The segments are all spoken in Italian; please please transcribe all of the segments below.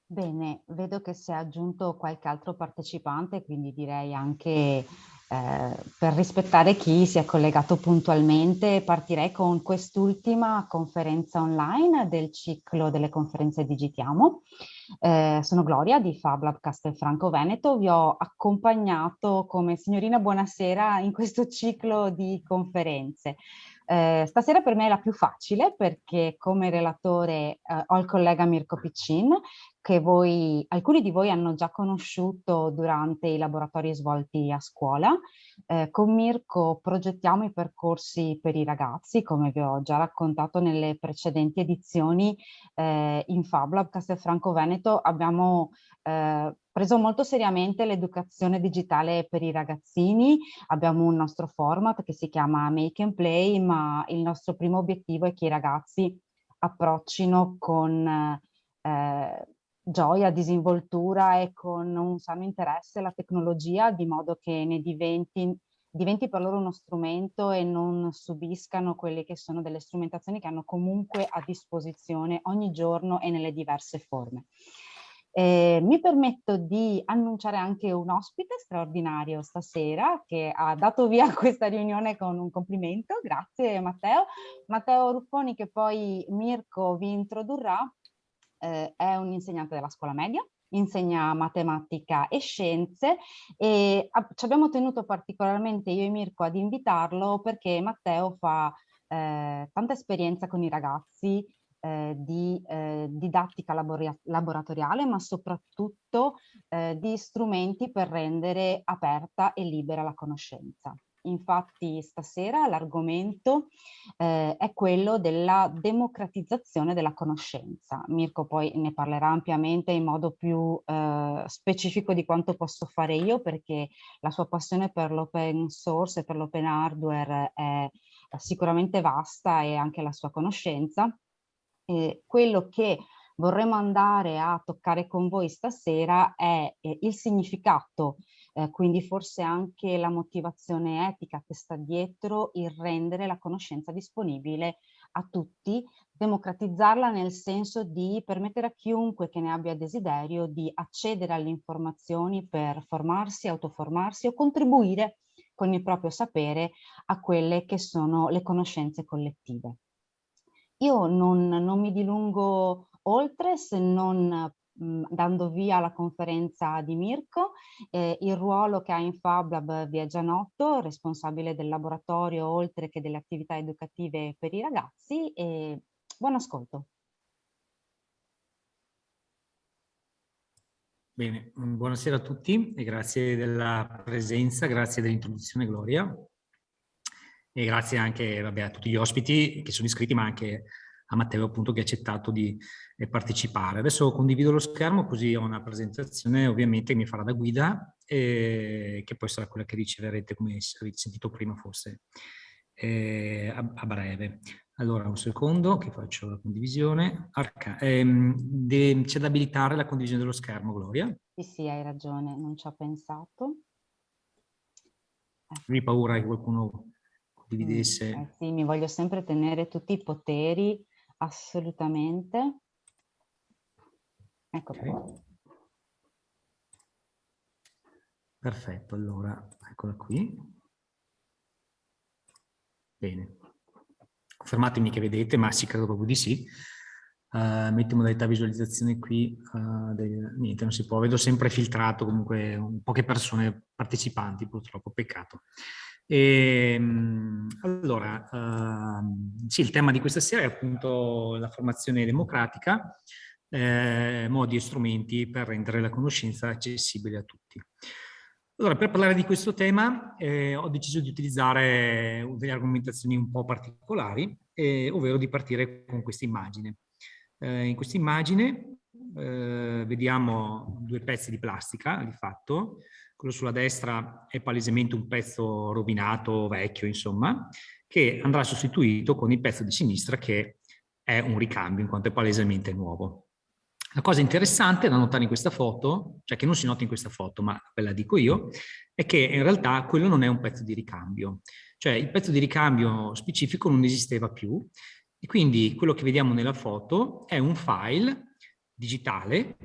Bene, vedo che si è aggiunto qualche altro partecipante, quindi direi anche per rispettare chi si è collegato puntualmente, partirei con quest'ultima conferenza online del ciclo delle conferenze Digitiamo. Sono Gloria di FabLab Castelfranco Veneto, vi ho accompagnato come signorina buonasera in questo ciclo di conferenze. Stasera per me è la più facile perché come relatore ho il collega Mirko Piccin, che alcuni di voi hanno già conosciuto durante i laboratori svolti a scuola. Con Mirko progettiamo i percorsi per i ragazzi, come vi ho già raccontato nelle precedenti edizioni. In FabLab Castelfranco Veneto abbiamo preso molto seriamente l'educazione digitale per i ragazzini. Abbiamo un nostro format che si chiama Make and Play, ma il nostro primo obiettivo è che i ragazzi approccino con gioia, disinvoltura e con un sano interesse alla tecnologia, di modo che ne diventi per loro uno strumento e non subiscano quelle che sono delle strumentazioni che hanno comunque a disposizione ogni giorno e nelle diverse forme. Mi permetto di annunciare anche un ospite straordinario stasera che ha dato via a questa riunione con un complimento. Grazie Matteo. Matteo Ruffoni, che poi Mirko vi introdurrà, è un insegnante della scuola media, insegna matematica e scienze e ci abbiamo tenuto particolarmente io e Mirko ad invitarlo perché Matteo fa tanta esperienza con i ragazzi di didattica laboratoriale, ma soprattutto di strumenti per rendere aperta e libera la conoscenza. Infatti stasera l'argomento è quello della democratizzazione della conoscenza. Mirko poi ne parlerà ampiamente in modo più specifico di quanto posso fare io, perché la sua passione per l'open source e per l'open hardware è sicuramente vasta e anche la sua conoscenza. Quello che vorremmo andare a toccare con voi stasera è il significato, quindi forse anche la motivazione etica che sta dietro il rendere la conoscenza disponibile a tutti, democratizzarla nel senso di permettere a chiunque che ne abbia desiderio di accedere alle informazioni per formarsi, autoformarsi o contribuire con il proprio sapere a quelle che sono le conoscenze collettive. Io non mi dilungo oltre, se non dando via alla conferenza di Mirko. Il ruolo che ha in FabLab vi è già noto, responsabile del laboratorio oltre che delle attività educative per i ragazzi. E buon ascolto. Bene, buonasera a tutti e grazie della presenza, grazie dell'introduzione Gloria e grazie anche a tutti gli ospiti che sono iscritti, ma anche a Matteo appunto che ha accettato di partecipare. Adesso condivido lo schermo così ho una presentazione ovviamente che mi farà da guida e che poi sarà quella che riceverete come avete sentito prima forse a breve. Allora, un secondo che faccio la condivisione. C'è da abilitare la condivisione dello schermo, Gloria? Sì, sì, hai ragione, non ci ho pensato. Avevi Ecco. paura che qualcuno condividesse? Sì, mi voglio sempre tenere tutti i poteri, assolutamente. Ecco Okay. qua. Perfetto, allora eccola qui. Bene. Confermatemi che vedete, ma sì, credo proprio di sì. Metto modalità visualizzazione qui, niente, non si può, vedo sempre filtrato comunque poche persone partecipanti, purtroppo, peccato. Allora, sì, il tema di questa sera è appunto la formazione democratica, modi e strumenti per rendere la conoscenza accessibile a tutti. Allora, per parlare di questo tema ho deciso di utilizzare delle argomentazioni un po' particolari, ovvero di partire con questa immagine. In questa immagine vediamo due pezzi di plastica, di fatto. Quello sulla destra è palesemente un pezzo rovinato, vecchio, insomma, che andrà sostituito con il pezzo di sinistra che è un ricambio, in quanto è palesemente nuovo. La cosa interessante da notare in questa foto, cioè che non si nota in questa foto, ma ve la dico io, è che in realtà quello non è un pezzo di ricambio. Cioè il pezzo di ricambio specifico non esisteva più e quindi quello che vediamo nella foto è un file digitale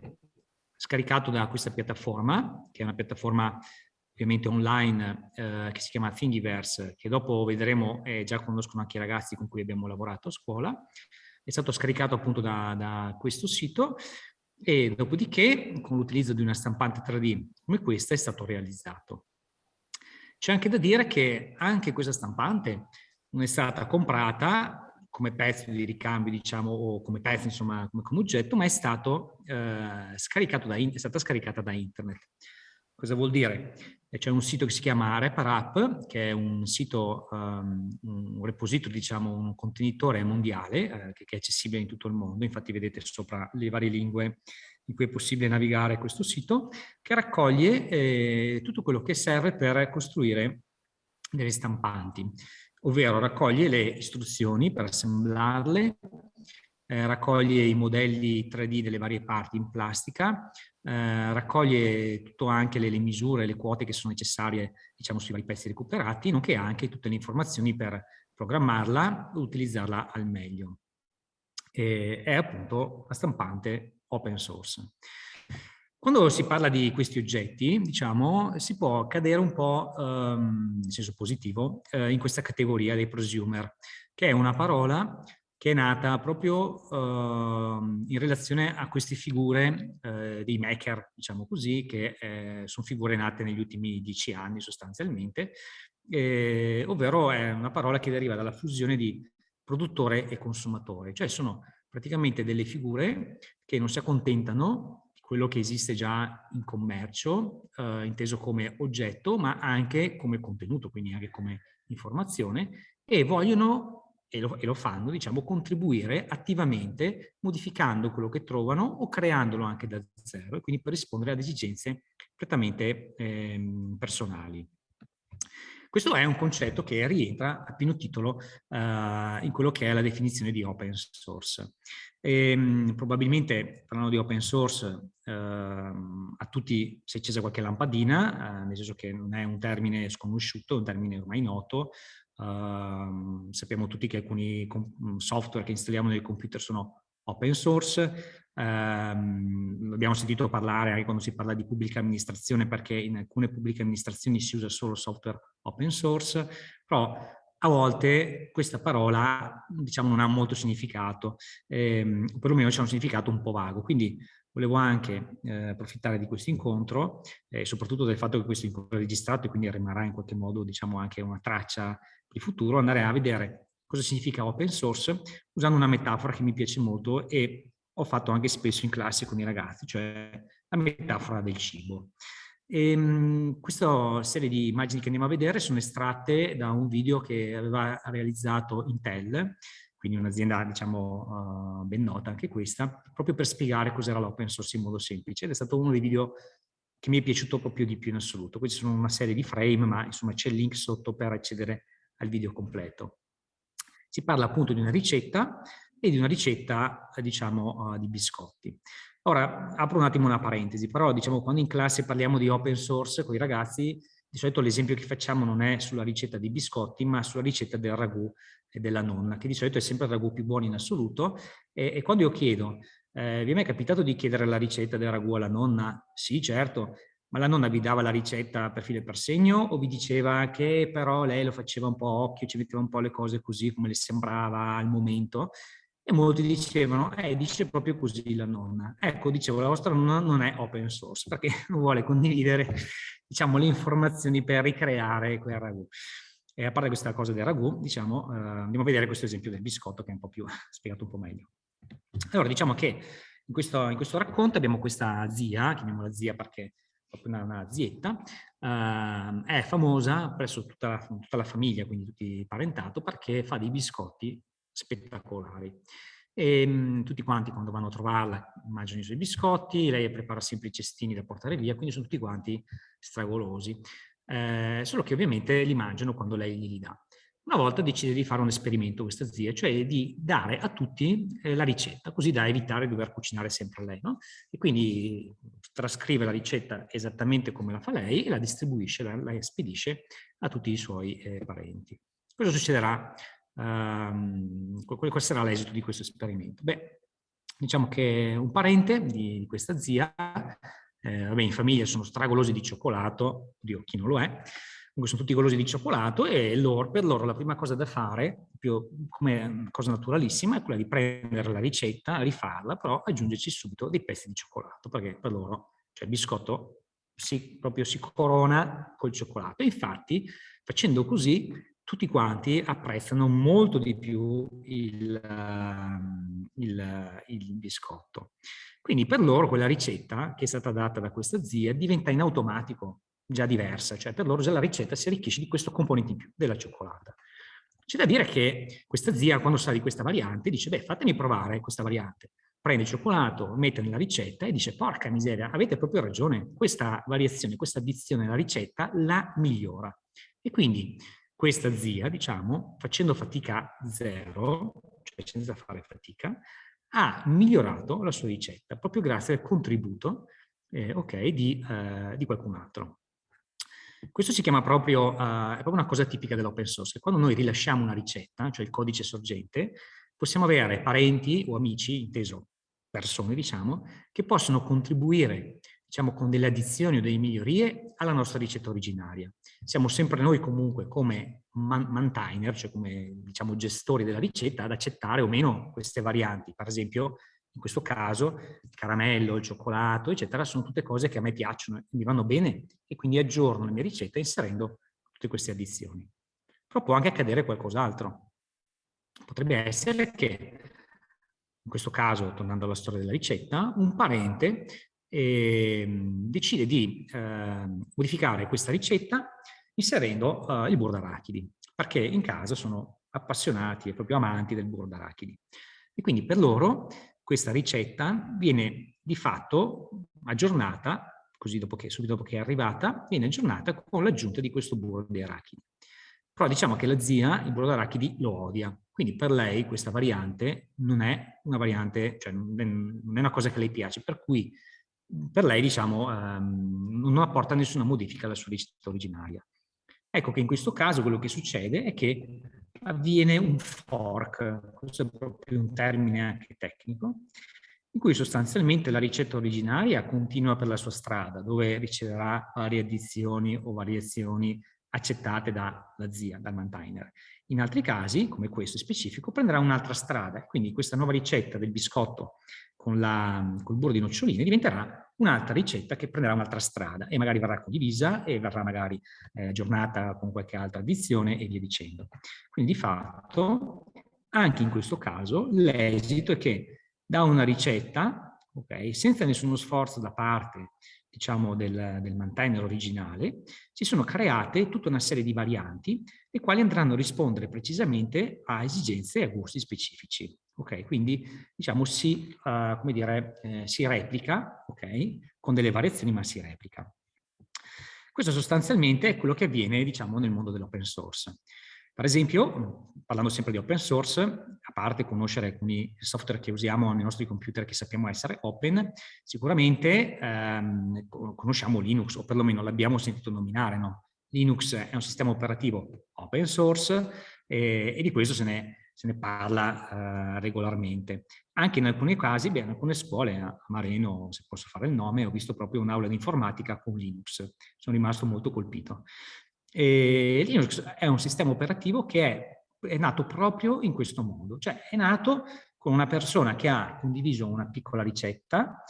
scaricato da questa piattaforma, che è una piattaforma ovviamente online che si chiama Thingiverse, che dopo vedremo già conoscono anche i ragazzi con cui abbiamo lavorato a scuola. È stato scaricato appunto da questo sito e dopodiché con l'utilizzo di una stampante 3D come questa è stato realizzato. C'è anche da dire che anche questa stampante non è stata comprata come pezzo di ricambio, diciamo, o come pezzo, insomma, come oggetto, ma è stato scaricato è stata scaricata da internet. Cosa vuol dire? C'è un sito che si chiama ReparUp, che è un sito, un repository, diciamo, un contenitore mondiale che è accessibile in tutto il mondo. Infatti vedete sopra le varie lingue in cui è possibile navigare questo sito, che raccoglie tutto quello che serve per costruire delle stampanti, ovvero raccoglie le istruzioni per assemblarle, raccoglie i modelli 3D delle varie parti in plastica, raccoglie tutto anche le misure, le quote che sono necessarie, diciamo, sui vari pezzi recuperati, nonché anche tutte le informazioni per programmarla e utilizzarla al meglio. È appunto la stampante open source. Quando si parla di questi oggetti, diciamo, si può cadere un po', in senso positivo, in questa categoria dei prosumer, che è una parola che è nata proprio in relazione a queste figure dei maker, diciamo così, che sono figure nate negli ultimi 10 anni sostanzialmente, ovvero è una parola che deriva dalla fusione di produttore e consumatore, cioè sono praticamente delle figure che non si accontentano di quello che esiste già in commercio, inteso come oggetto, ma anche come contenuto, quindi anche come informazione, e vogliono, e lo fanno, diciamo, contribuire attivamente modificando quello che trovano o creandolo anche da zero, e quindi per rispondere ad esigenze prettamente personali. Questo è un concetto che rientra a pieno titolo in quello che è la definizione di open source. Probabilmente parlando di open source a tutti si è accesa qualche lampadina, nel senso che non è un termine sconosciuto, è un termine ormai noto. Sappiamo tutti che alcuni software che installiamo nei computer sono open source. Abbiamo sentito parlare anche quando si parla di pubblica amministrazione, perché in alcune pubbliche amministrazioni si usa solo software open source, però a volte questa parola, diciamo, non ha molto significato, perlomeno c'è un significato un po' vago. Quindi volevo anche approfittare di questo incontro, soprattutto del fatto che questo incontro è registrato e quindi rimarrà in qualche modo, diciamo, anche una traccia di futuro, andare a vedere cosa significa open source usando una metafora che mi piace molto e ho fatto anche spesso in classe con i ragazzi, cioè la metafora del cibo. Questa serie di immagini che andiamo a vedere sono estratte da un video che aveva realizzato Intel, quindi un'azienda, diciamo, ben nota anche questa, proprio per spiegare cos'era l'open source in modo semplice, ed è stato uno dei video che mi è piaciuto proprio di più in assoluto. Questi sono una serie di frame, ma insomma c'è il link sotto per accedere al video completo. Si parla appunto di una ricetta e di una ricetta, diciamo, di biscotti. Ora, apro un attimo una parentesi, però diciamo quando in classe parliamo di open source con i ragazzi, di solito l'esempio che facciamo non è sulla ricetta dei biscotti, ma sulla ricetta del ragù e della nonna, che di solito è sempre il ragù più buono in assoluto. E quando io chiedo, vi è mai capitato di chiedere la ricetta del ragù alla nonna? Sì, certo. Ma la nonna vi dava la ricetta per filo e per segno o vi diceva che però lei lo faceva un po' a occhio, ci metteva un po' le cose così come le sembrava al momento? E molti dicevano, dice proprio così la nonna. Ecco, dicevo, la vostra nonna non è open source perché non vuole condividere, diciamo, le informazioni per ricreare quel ragù. E a parte questa cosa del ragù, diciamo, andiamo a vedere questo esempio del biscotto che è un po' più spiegato un po' meglio. Allora, diciamo che in questo racconto abbiamo questa zia, chiamiamola zia perché proprio una zietta, è famosa presso tutta la famiglia, quindi tutti il parentato, perché fa dei biscotti spettacolari. E tutti quanti quando vanno a trovarla mangiano i suoi biscotti, lei prepara sempre i cestini da portare via, quindi sono tutti quanti stragolosi. Solo che ovviamente li mangiano quando lei glieli dà. Una volta decide di fare un esperimento questa zia, cioè di dare a tutti la ricetta, così da evitare di dover cucinare sempre lei, no? E quindi trascrive la ricetta esattamente come la fa lei e la distribuisce, la spedisce a tutti i suoi parenti. Cosa succederà? Qual sarà l'esito di questo esperimento? Beh, diciamo che un parente di questa zia vabbè, in famiglia sono stragolosi di cioccolato, oddio, chi non lo è, comunque sono tutti golosi di cioccolato e per loro la prima cosa da fare, proprio come cosa naturalissima, è quella di prendere la ricetta, rifarla, però aggiungerci subito dei pezzi di cioccolato, perché per loro, cioè il biscotto proprio si corona col cioccolato. E infatti, facendo così, tutti quanti apprezzano molto di più il biscotto. Quindi per loro quella ricetta che è stata data da questa zia diventa in automatico già diversa, cioè per loro già la ricetta si arricchisce di questo componente in più, della cioccolata. C'è da dire che questa zia, quando sa di questa variante, dice, beh, fatemi provare questa variante. Prende il cioccolato, mette nella ricetta e dice, porca miseria, avete proprio ragione, questa variazione, questa addizione alla ricetta la migliora. E quindi questa zia, diciamo, facendo fatica zero, cioè senza fare fatica, ha migliorato la sua ricetta proprio grazie al contributo di qualcun altro. Questo si chiama proprio, è proprio una cosa tipica dell'open source, che quando noi rilasciamo una ricetta, cioè il codice sorgente, possiamo avere parenti o amici, inteso persone, diciamo, che possono contribuire, diciamo, con delle addizioni o delle migliorie alla nostra ricetta originaria. Siamo sempre noi comunque come maintainer, cioè come, diciamo, gestori della ricetta, ad accettare o meno queste varianti. Per esempio, in questo caso, il caramello, il cioccolato, eccetera, sono tutte cose che a me piacciono e mi vanno bene e quindi aggiorno la mia ricetta inserendo tutte queste addizioni. Però può anche accadere qualcos'altro. Potrebbe essere che, in questo caso, tornando alla storia della ricetta, un parente decide di modificare questa ricetta inserendo il burro d'arachidi, perché in casa sono appassionati e proprio amanti del burro d'arachidi. E quindi per loro questa ricetta viene di fatto aggiornata, così subito dopo che è arrivata, viene aggiornata con l'aggiunta di questo burro di arachidi. Però diciamo che la zia il burro d'arachidi lo odia, quindi per lei questa variante non è una variante, cioè non è una cosa che le piace, per cui per lei diciamo non apporta nessuna modifica alla sua ricetta originaria. Ecco che in questo caso quello che succede è che avviene un fork, questo è proprio un termine anche tecnico, in cui sostanzialmente la ricetta originaria continua per la sua strada, dove riceverà varie addizioni o variazioni accettate dalla zia, dal maintainer. In altri casi, come questo specifico, prenderà un'altra strada, quindi questa nuova ricetta del biscotto col burro di noccioline diventerà un'altra ricetta che prenderà un'altra strada e magari verrà condivisa e verrà magari aggiornata con qualche altra addizione e via dicendo. Quindi di fatto, anche in questo caso, l'esito è che da una ricetta, okay, senza nessuno sforzo da parte diciamo, del maintainer originale, si sono create tutta una serie di varianti, le quali andranno a rispondere precisamente a esigenze e a gusti specifici. Okay? Quindi diciamo si replica, okay? Con delle variazioni, ma si replica. Questo sostanzialmente è quello che avviene diciamo, nel mondo dell'open source. Per esempio, parlando sempre di open source, a parte conoscere alcuni software che usiamo nei nostri computer che sappiamo essere open, sicuramente conosciamo Linux, o perlomeno l'abbiamo sentito nominare, no? Linux è un sistema operativo open source e di questo se ne parla regolarmente. Anche in alcuni casi, in alcune scuole, a Mareno, se posso fare il nome, ho visto proprio un'aula di informatica con Linux. Sono rimasto molto colpito. E Linux è un sistema operativo che è nato proprio in questo modo, cioè è nato con una persona che ha condiviso una piccola ricetta,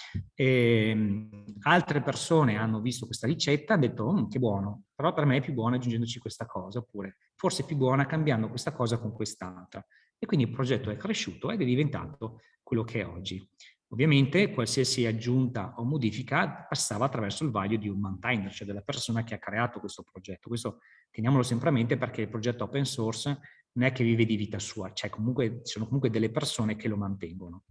altre persone hanno visto questa ricetta e hanno detto che buono, però per me è più buona aggiungendoci questa cosa, oppure forse è più buona cambiando questa cosa con quest'altra. E quindi il progetto è cresciuto ed è diventato quello che è oggi. Ovviamente qualsiasi aggiunta o modifica passava attraverso il vaglio di un maintainer, cioè della persona che ha creato questo progetto. Questo teniamolo sempre a mente perché il progetto open source non è che vive di vita sua, ci sono comunque delle persone che lo mantengono.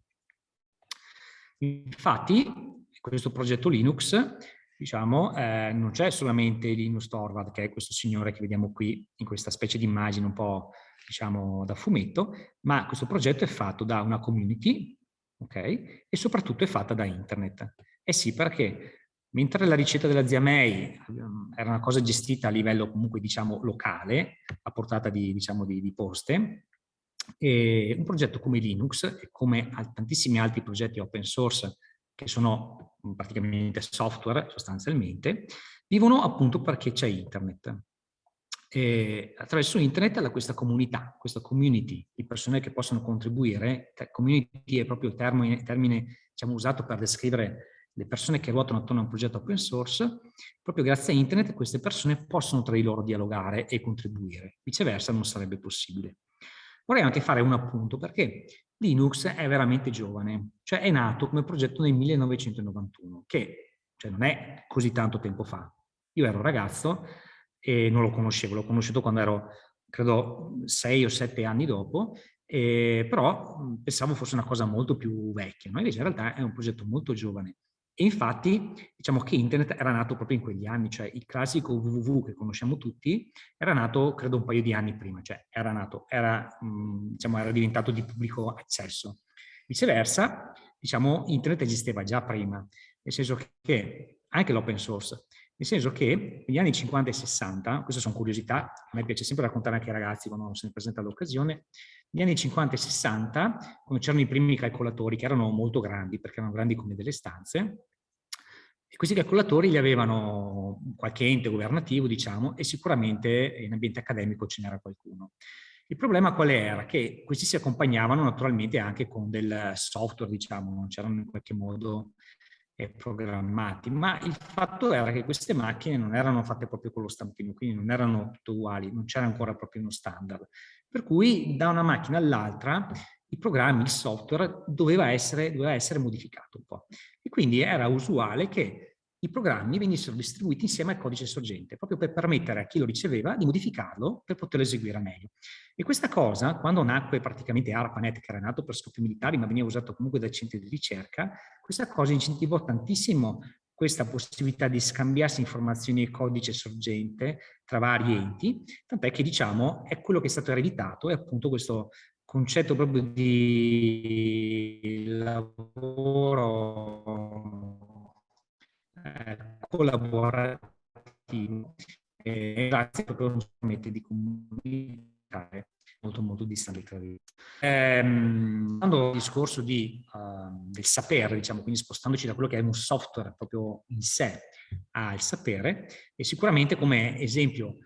Infatti, questo progetto Linux, diciamo, non c'è solamente Linus Torvald, che è questo signore che vediamo qui in questa specie di immagine un po', diciamo, da fumetto, ma questo progetto è fatto da una community, ok? E soprattutto è fatta da internet. Eh sì, perché mentre la ricetta della zia May era una cosa gestita a livello comunque, diciamo, locale, a portata di poste, e un progetto come Linux, e come tantissimi altri progetti open source che sono praticamente software sostanzialmente, vivono appunto perché c'è internet. E attraverso internet ha questa comunità, questa community di persone che possono contribuire. Community è proprio il termine diciamo, usato per descrivere le persone che ruotano attorno a un progetto open source. Proprio grazie a internet queste persone possono tra di loro dialogare e contribuire, viceversa non sarebbe possibile. Vorrei anche fare un appunto, perché Linux è veramente giovane, cioè è nato come progetto nel 1991, che cioè, non è così tanto tempo fa. Io ero ragazzo e non lo conoscevo, l'ho conosciuto quando ero, credo, 6 o 7 anni dopo, però pensavo fosse una cosa molto più vecchia, no? Invece in realtà è un progetto molto giovane. E infatti diciamo che internet era nato proprio in quegli anni, cioè il classico www che conosciamo tutti era nato credo un paio di anni prima, cioè era nato, diciamo, era diventato di pubblico accesso. Viceversa, diciamo, internet esisteva già prima, nel senso che anche l'open source, nel senso che negli anni 50 e 60, queste sono curiosità, a me piace sempre raccontare anche ai ragazzi quando se ne presenta l'occasione, negli anni 50 e 60, quando c'erano i primi calcolatori che erano molto grandi, perché erano grandi come delle stanze, e questi calcolatori li avevano qualche ente governativo, diciamo, e sicuramente in ambiente accademico ce n'era qualcuno. Il problema qual era? Che questi si accompagnavano naturalmente anche con del software, diciamo, non c'erano in qualche modo programmati, ma il fatto era che queste macchine non erano fatte proprio con lo stampino, quindi non erano tutte uguali, non c'era ancora proprio uno standard. Per cui da una macchina all'altra i programmi, il software doveva essere modificato un po'. E quindi era usuale che i programmi venissero distribuiti insieme al codice sorgente, proprio per permettere a chi lo riceveva di modificarlo per poterlo eseguire meglio. E questa cosa, quando nacque praticamente ARPANET, che era nato per scopi militari, ma veniva usato comunque dai centri di ricerca, questa cosa incentivò tantissimo questa possibilità di scambiarsi informazioni e codice sorgente tra vari enti, tant'è che diciamo è quello che è stato ereditato, è appunto questo concetto proprio di lavoro collaborativo, grazie proprio a uno strumento di comunicare molto molto distante tra di loro. Quando il discorso del sapere, diciamo, quindi spostandoci da quello che è un software proprio in sé al sapere, e sicuramente come esempio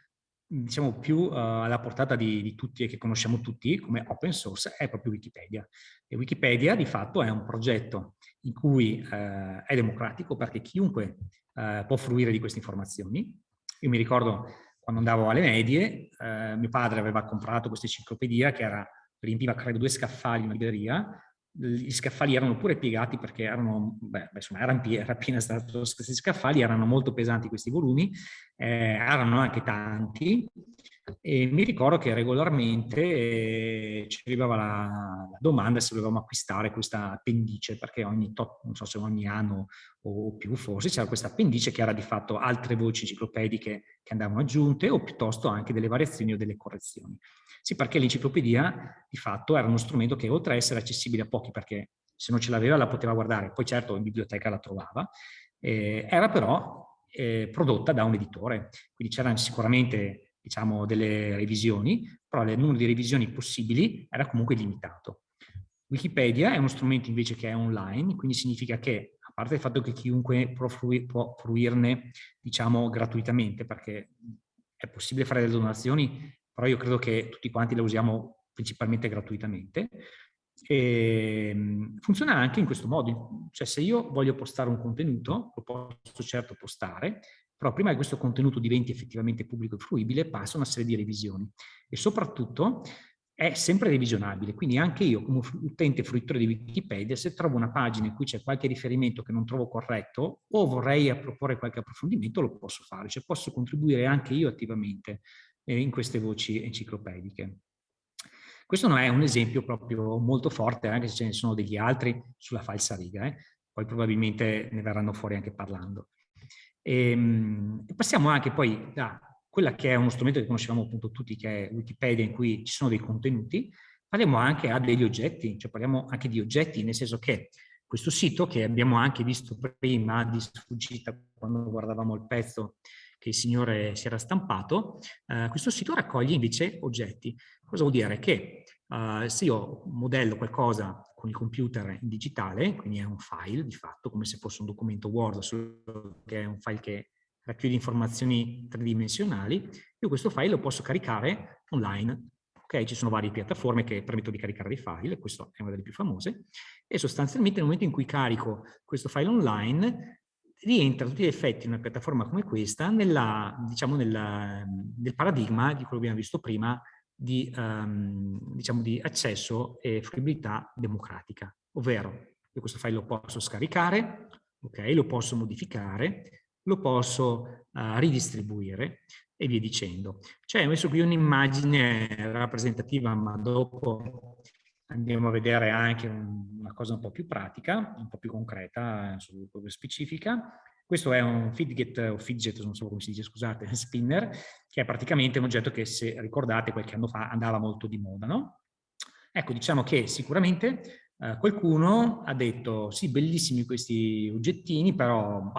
diciamo più alla portata di tutti e che conosciamo tutti come open source è proprio Wikipedia. E Wikipedia di fatto è un progetto in cui è democratico perché chiunque può fruire di queste informazioni. Io mi ricordo quando andavo alle medie, mio padre aveva comprato questa enciclopedia che riempiva credo 2 scaffali in una libreria. Gli scaffali erano pure piegati perché erano, insomma, era piena questi scaffali, erano molto pesanti questi volumi, erano anche tanti, e mi ricordo che regolarmente ci arrivava la domanda se dovevamo acquistare questa appendice, perché non so se ogni anno o più forse c'era questa appendice che era di fatto altre voci enciclopediche che andavano aggiunte o piuttosto anche delle variazioni o delle correzioni. Sì, perché l'enciclopedia di fatto era uno strumento che oltre a essere accessibile a pochi, perché se non ce l'aveva la poteva guardare, poi certo in biblioteca la trovava, era però prodotta da un editore, quindi c'erano sicuramente diciamo delle revisioni, però il numero di revisioni possibili era comunque limitato. Wikipedia è uno strumento invece che è online, quindi significa che, a parte il fatto che chiunque può fruirne, diciamo, gratuitamente, perché è possibile fare delle donazioni, però io credo che tutti quanti le usiamo principalmente gratuitamente. E funziona anche in questo modo, cioè se io voglio postare un contenuto, lo posso certo postare, però prima che questo contenuto diventi effettivamente pubblico e fruibile, passa una serie di revisioni e soprattutto è sempre revisionabile, quindi anche io come utente fruitore di Wikipedia, se trovo una pagina in cui c'è qualche riferimento che non trovo corretto o vorrei proporre qualche approfondimento, lo posso fare, cioè posso contribuire anche io attivamente in queste voci enciclopediche. Questo non è un esempio proprio molto forte, anche se ce ne sono degli altri sulla falsariga, poi probabilmente ne verranno fuori anche parlando. E passiamo anche poi da quella che è uno strumento che conosciamo appunto tutti, che è Wikipedia, in cui ci sono dei contenuti, parliamo anche degli oggetti, cioè parliamo anche di oggetti, nel senso che questo sito, che abbiamo anche visto prima di sfuggita quando guardavamo il pezzo che il signore si era stampato, questo sito raccoglie invece oggetti. Cosa vuol dire? Che se io modello qualcosa con il computer in digitale, quindi è un file di fatto, come se fosse un documento Word, solo che è un file che racchiude informazioni tridimensionali. Io questo file lo posso caricare online. Okay? Ci sono varie piattaforme che permettono di caricare dei file, questa è una delle più famose, e sostanzialmente nel momento in cui carico questo file online rientra a tutti gli effetti in una piattaforma come questa diciamo, nel paradigma di quello che abbiamo visto prima diciamo, di accesso e fruibilità democratica, ovvero io questo file lo posso scaricare, okay, lo posso modificare, lo posso ridistribuire e via dicendo. C'è messo qui un'immagine rappresentativa, ma dopo andiamo a vedere anche una cosa un po' più pratica, un po' più concreta, proprio specifica. Questo è un fidget, o fidget, non so come si dice, scusate, spinner, che è praticamente un oggetto che, se ricordate, qualche anno fa andava molto di moda, no? Ecco, diciamo che sicuramente qualcuno ha detto, sì, bellissimi questi oggettini, però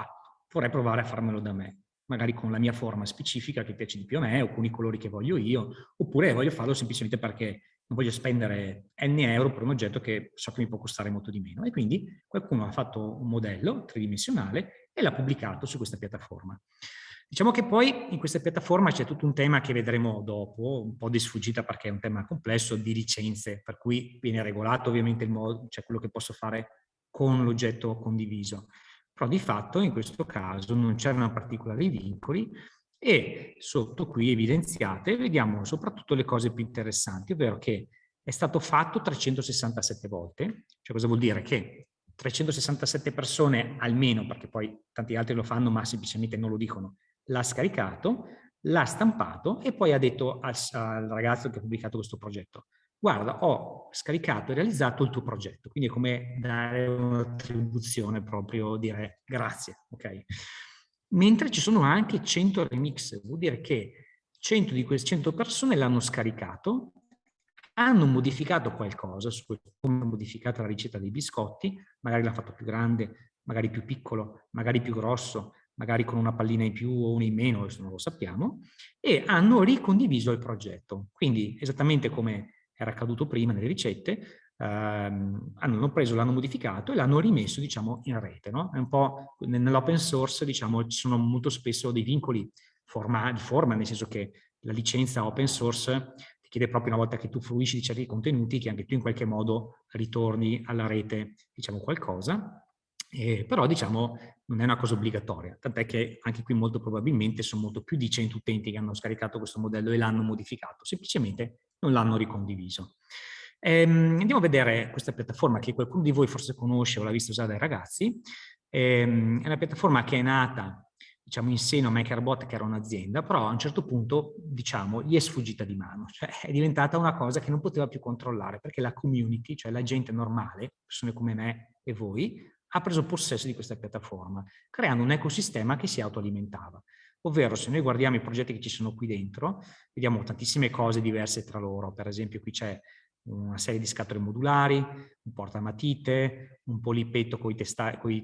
vorrei provare a farmelo da me, magari con la mia forma specifica che piace di più a me, o con i colori che voglio io, oppure voglio farlo semplicemente perché non voglio spendere n euro per un oggetto che so che mi può costare molto di meno. E quindi qualcuno ha fatto un modello tridimensionale e l'ha pubblicato su questa piattaforma. Diciamo che poi in questa piattaforma c'è tutto un tema che vedremo dopo, un po' di sfuggita perché è un tema complesso, di licenze, per cui viene regolato ovviamente il modo, cioè quello che posso fare con l'oggetto condiviso. Però di fatto in questo caso non c'erano particolari vincoli, e sotto qui evidenziate vediamo soprattutto le cose più interessanti, ovvero che è stato fatto 367 volte, cioè cosa vuol dire? Che 367 persone almeno, perché poi tanti altri lo fanno ma semplicemente non lo dicono, l'ha scaricato, l'ha stampato e poi ha detto al ragazzo che ha pubblicato questo progetto: guarda, ho scaricato e realizzato il tuo progetto. Quindi è come dare un'attribuzione, proprio dire grazie, ok? Mentre ci sono anche 100 remix, vuol dire che 100 di queste 100 persone l'hanno scaricato, hanno modificato qualcosa, come hanno modificato la ricetta dei biscotti, magari l'ha fatto più grande, magari più piccolo, magari più grosso, magari con una pallina in più o una in meno, adesso non lo sappiamo, e hanno ricondiviso il progetto. Quindi, esattamente come era accaduto prima nelle ricette, hanno preso, l'hanno modificato e l'hanno rimesso, diciamo, in rete, no? È un po' nell'open source, diciamo, ci sono molto spesso dei vincoli di forma, nel senso che la licenza open source ti chiede proprio, una volta che tu fruisci di certi contenuti, che anche tu in qualche modo ritorni alla rete, diciamo, qualcosa. Però diciamo non è una cosa obbligatoria, tant'è che anche qui molto probabilmente sono molto più di 100 utenti che hanno scaricato questo modello e l'hanno modificato, semplicemente non l'hanno ricondiviso. Andiamo a vedere questa piattaforma che qualcuno di voi forse conosce o l'ha vista usare dai ragazzi. È una piattaforma che è nata, diciamo, in seno a MakerBot, che era un'azienda, però a un certo punto, diciamo, gli è sfuggita di mano, cioè è diventata una cosa che non poteva più controllare, perché la community, cioè la gente normale, persone come me e voi, ha preso possesso di questa piattaforma, creando un ecosistema che si autoalimentava. Ovvero, se noi guardiamo i progetti che ci sono qui dentro, vediamo tantissime cose diverse tra loro. Per esempio, qui c'è una serie di scatole modulari, un portamatite, un polipetto con i tentacoli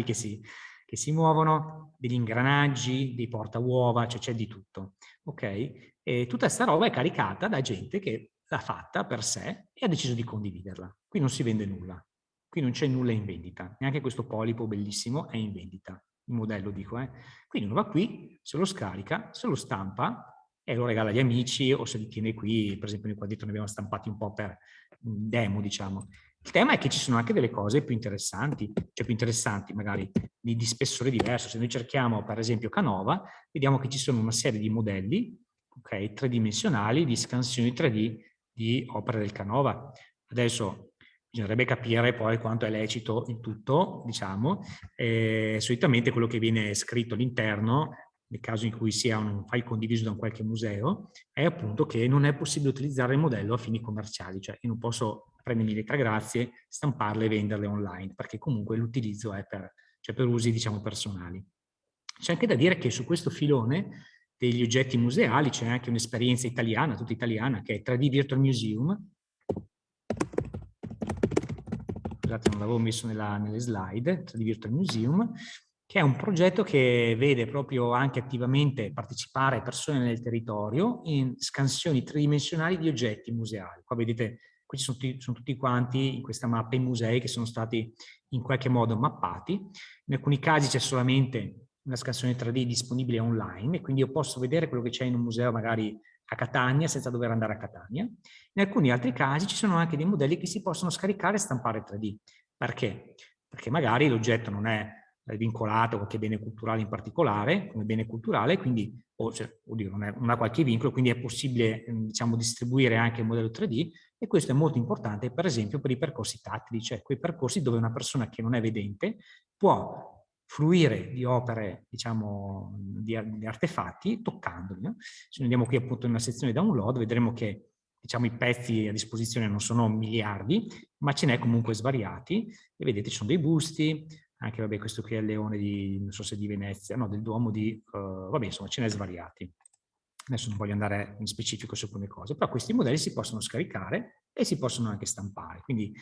che si muovono, degli ingranaggi, dei portauova, cioè c'è di tutto. Ok? E tutta questa roba è caricata da gente che l'ha fatta per sé e ha deciso di condividerla. Qui non si vende nulla. Qui non c'è nulla in vendita, neanche questo polipo bellissimo è in vendita, il modello dico. Quindi uno va qui, se lo scarica, se lo stampa e lo regala agli amici, o se li tiene qui. Per esempio noi qua dietro ne abbiamo stampati un po' per demo, diciamo. Il tema è che ci sono anche delle cose più interessanti, cioè più interessanti magari di spessore diverso. Se noi cerchiamo per esempio Canova, vediamo che ci sono una serie di modelli, ok, tridimensionali, di scansioni 3D di opere del Canova. Adesso bisognerebbe capire poi quanto è lecito in tutto, diciamo. Solitamente quello che viene scritto all'interno, nel caso in cui sia un file condiviso da un qualche museo, è appunto che non è possibile utilizzare il modello a fini commerciali, cioè io non posso prendermi le grazie, stamparle e venderle online, perché comunque l'utilizzo è per usi, diciamo, personali. C'è anche da dire che su questo filone degli oggetti museali c'è anche un'esperienza italiana, tutta italiana, che è 3D Virtual Museum. Scusate, non l'avevo messo nelle slide, 3D Virtual Museum, che è un progetto che vede proprio anche attivamente partecipare persone nel territorio in scansioni tridimensionali di oggetti museali. Qua vedete Qui sono tutti quanti in questa mappa i musei che sono stati in qualche modo mappati. In alcuni casi c'è solamente una scansione 3D disponibile online, e quindi io posso vedere quello che c'è in un museo magari a Catania senza dover andare a Catania. In alcuni altri casi ci sono anche dei modelli che si possono scaricare e stampare 3D. Perché? Perché magari l'oggetto non è vincolato a qualche bene culturale in particolare, come bene culturale, quindi, non ha qualche vincolo, quindi è possibile diciamo, distribuire anche il modello 3D, e questo è molto importante per esempio per i percorsi tattili, cioè quei percorsi dove una persona che non è vedente può fruire di opere, diciamo, di artefatti toccandoli. No? Se noi andiamo qui appunto nella sezione download, vedremo che diciamo, i pezzi a disposizione non sono miliardi, ma ce n'è comunque svariati, e vedete ci sono dei busti, anche vabbè, questo qui è il leone di, non so se di Venezia, no, del Duomo di, vabbè, insomma, ce n'è svariati. Adesso non voglio andare in specifico su alcune cose, però questi modelli si possono scaricare e si possono anche stampare, quindi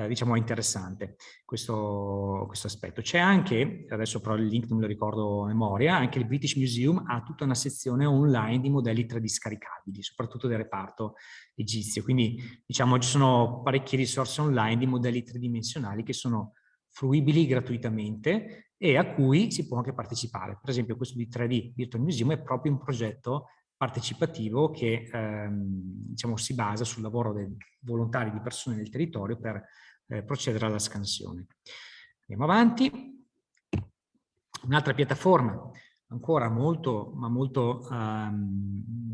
diciamo è interessante questo aspetto. C'è anche, adesso però il link non me lo ricordo a memoria, anche il British Museum ha tutta una sezione online di modelli 3D scaricabili, soprattutto del reparto egizio, quindi diciamo ci sono parecchie risorse online di modelli tridimensionali che sono fruibili gratuitamente e a cui si può anche partecipare. Per esempio questo di 3D Virtual Museum è proprio un progetto partecipativo che diciamo, si basa sul lavoro dei volontari di persone nel territorio per procedere alla scansione. Andiamo avanti. Un'altra piattaforma ancora molto, ma molto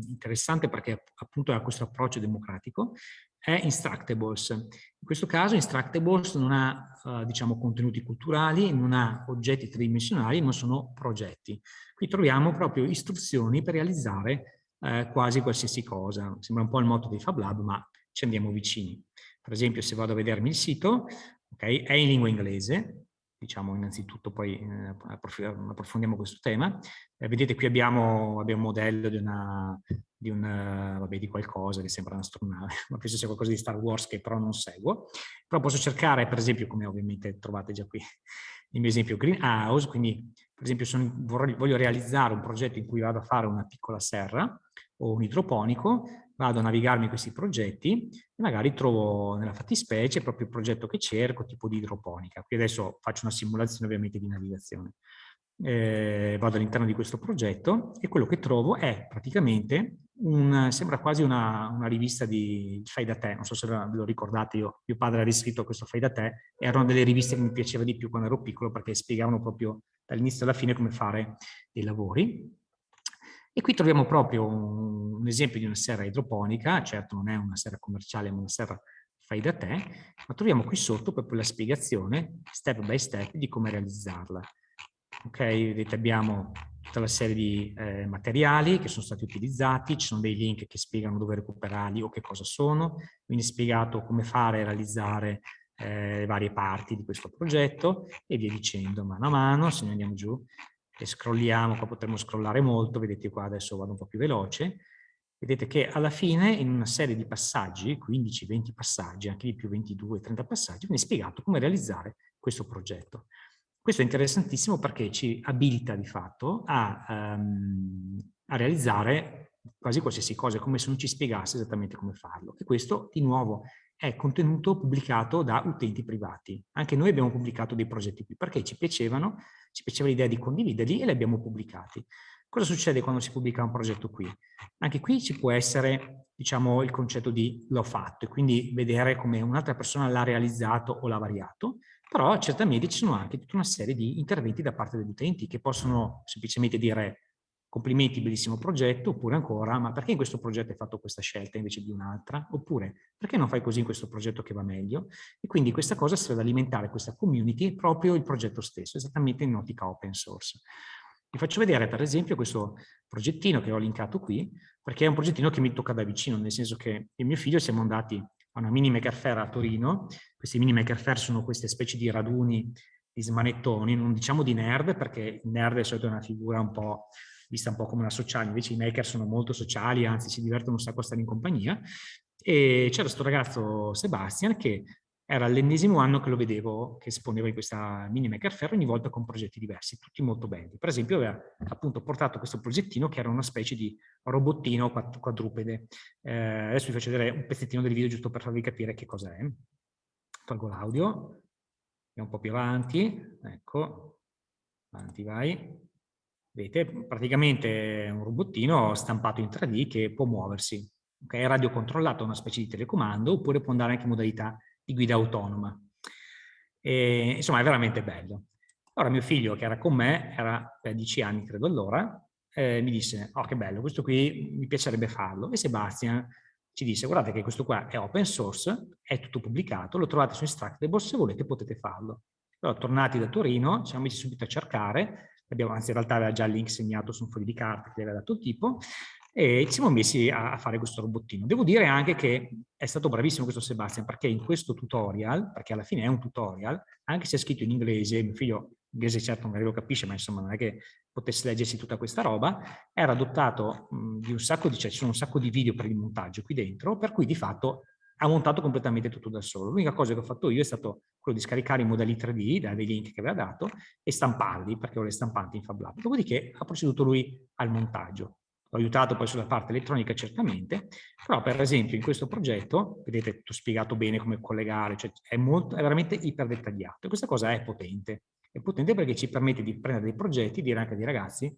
interessante perché appunto ha questo approccio democratico, è Instructables. In questo caso Instructables non ha diciamo, contenuti culturali, non ha oggetti tridimensionali, ma sono progetti. Qui troviamo proprio istruzioni per realizzare quasi qualsiasi cosa. Sembra un po' il motto dei Fab Lab, ma ci andiamo vicini. Per esempio, se vado a vedermi il sito, okay, è in lingua inglese, diciamo innanzitutto, poi approfondiamo questo tema. Vedete qui abbiamo un modello di qualcosa che sembra un'astronave, ma penso sia qualcosa di Star Wars che però non seguo. Però posso cercare, per esempio, come ovviamente trovate già qui il mio esempio, greenhouse, quindi per esempio voglio realizzare un progetto in cui vado a fare una piccola serra o un idroponico, vado a navigarmi questi progetti e magari trovo nella fattispecie proprio il progetto che cerco, tipo di idroponica. Qui adesso faccio una simulazione ovviamente di navigazione. Vado all'interno di questo progetto e quello che trovo è praticamente sembra quasi una rivista di fai da te, non so se ve lo ricordate, mio padre ha scritto questo fai da te, erano delle riviste che mi piaceva di più quando ero piccolo perché spiegavano proprio dall'inizio alla fine come fare dei lavori. E qui troviamo proprio un esempio di una serra idroponica, certo non è una serra commerciale ma una serra fai da te, ma troviamo qui sotto proprio la spiegazione step by step di come realizzarla. Ok, vedete abbiamo tutta la serie di materiali che sono stati utilizzati, ci sono dei link che spiegano dove recuperarli o che cosa sono, quindi è spiegato come fare e realizzare le varie parti di questo progetto e via dicendo, mano a mano. Se noi andiamo giù e scrolliamo, qua potremmo scrollare molto, vedete qua adesso vado un po' più veloce, vedete che alla fine in una serie di passaggi, 15-20 passaggi, anche di più 22-30 passaggi, viene spiegato come realizzare questo progetto. Questo è interessantissimo perché ci abilita di fatto a realizzare quasi qualsiasi cosa, come se non ci spiegasse esattamente come farlo. E questo, di nuovo, è contenuto pubblicato da utenti privati. Anche noi abbiamo pubblicato dei progetti qui perché ci piaceva l'idea di condividerli e li abbiamo pubblicati. Cosa succede quando si pubblica un progetto qui? Anche qui ci può essere, diciamo, il concetto di l'ho fatto e quindi vedere come un'altra persona l'ha realizzato o l'ha variato, però certamente ci sono anche tutta una serie di interventi da parte degli utenti che possono semplicemente dire complimenti, bellissimo progetto, oppure ancora, ma perché in questo progetto hai fatto questa scelta invece di un'altra? Oppure, perché non fai così in questo progetto che va meglio? E quindi questa cosa serve ad alimentare questa community proprio il progetto stesso, esattamente in ottica open source. Vi faccio vedere per esempio questo progettino che ho linkato qui, perché è un progettino che mi tocca da vicino, nel senso che io e mio figlio siamo andati a una mini maker fair a Torino. Questi mini maker fair sono queste specie di raduni di smanettoni, non diciamo di nerd, perché il nerd è solito una figura un po' vista un po' come una sociale, invece i maker sono molto sociali, anzi si divertono un sacco a stare in compagnia. E c'era questo ragazzo Sebastian che Era l'ennesimo anno che lo vedevo, che esponeva in questa Mini Maker Faire, ogni volta con progetti diversi, tutti molto belli. Per esempio aveva appunto portato questo progettino che era una specie di robottino quadrupede. Adesso vi faccio vedere un pezzettino del video giusto per farvi capire che cosa è. Tolgo l'audio, andiamo un po' più avanti, ecco, avanti vai. Vedete, praticamente è un robottino stampato in 3D che può muoversi. Okay? È radiocontrollato, una specie di telecomando, oppure può andare anche in modalità di guida autonoma. E, insomma, è veramente bello. Allora mio figlio, che era con me, era per 10 anni credo allora, mi disse, oh che bello, questo qui mi piacerebbe farlo. E Sebastian ci disse, guardate che questo qua è open source, è tutto pubblicato, lo trovate su Instructable, se volete potete farlo. Allora, tornati da Torino, ci siamo messi subito a cercare, anzi in realtà aveva già il link segnato su un foglio di carta che gli aveva dato il tipo, e ci siamo messi a fare questo robottino. Devo dire anche che è stato bravissimo questo Sebastian, perché in questo tutorial, perché alla fine è un tutorial, anche se è scritto in inglese, mio figlio inglese certo magari lo capisce, ma insomma non è che potesse leggersi tutta questa roba, era dotato di un sacco di, cioè ci sono un sacco di video per il montaggio qui dentro, per cui di fatto ha montato completamente tutto da solo. L'unica cosa che ho fatto io è stato quello di scaricare i modelli 3D dai link che aveva dato e stamparli, perché ho le stampanti in Fab Lab. Dopodiché ha proceduto lui al montaggio. L'ho aiutato poi sulla parte elettronica certamente, però per esempio in questo progetto, vedete tutto spiegato bene come collegare, cioè è veramente iper dettagliato e questa cosa è potente. È potente perché ci permette di prendere dei progetti e dire anche ai ragazzi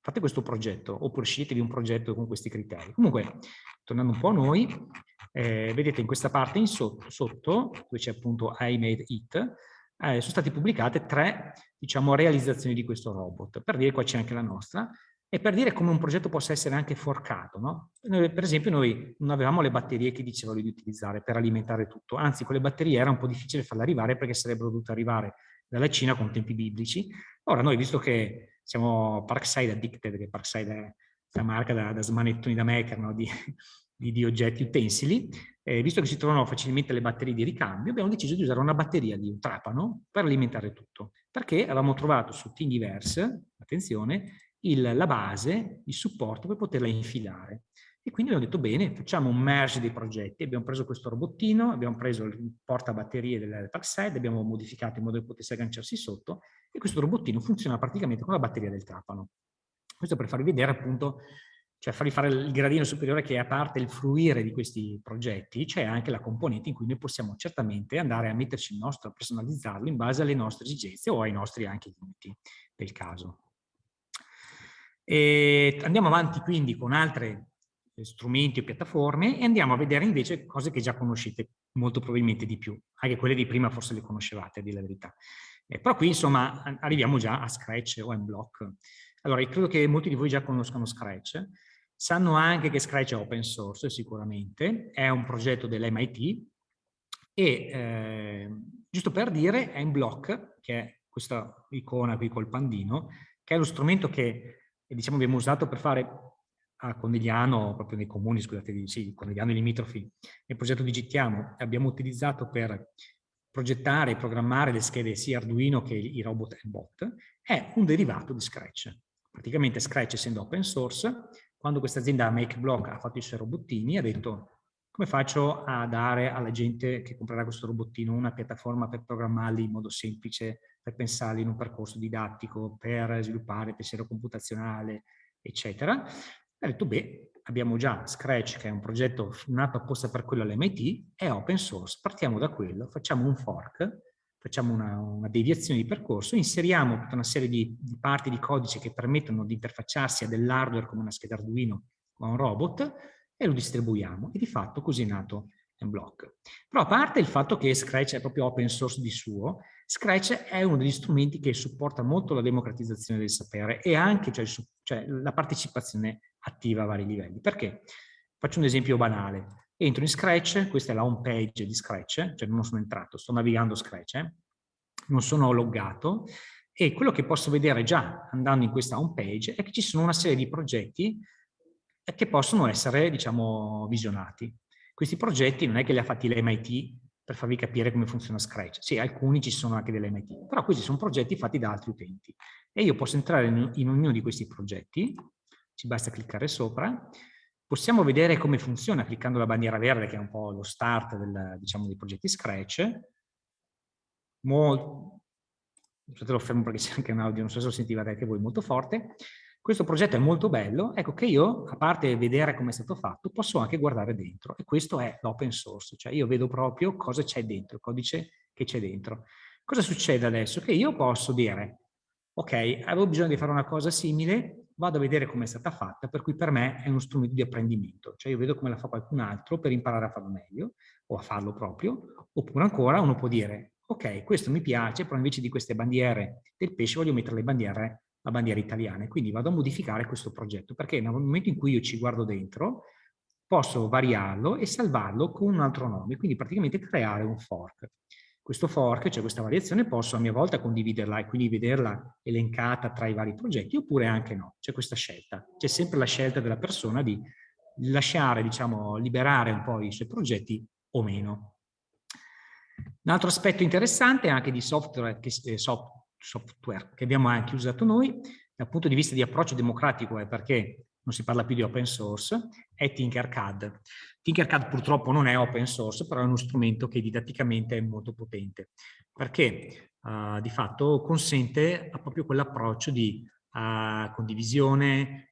fate questo progetto oppure sceglietevi un progetto con questi criteri. Comunque, tornando un po' a noi, vedete in questa parte in sotto dove c'è appunto I made it, sono state pubblicate 3, diciamo, realizzazioni di questo robot. Per dire, qua c'è anche la nostra, e per dire come un progetto possa essere anche forcato, no? Noi, per esempio, noi non avevamo le batterie che diceva lui di utilizzare per alimentare tutto, anzi con le batterie era un po' difficile farle arrivare perché sarebbero dovute arrivare dalla Cina con tempi biblici. Ora noi, visto che siamo Parkside Addicted, che Parkside è la marca da smanettoni da maker, no? di oggetti utensili, visto che si trovano facilmente le batterie di ricambio, abbiamo deciso di usare una batteria di un trapano per alimentare tutto, perché avevamo trovato su Thingiverse, attenzione, la base, il supporto per poterla infilare. E quindi abbiamo detto, bene, facciamo un merge dei progetti. Abbiamo preso questo robottino, abbiamo preso il portabatterie del Parkside, abbiamo modificato in modo che potesse agganciarsi sotto, e questo robottino funziona praticamente con la batteria del trapano. Questo per farvi vedere appunto, cioè farvi fare il gradino superiore, che a parte il fruire di questi progetti, c'è anche la componente in cui noi possiamo certamente andare a metterci il nostro, a personalizzarlo in base alle nostre esigenze o ai nostri anche limiti del caso. E andiamo avanti quindi con altri strumenti o piattaforme e andiamo a vedere invece cose che già conoscete molto probabilmente di più, anche quelle di prima forse le conoscevate, a dire la verità. Però qui insomma arriviamo già a Scratch o Mblock. Allora io credo che molti di voi già conoscano Scratch, sanno anche che Scratch è open source sicuramente, è un progetto dell'MIT e giusto per dire Mblock, che è questa icona qui col pandino, che è lo strumento che diciamo abbiamo usato per fare a Conegliano, proprio nei comuni, scusate, sì, Conegliano e limitrofi, nel progetto Digitiamo, abbiamo utilizzato per progettare e programmare le schede sia Arduino che i robot e bot, è un derivato di Scratch. Praticamente Scratch, essendo open source, quando questa azienda MakeBlock ha fatto i suoi robottini, ha detto come faccio a dare alla gente che comprerà questo robottino una piattaforma per programmarli in modo semplice, per pensarli in un percorso didattico, per sviluppare pensiero computazionale, eccetera. Ha detto, beh, abbiamo già Scratch, che è un progetto nato apposta per quello all'MIT, è open source, partiamo da quello, facciamo un fork, facciamo una deviazione di percorso, inseriamo tutta una serie di parti di codice che permettono di interfacciarsi a dell'hardware come una scheda Arduino o a un robot e lo distribuiamo. E di fatto così è nato Mblock. Però a parte il fatto che Scratch è proprio open source di suo, Scratch è uno degli strumenti che supporta molto la democratizzazione del sapere e anche cioè la partecipazione attiva a vari livelli. Perché? Faccio un esempio banale. Entro in Scratch, questa è la home page di Scratch, cioè non sono entrato, sto navigando Scratch, non sono loggato, e quello che posso vedere già andando in questa home page è che ci sono una serie di progetti che possono essere, diciamo, visionati. Questi progetti non è che li ha fatti l'MIT per farvi capire come funziona Scratch. Sì, alcuni ci sono anche dell'MIT, però questi sono progetti fatti da altri utenti. E io posso entrare in ognuno di questi progetti, ci basta cliccare sopra, possiamo vedere come funziona cliccando la bandiera verde, che è un po' lo start diciamo, dei progetti Scratch, te lo fermo perché c'è anche un audio, non so se lo sentivate anche voi, molto forte. Questo progetto è molto bello, ecco che io, a parte vedere come è stato fatto, posso anche guardare dentro, e questo è l'open source, cioè io vedo proprio cosa c'è dentro, il codice che c'è dentro. Cosa succede adesso? Che io posso dire, ok, avevo bisogno di fare una cosa simile, vado a vedere come è stata fatta, per cui per me è uno strumento di apprendimento, cioè io vedo come la fa qualcun altro per imparare a farlo meglio, o a farlo proprio, oppure ancora uno può dire, ok, questo mi piace, però invece di queste bandiere del pesce voglio mettere la bandiera italiana, quindi vado a modificare questo progetto, perché nel momento in cui io ci guardo dentro, posso variarlo e salvarlo con un altro nome, quindi praticamente creare un fork. Questo fork, cioè questa variazione, posso a mia volta condividerla e quindi vederla elencata tra i vari progetti, oppure anche no, c'è questa scelta. C'è sempre la scelta della persona di lasciare, diciamo, liberare un po' i suoi progetti o meno. Un altro aspetto interessante anche di software che abbiamo anche usato noi, dal punto di vista di approccio democratico, è perché non si parla più di open source, è Tinkercad. Tinkercad purtroppo non è open source, però è uno strumento che didatticamente è molto potente, perché di fatto consente proprio quell'approccio di condivisione,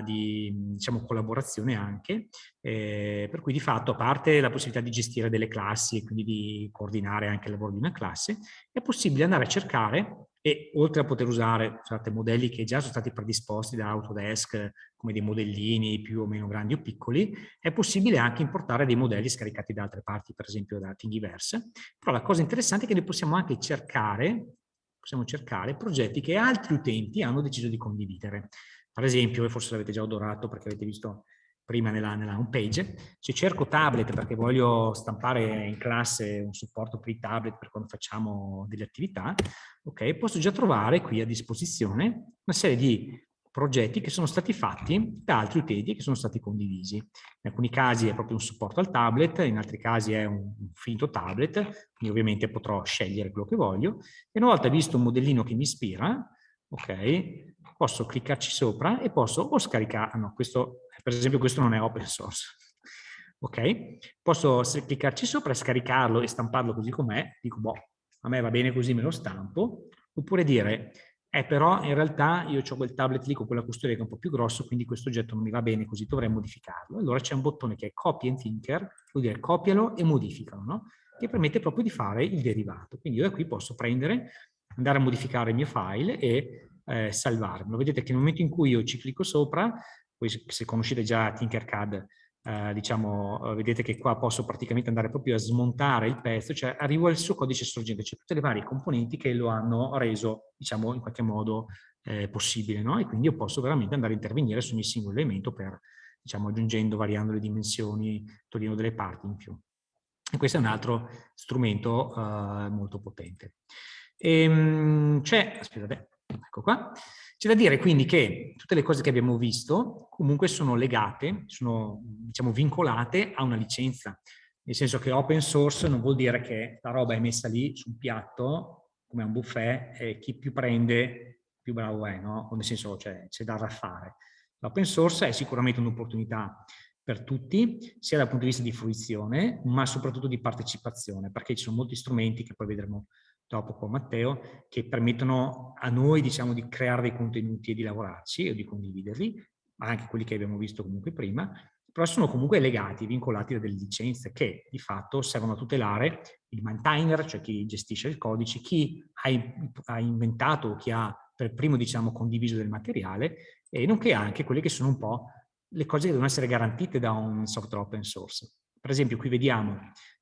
di diciamo, collaborazione anche, per cui di fatto, a parte la possibilità di gestire delle classi e quindi di coordinare anche il lavoro di una classe, è possibile andare a cercare, e oltre a poter usare modelli che già sono stati predisposti da Autodesk come dei modellini più o meno grandi o piccoli, è possibile anche importare dei modelli scaricati da altre parti, per esempio da Thingiverse. Però la cosa interessante è che noi possiamo anche cercare progetti che altri utenti hanno deciso di condividere. Per esempio, forse l'avete già odorato perché avete visto prima nella home page, se cerco tablet perché voglio stampare in classe un supporto per i tablet per quando facciamo delle attività, ok, posso già trovare qui a disposizione una serie di progetti che sono stati fatti da altri utenti e che sono stati condivisi. In alcuni casi è proprio un supporto al tablet, in altri casi è un finto tablet, quindi ovviamente potrò scegliere quello che voglio, e una volta visto un modellino che mi ispira, ok, posso cliccarci sopra e posso o scaricare, no, questo, per esempio questo non è open source, ok, posso cliccarci sopra e scaricarlo e stamparlo così com'è, dico boh, a me va bene così, me lo stampo, oppure dire, però in realtà io ho quel tablet lì con quella custodia che è un po' più grosso, quindi questo oggetto non mi va bene così, dovrei modificarlo. Allora c'è un bottone che è Copy and Tinker, vuol dire copialo e modificalo, no? Che permette proprio di fare il derivato. Quindi io da qui posso prendere, andare a modificare il mio file e salvarlo. Vedete che nel momento in cui io ci clicco sopra, poi se conoscete già Tinkercad, diciamo, vedete che qua posso praticamente andare proprio a smontare il pezzo, cioè arrivo al suo codice sorgente, cioè tutte le varie componenti che lo hanno reso, diciamo, in qualche modo possibile, no? E quindi io posso veramente andare a intervenire su ogni singolo elemento per, diciamo, aggiungendo, variando le dimensioni, togliendo delle parti in più. E questo è un altro strumento molto potente. Aspettate, ecco qua. C'è da dire quindi che tutte le cose che abbiamo visto comunque sono legate, sono diciamo vincolate a una licenza, nel senso che open source non vuol dire che la roba è messa lì sul piatto come un buffet e chi più prende più bravo è, no? Nel senso c'è da raffare. L'open source è sicuramente un'opportunità per tutti, sia dal punto di vista di fruizione, ma soprattutto di partecipazione, perché ci sono molti strumenti che poi vedremo dopo con Matteo, che permettono a noi, diciamo, di creare dei contenuti e di lavorarci o di condividerli, ma anche quelli che abbiamo visto comunque prima, però sono comunque legati, vincolati da delle licenze che di fatto servono a tutelare il maintainer, cioè chi gestisce il codice, chi ha inventato, chi ha per primo, diciamo, condiviso del materiale, e nonché anche quelle che sono un po' le cose che devono essere garantite da un software open source. Per esempio, qui vediamo,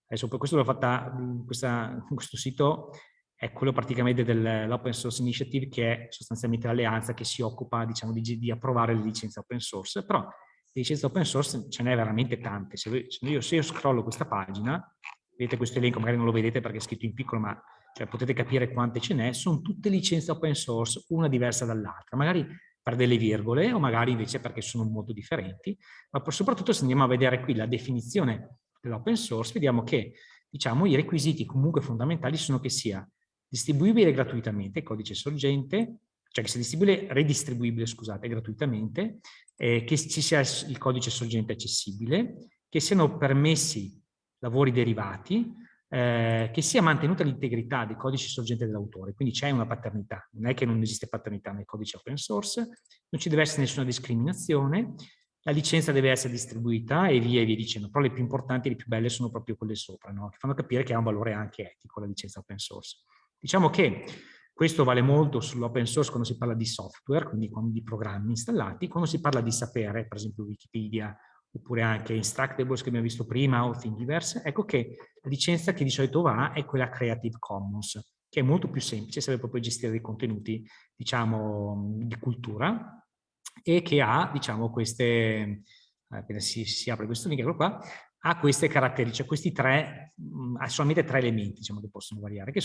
adesso questo l'ho fatta, questo sito è quello praticamente dell'Open Source Initiative, che è sostanzialmente l'alleanza che si occupa, diciamo, di approvare le licenze open source, però le licenze open source ce n'è veramente tante. Se io scrollo questa pagina, vedete questo elenco, magari non lo vedete perché è scritto in piccolo, ma cioè, potete capire quante ce n'è, sono tutte licenze open source, una diversa dall'altra, magari per delle virgole o magari invece perché sono molto differenti, ma soprattutto se andiamo a vedere qui la definizione dell'open source, vediamo che, diciamo, i requisiti comunque fondamentali sono che sia distribuibile gratuitamente, codice sorgente, cioè che sia redistribuibile, scusate, gratuitamente, che ci sia il codice sorgente accessibile, che siano permessi lavori derivati, che sia mantenuta l'integrità dei codici sorgenti dell'autore, quindi c'è una paternità, non è che non esiste paternità nei codici open source, non ci deve essere nessuna discriminazione, la licenza deve essere distribuita e via dicendo, però le più importanti e le più belle sono proprio quelle sopra, no? Che fanno capire che ha un valore anche etico la licenza open source. Diciamo che questo vale molto sull'open source quando si parla di software, quindi di programmi installati, quando si parla di sapere, per esempio Wikipedia, oppure anche Instructables che abbiamo visto prima o Thingiverse, ecco che la licenza che di solito va è quella Creative Commons, che è molto più semplice, serve proprio a gestire dei contenuti, diciamo, di cultura e che ha, diciamo, queste, appena si apre questo link, ecco qua, ha queste caratteristiche, questi tre, ha solamente tre elementi, diciamo, che possono variare, che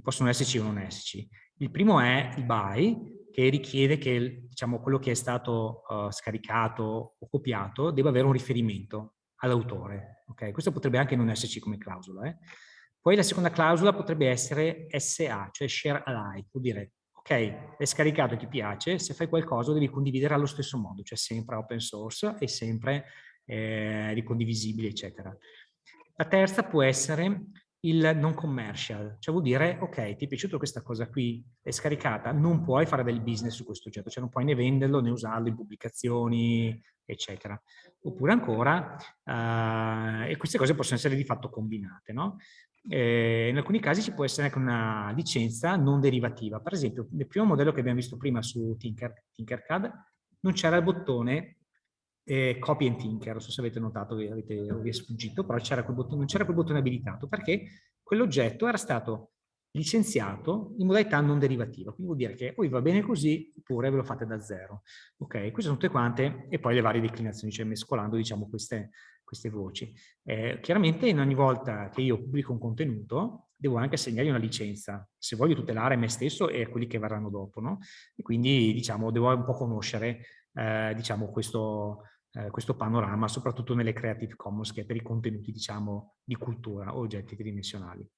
possono esserci o non esserci. Il primo è il by, che richiede che, diciamo, quello che è stato scaricato o copiato debba avere un riferimento all'autore. Okay? Questo potrebbe anche non esserci come clausola. Poi la seconda clausola potrebbe essere SA, cioè share alike, vuol dire, ok, è scaricato e ti piace, se fai qualcosa devi condividere allo stesso modo, cioè sempre open source e sempre ricondivisibile, eccetera. La terza può essere il non commercial, cioè vuol dire, ok, ti è piaciuta questa cosa qui, è scaricata, non puoi fare del business su questo oggetto, cioè non puoi né venderlo né usarlo in pubblicazioni, eccetera. Oppure ancora, e queste cose possono essere di fatto combinate, no? In alcuni casi ci può essere anche una licenza non derivativa. Per esempio, nel primo modello che abbiamo visto prima su Tinkercad non c'era il bottone copy and tinker, non so se avete notato, vi è sfuggito, però non c'era quel bottone abilitato perché quell'oggetto era stato licenziato in modalità non derivativa, quindi vuol dire che poi va bene così oppure ve lo fate da zero. Ok, queste sono tutte quante e poi le varie declinazioni, cioè mescolando diciamo queste voci. Chiaramente in ogni volta che io pubblico un contenuto devo anche assegnargli una licenza se voglio tutelare me stesso e quelli che verranno dopo, no? E quindi diciamo devo un po' conoscere diciamo questo panorama, soprattutto nelle Creative Commons, che è per i contenuti, diciamo, di cultura o oggetti tridimensionali.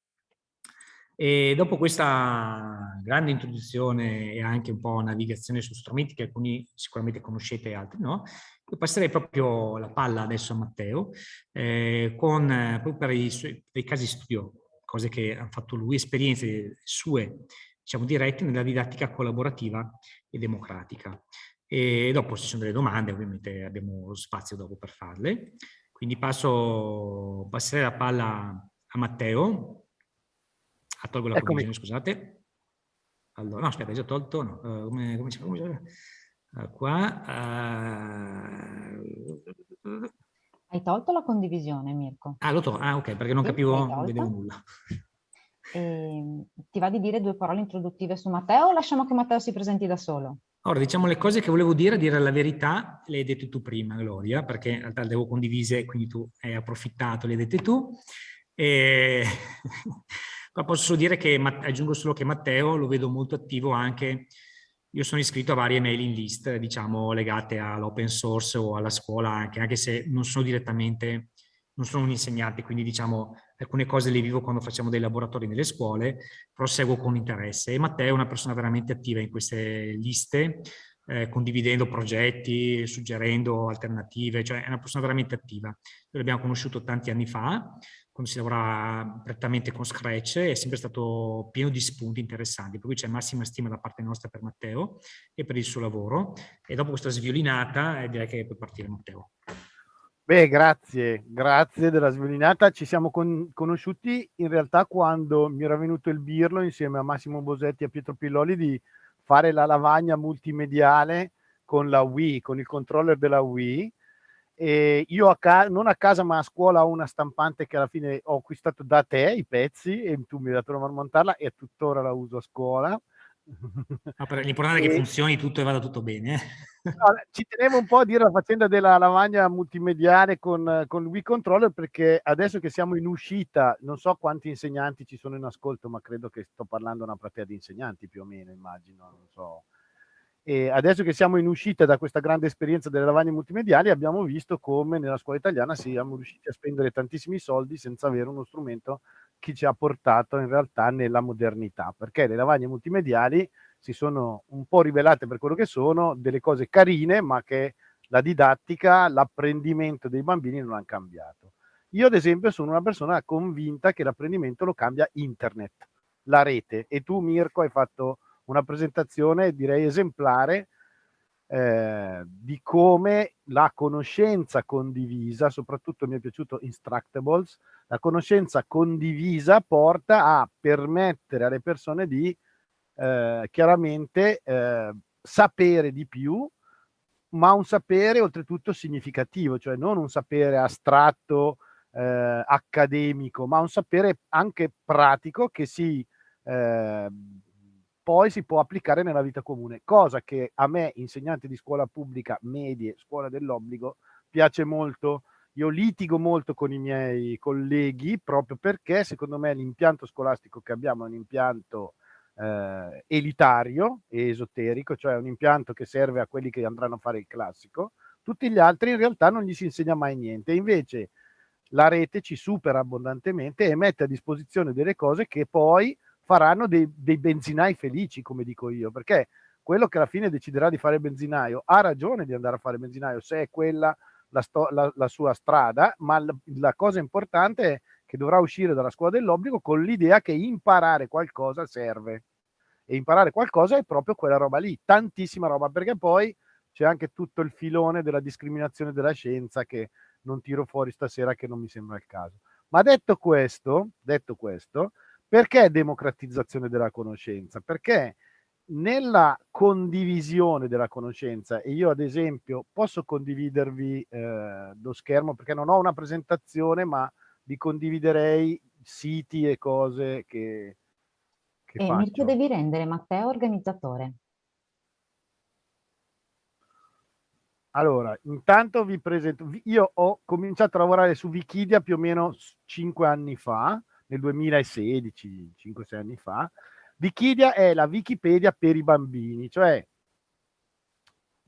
E dopo questa grande introduzione e anche un po' navigazione su strumenti che alcuni sicuramente conoscete e altri no, io passerei proprio la palla adesso a Matteo proprio per i casi studio, cose che ha fatto lui, esperienze sue, diciamo, dirette nella didattica collaborativa e democratica. E dopo ci sono delle domande, ovviamente abbiamo spazio dopo per farle. Quindi passerei la palla a Matteo. Tolgo la Eccomi. condivisione, scusate. Allora, no, aspetta, hai già tolto? No. Qua. Hai tolto la condivisione, Mirko? L'ho tolto. Ok, perché non Sì, capivo, l'hai non vedevo tolta? nulla. Ti va di dire due parole introduttive su Matteo o lasciamo che Matteo si presenti da solo? Ora, diciamo le cose che volevo dire, a dire la verità, le hai dette tu prima, Gloria, perché in realtà le avevo condivise, quindi tu hai approfittato, le hai dette tu. E... Ma posso solo dire che, aggiungo solo che Matteo lo vedo molto attivo anche, io sono iscritto a varie mailing list, diciamo, legate all'open source o alla scuola, anche se non sono direttamente, non sono un insegnante, quindi diciamo alcune cose le vivo quando facciamo dei laboratori nelle scuole, però seguo con interesse. E Matteo è una persona veramente attiva in queste liste, condividendo progetti, suggerendo alternative, cioè è una persona veramente attiva. Noi l'abbiamo conosciuto tanti anni fa, quando si lavora prettamente con Scratch, è sempre stato pieno di spunti interessanti, per cui c'è massima stima da parte nostra per Matteo e per il suo lavoro. E dopo questa sviolinata direi che puoi partire, Matteo. Beh, grazie della sviolinata. Ci siamo conosciuti in realtà quando mi era venuto il birlo insieme a Massimo Bosetti e a Pietro Pilloli di fare la lavagna multimediale con la Wii, con il controller della Wii. E io non a casa ma a scuola ho una stampante che alla fine ho acquistato da te i pezzi e tu mi hai dato la mano a montarla e tuttora la uso a scuola. L'importante è che funzioni tutto e vada tutto bene. Ci tenevo un po' a dire la faccenda della lavagna multimediale con il Wii Controller, perché adesso che siamo in uscita, non so quanti insegnanti ci sono in ascolto, ma credo che sto parlando a una platea di insegnanti più o meno, immagino, non so. E adesso che siamo in uscita da questa grande esperienza delle lavagne multimediali, abbiamo visto come nella scuola italiana siamo riusciti a spendere tantissimi soldi senza avere uno strumento che ci ha portato in realtà nella modernità, perché le lavagne multimediali si sono un po' rivelate per quello che sono, delle cose carine, ma che la didattica, l'apprendimento dei bambini non hanno cambiato. Io ad esempio sono una persona convinta che l'apprendimento lo cambia internet, la rete, e tu Mirko hai fatto una presentazione direi esemplare di come la conoscenza condivisa, soprattutto mi è piaciuto Instructables, la conoscenza condivisa porta a permettere alle persone di chiaramente sapere di più, ma un sapere oltretutto significativo, cioè non un sapere astratto, accademico, ma un sapere anche pratico che poi si può applicare nella vita comune, cosa che a me, insegnante di scuola pubblica, medie, scuola dell'obbligo, piace molto. Io litigo molto con i miei colleghi proprio perché secondo me l'impianto scolastico che abbiamo è un impianto elitario e esoterico, cioè un impianto che serve a quelli che andranno a fare il classico. Tutti gli altri in realtà non gli si insegna mai niente, invece la rete ci supera abbondantemente e mette a disposizione delle cose che poi faranno dei benzinai felici, come dico io, perché quello che alla fine deciderà di fare benzinaio ha ragione di andare a fare benzinaio se è quella la sua strada, ma la cosa importante è che dovrà uscire dalla scuola dell'obbligo con l'idea che imparare qualcosa serve. E imparare qualcosa è proprio quella roba lì, tantissima roba, perché poi c'è anche tutto il filone della discriminazione della scienza che non tiro fuori stasera, che non mi sembra il caso. Ma detto questo, perché democratizzazione della conoscenza? Perché nella condivisione della conoscenza, e io ad esempio posso condividervi lo schermo perché non ho una presentazione, ma vi condividerei siti e cose che E Mirko faccio. devi rendere Matteo organizzatore. Allora, intanto vi presento, io ho cominciato a lavorare su Wikidia più o meno 5 anni fa, nel 2016, 5-6 anni fa. Wikidia è la Wikipedia per i bambini, cioè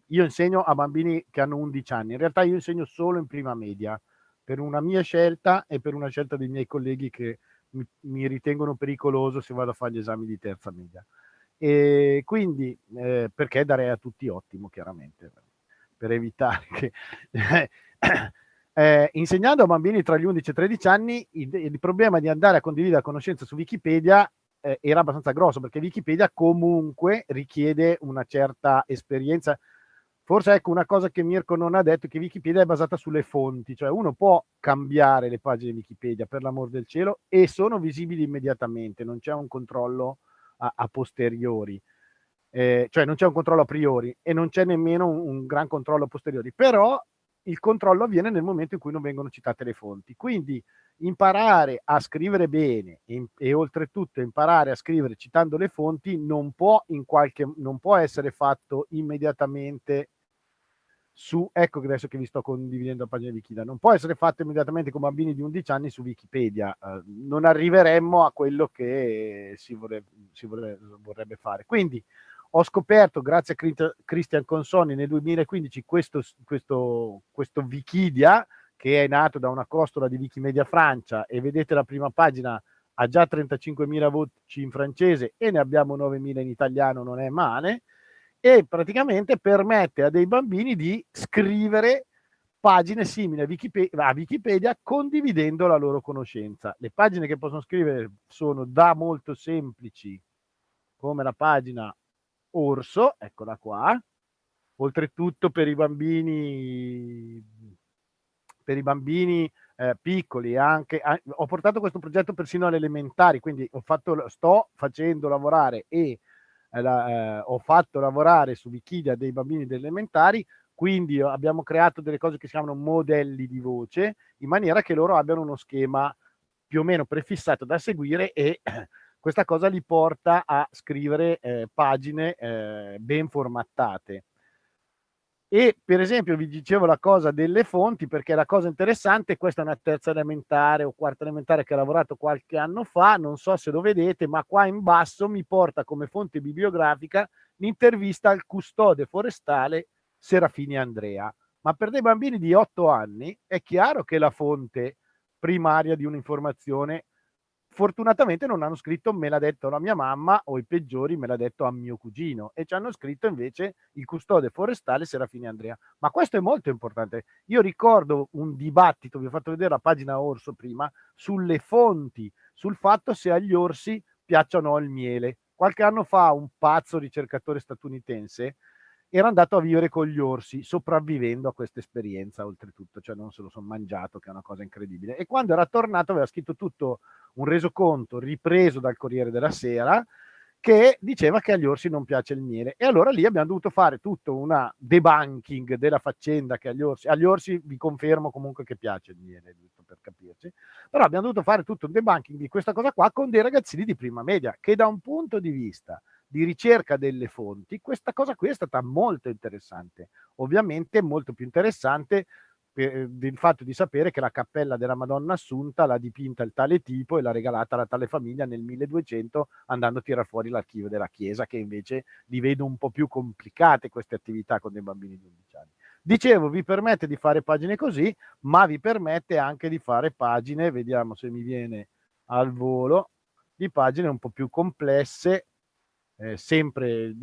io insegno a bambini che hanno 11 anni, in realtà io insegno solo in prima media, per una mia scelta e per una scelta dei miei colleghi che mi ritengono pericoloso se vado a fare gli esami di terza media. E quindi, perché darei a tutti ottimo, chiaramente, per evitare che... insegnando a bambini tra gli 11 e i 13 anni, il problema di andare a condividere la conoscenza su Wikipedia era abbastanza grosso, perché Wikipedia comunque richiede una certa esperienza. Forse ecco una cosa che Mirko non ha detto, che Wikipedia è basata sulle fonti, cioè uno può cambiare le pagine di Wikipedia, per l'amor del cielo, e sono visibili immediatamente, non c'è un controllo a posteriori. Cioè non c'è un controllo a priori e non c'è nemmeno un gran controllo a posteriori, però il controllo avviene nel momento in cui non vengono citate le fonti. Quindi imparare a scrivere bene e oltretutto imparare a scrivere citando le fonti non può essere fatto immediatamente ecco che adesso che vi sto condividendo la pagina di Wikipedia, non può essere fatto immediatamente con bambini di 11 anni su Wikipedia, non arriveremmo a quello che si vorrebbe fare. Quindi ho scoperto, grazie a Christian Consonni nel 2015, questo Wikidia, che è nato da una costola di Wikimedia Francia, e vedete la prima pagina ha già 35.000 voci in francese e ne abbiamo 9.000 in italiano, non è male, e praticamente permette a dei bambini di scrivere pagine simili a Wikipedia condividendo la loro conoscenza. Le pagine che possono scrivere sono da molto semplici, come la pagina Orso, eccola qua, oltretutto per i bambini piccoli, ho portato questo progetto persino alle elementari, quindi sto facendo lavorare ho fatto lavorare su Wikidia dei bambini delle elementari, quindi abbiamo creato delle cose che si chiamano modelli di voce, in maniera che loro abbiano uno schema più o meno prefissato da seguire, e questa cosa li porta a scrivere pagine ben formattate. E per esempio vi dicevo la cosa delle fonti, perché la cosa interessante, questa è una terza elementare o quarta elementare che ho lavorato qualche anno fa, non so se lo vedete, ma qua in basso mi porta come fonte bibliografica l'intervista al custode forestale Serafini Andrea. Ma per dei bambini di 8 anni è chiaro che la fonte primaria di un'informazione Fortunatamente non hanno scritto me l'ha detto la mia mamma o i peggiori me l'ha detto a mio cugino, e ci hanno scritto invece il custode forestale Serafini Andrea. Ma questo è molto importante. Io ricordo un dibattito, vi ho fatto vedere la pagina Orso prima, sulle fonti, sul fatto se agli orsi piaccia o no il miele. Qualche anno fa un pazzo ricercatore statunitense era andato a vivere con gli orsi, sopravvivendo a questa esperienza oltretutto, cioè non se lo sono mangiato, che è una cosa incredibile. E quando era tornato aveva scritto tutto un resoconto ripreso dal Corriere della Sera che diceva che agli orsi non piace il miele. E allora lì abbiamo dovuto fare tutto una debunking della faccenda che agli orsi vi confermo comunque che piace il miele, giusto per capirci, però abbiamo dovuto fare tutto un debunking di questa cosa qua con dei ragazzini di prima media, che da un punto di vista di ricerca delle fonti, questa cosa qui è stata molto interessante, ovviamente molto più interessante del fatto di sapere che la cappella della Madonna Assunta l'ha dipinta il tale tipo e l'ha regalata alla tale famiglia nel 1200 andando a tirar fuori l'archivio della chiesa, che invece li vedo un po' più complicate queste attività con dei bambini di 11 anni. Dicevo, vi permette di fare pagine così, ma vi permette anche di fare pagine, vediamo se mi viene al volo, di pagine un po' più complesse, sempre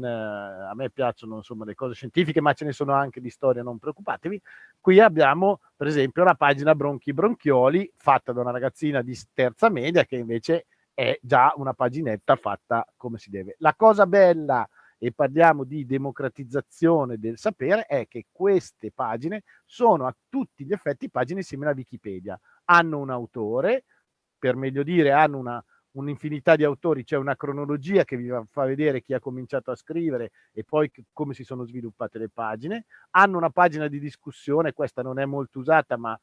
a me piacciono insomma le cose scientifiche, ma ce ne sono anche di storia, non preoccupatevi. Qui abbiamo per esempio la pagina Bronchi Bronchioli fatta da una ragazzina di terza media, che invece è già una paginetta fatta come si deve. La cosa bella, e parliamo di democratizzazione del sapere, è che queste pagine sono a tutti gli effetti pagine simili a Wikipedia. Hanno un autore, per meglio dire hanno un'infinità di autori, c'è una cronologia che vi fa vedere chi ha cominciato a scrivere e poi come si sono sviluppate le pagine. Hanno una pagina di discussione, questa non è molto usata, ma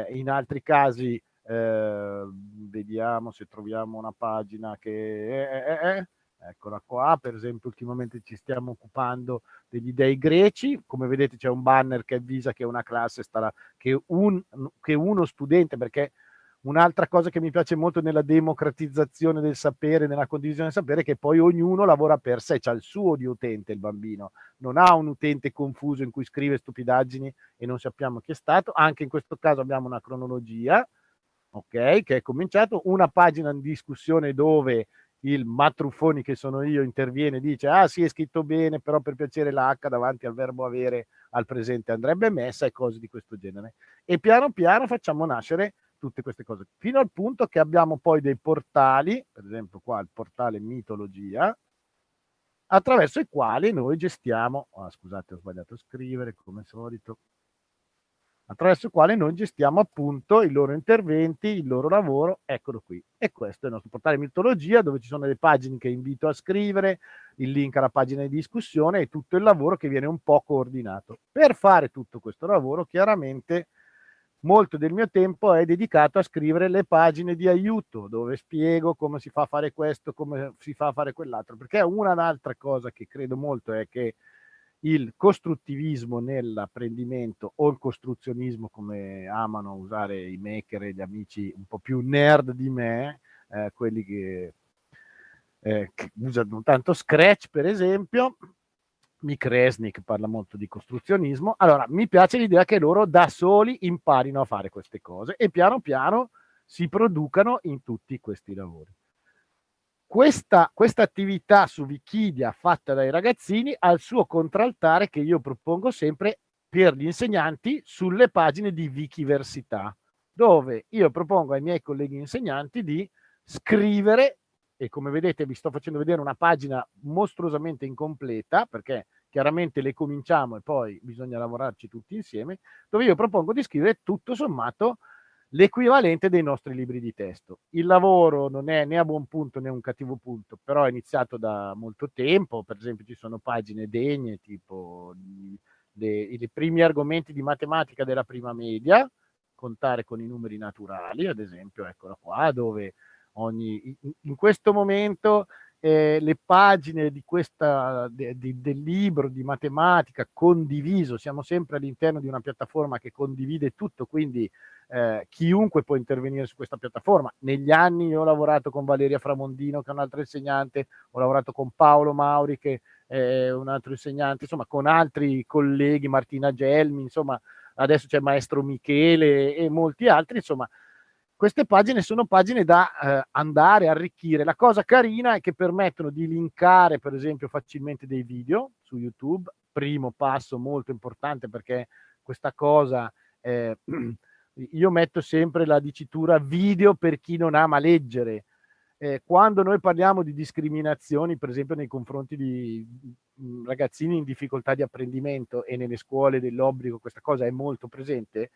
in altri casi vediamo se troviamo una pagina che eccola qua. Per esempio ultimamente ci stiamo occupando degli dei greci, come vedete c'è un banner che avvisa che una classe che uno studente, perché un'altra cosa che mi piace molto nella democratizzazione del sapere, nella condivisione del sapere, è che poi ognuno lavora per sé, c'ha il suo di utente il bambino, non ha un utente confuso in cui scrive stupidaggini e non sappiamo chi è stato. Anche in questo caso abbiamo una cronologia, ok, che è cominciato, una pagina in discussione dove il Matruffoni, che sono io, interviene e dice ah sì, è scritto bene, però per piacere l'H davanti al verbo avere al presente andrebbe messa, e cose di questo genere. E piano piano facciamo nascere tutte queste cose, fino al punto che abbiamo poi dei portali, per esempio qua il portale Mitologia, attraverso i quali noi gestiamo, scusate ho sbagliato a scrivere come al solito, attraverso il quale noi gestiamo appunto i loro interventi, il loro lavoro, eccolo qui. E questo è il nostro portale Mitologia, dove ci sono le pagine che invito a scrivere, il link alla pagina di discussione e tutto il lavoro che viene un po' coordinato. Per fare tutto questo lavoro, chiaramente, molto del mio tempo è dedicato a scrivere le pagine di aiuto, dove spiego come si fa a fare questo, come si fa a fare quell'altro, perché un'altra cosa che credo molto è che il costruttivismo nell'apprendimento, o il costruzionismo come amano usare i maker e gli amici un po' più nerd di me, quelli che usano tanto Scratch per esempio, Mick Resnick parla molto di costruzionismo. Allora, mi piace l'idea che loro da soli imparino a fare queste cose e piano piano si producano in tutti questi lavori. Questa attività su Wikidia fatta dai ragazzini ha il suo contraltare, che io propongo sempre per gli insegnanti sulle pagine di Wikiversità, dove io propongo ai miei colleghi insegnanti di scrivere, e come vedete vi sto facendo vedere una pagina mostruosamente incompleta, perché chiaramente le cominciamo e poi bisogna lavorarci tutti insieme, dove io propongo di scrivere tutto sommato l'equivalente dei nostri libri di testo. Il lavoro non è né a buon punto né a un cattivo punto, però è iniziato da molto tempo. Per esempio ci sono pagine degne, tipo i primi argomenti di matematica della prima media, contare con i numeri naturali, ad esempio, eccola qua, dove in questo momento le pagine di del libro di matematica condiviso, siamo sempre all'interno di una piattaforma che condivide tutto, quindi chiunque può intervenire su questa piattaforma. Negli anni io ho lavorato con Valeria Framondino, che è un altro insegnante, ho lavorato con Paolo Mauri, che è un altro insegnante, insomma con altri colleghi, Martina Gelmi, insomma adesso c'è il maestro Michele e molti altri, insomma queste pagine sono pagine da andare a arricchire. La cosa carina è che permettono di linkare, per esempio, facilmente dei video su YouTube, primo passo molto importante, perché questa cosa, io metto sempre la dicitura video per chi non ama leggere. Quando noi parliamo di discriminazioni, per esempio nei confronti di ragazzini in difficoltà di apprendimento, e nelle scuole dell'obbligo questa cosa è molto presente,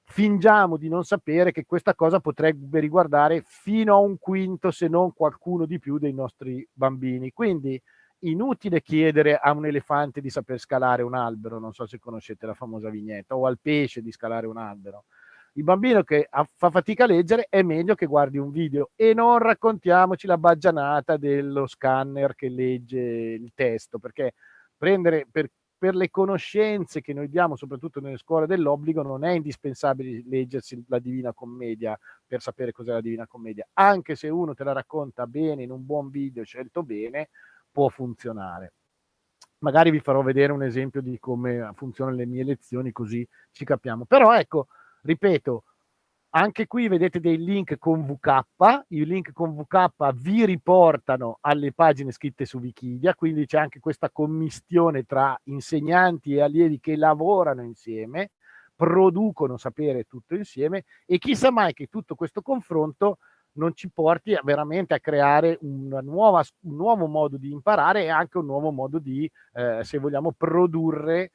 fingiamo di non sapere che questa cosa potrebbe riguardare fino a un quinto, se non qualcuno di più, dei nostri bambini. Quindi inutile chiedere a un elefante di saper scalare un albero, non so se conoscete la famosa vignetta, o al pesce di scalare un albero. Il bambino che fa fatica a leggere è meglio che guardi un video, e non raccontiamoci la baggianata dello scanner che legge il testo, perché prendere per le conoscenze che noi diamo, soprattutto nelle scuole dell'obbligo, non è indispensabile leggersi la Divina Commedia per sapere cos'è la Divina Commedia. Anche se uno te la racconta bene in un buon video scelto bene, può funzionare. Magari vi farò vedere un esempio di come funzionano le mie lezioni, così ci capiamo. Però ecco, ripeto, anche qui vedete dei link con VK, i link con VK vi riportano alle pagine scritte su Wikidia, quindi c'è anche questa commistione tra insegnanti e allievi che lavorano insieme, producono sapere tutto insieme, e chissà mai che tutto questo confronto non ci porti veramente a creare un nuovo modo di imparare, e anche un nuovo modo di, se vogliamo, produrre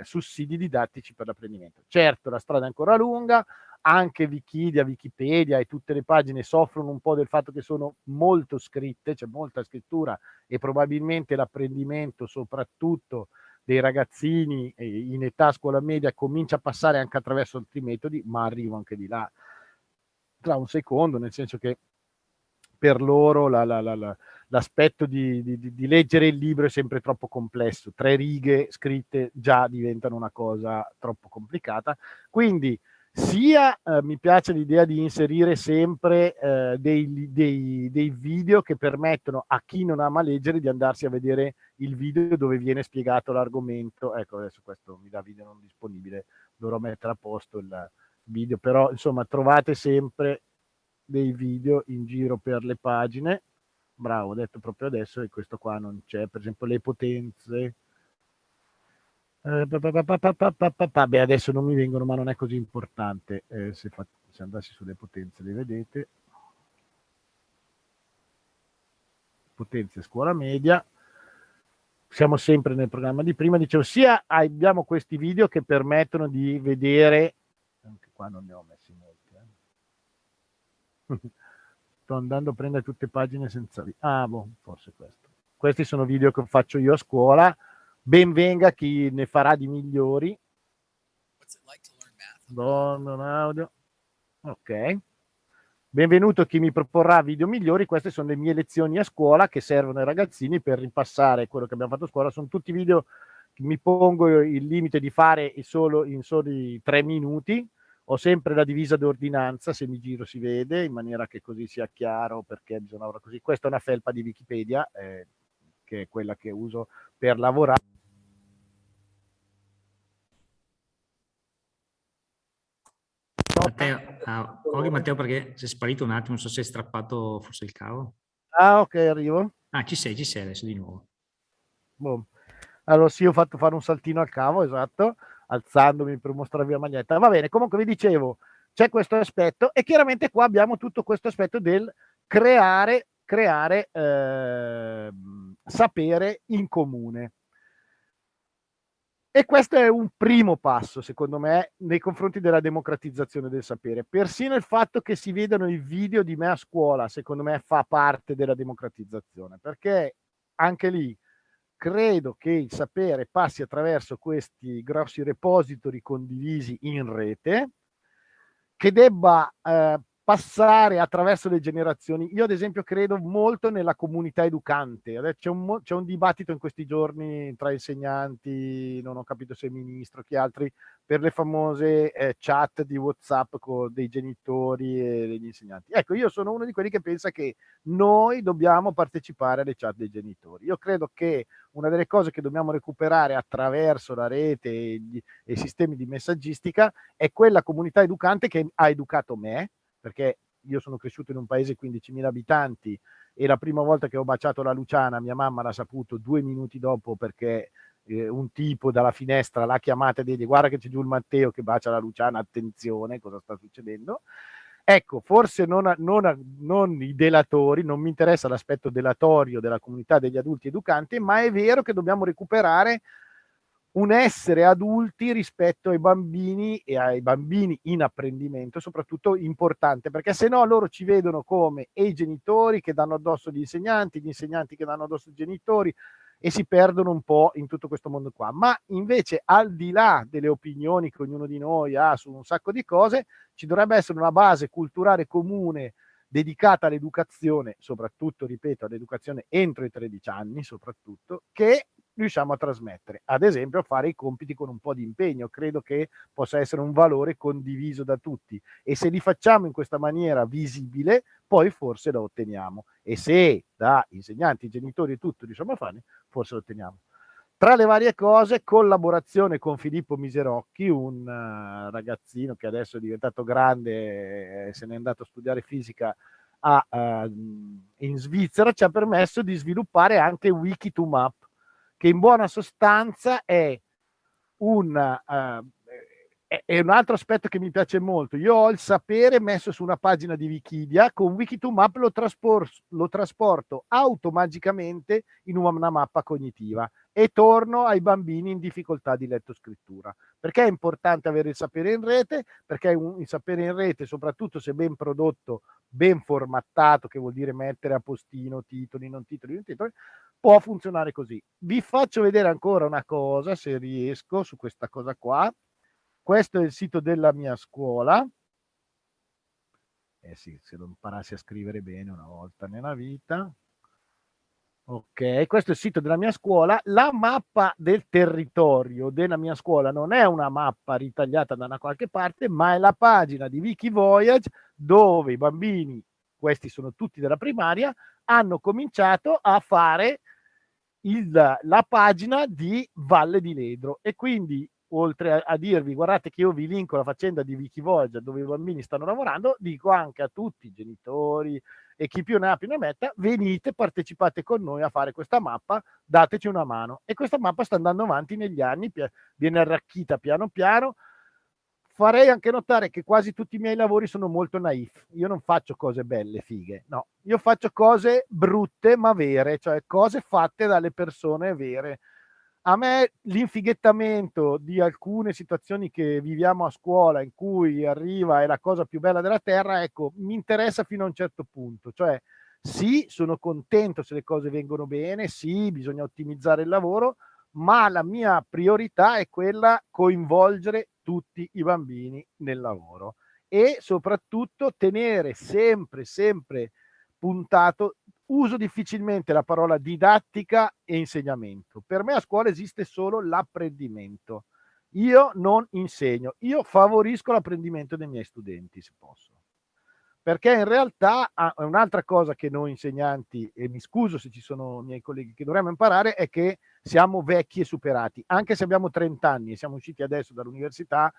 sussidi didattici per l'apprendimento. Certo, la strada è ancora lunga, anche Wikidia, Wikipedia e tutte le pagine soffrono un po' del fatto che sono molto scritte, c'è molta scrittura, e probabilmente l'apprendimento, soprattutto dei ragazzini in età scuola media, comincia a passare anche attraverso altri metodi, ma arrivo anche di là tra un secondo, nel senso che per loro l'aspetto di leggere il libro è sempre troppo complesso. 3 righe scritte già diventano una cosa troppo complicata. Quindi sia mi piace l'idea di inserire sempre dei video che permettono a chi non ama leggere di andarsi a vedere il video dove viene spiegato l'argomento. Ecco, adesso questo mi dà video non disponibile, dovrò mettere a posto il video, però insomma trovate sempre dei video in giro per le pagine. Bravo, ho detto proprio adesso, e questo qua non c'è, per esempio le potenze. Beh, adesso non mi vengono, ma non è così importante. Se andassi sulle potenze le vedete. Potenze scuola media. Siamo sempre nel programma di prima, dicevo, sia abbiamo questi video che permettono di vedere, anche qua non ne ho messi molti, sto andando a prendere tutte pagine senza forse questo. Questi sono video che faccio io a scuola, ben venga chi ne farà di migliori. Non audio. Ok, benvenuto chi mi proporrà video migliori. Queste sono le mie lezioni a scuola che servono ai ragazzini per ripassare quello che abbiamo fatto a scuola. Sono tutti video che mi pongo il limite di fare in soli 3 minuti. Ho sempre la divisa d'ordinanza, se mi giro si vede, in maniera che così sia chiaro perché bisogna lavorare così. Questa è una felpa di Wikipedia, che è quella che uso per lavorare. Matteo, perché sei sparito un attimo, non so se hai strappato forse il cavo. Ok, arrivo. Ci sei adesso di nuovo. Boom. Allora sì, ho fatto fare un saltino al cavo, esatto, alzandomi per mostrarvi la maglietta. Va bene, comunque vi dicevo, c'è questo aspetto, e chiaramente qua abbiamo tutto questo aspetto del creare sapere in comune. E questo è un primo passo, secondo me, nei confronti della democratizzazione del sapere. Persino il fatto che si vedano i video di me a scuola, secondo me, fa parte della democratizzazione, perché anche lì credo che il sapere passi attraverso questi grossi repository condivisi in rete, che debba passare attraverso le generazioni. Io ad esempio credo molto nella comunità educante. C'è un dibattito in questi giorni tra insegnanti, non ho capito se ministro, chi altri, per le famose chat di WhatsApp con dei genitori e degli insegnanti. Ecco, io sono uno di quelli che pensa che noi dobbiamo partecipare alle chat dei genitori. Io credo che una delle cose che dobbiamo recuperare attraverso la rete e i sistemi di messaggistica è quella comunità educante che ha educato me, perché io sono cresciuto in un paese di 15.000 abitanti e la prima volta che ho baciato la Luciana mia mamma l'ha saputo 2 minuti dopo, perché un tipo dalla finestra l'ha chiamata e dice: guarda che c'è giù il Matteo che bacia la Luciana, attenzione, cosa sta succedendo? Ecco, forse non i delatori, non mi interessa l'aspetto delatorio della comunità degli adulti educanti, ma è vero che dobbiamo recuperare un essere adulti rispetto ai bambini e ai bambini in apprendimento, soprattutto importante, perché se no loro ci vedono come i genitori che danno addosso gli insegnanti che danno addosso i genitori, e si perdono un po' in tutto questo mondo qua. Ma invece, al di là delle opinioni che ognuno di noi ha su un sacco di cose, ci dovrebbe essere una base culturale comune dedicata all'educazione, soprattutto, ripeto, all'educazione entro i 13 anni, soprattutto, che riusciamo a trasmettere. Ad esempio, a fare i compiti con un po' di impegno. Credo che possa essere un valore condiviso da tutti, e se li facciamo in questa maniera visibile, poi forse lo otteniamo. E se da insegnanti, genitori e tutto riusciamo a farne, forse lo otteniamo. Tra le varie cose, collaborazione con Filippo Miserocchi, un ragazzino che adesso è diventato grande, se n'è andato a studiare fisica in Svizzera, ci ha permesso di sviluppare anche Wiki2Map, che in buona sostanza è un altro aspetto che mi piace molto. Io ho il sapere messo su una pagina di Wikidia, con Wiki2Map lo trasporto automagicamente in una mappa cognitiva e torno ai bambini in difficoltà di lettoscrittura. Perché è importante avere il sapere in rete? Perché il sapere in rete, soprattutto se ben prodotto, ben formattato, che vuol dire mettere a postino titoli, non titoli, può funzionare così. Vi faccio vedere ancora una cosa, se riesco, su questa cosa qua. Questo è il sito della mia scuola. Sì, se lo imparassi a scrivere bene una volta nella vita. Ok, questo è il sito della mia scuola. La mappa del territorio della mia scuola non è una mappa ritagliata da una qualche parte, ma è la pagina di Wikivoyage dove i bambini, questi sono tutti della primaria, hanno cominciato a fare la pagina di Valle di Ledro, e quindi oltre a dirvi guardate che io vi linko la faccenda di Wikivoyage dove i bambini stanno lavorando, dico anche a tutti i genitori e chi più ne ha più ne metta: venite, partecipate con noi a fare questa mappa, dateci una mano. E questa mappa sta andando avanti negli anni, viene arricchita piano piano. Farei anche notare che quasi tutti i miei lavori sono molto naif. Io non faccio cose belle, fighe, no. Io faccio cose brutte ma vere, cioè cose fatte dalle persone vere. A me l'infighettamento di alcune situazioni che viviamo a scuola, in cui arriva è la cosa più bella della terra, ecco, mi interessa fino a un certo punto. Cioè, sì, sono contento se le cose vengono bene, sì, bisogna ottimizzare il lavoro, ma la mia priorità è quella coinvolgere tutti i bambini nel lavoro e soprattutto tenere sempre puntato. Uso difficilmente la parola didattica e insegnamento. Per me a scuola esiste solo l'apprendimento. Io non insegno, io favorisco l'apprendimento dei miei studenti, se posso. Perché in realtà è un'altra cosa che noi insegnanti, e mi scuso se ci sono miei colleghi che dovremmo imparare, è che siamo vecchi e superati. Anche se abbiamo 30 anni e siamo usciti adesso dall'università,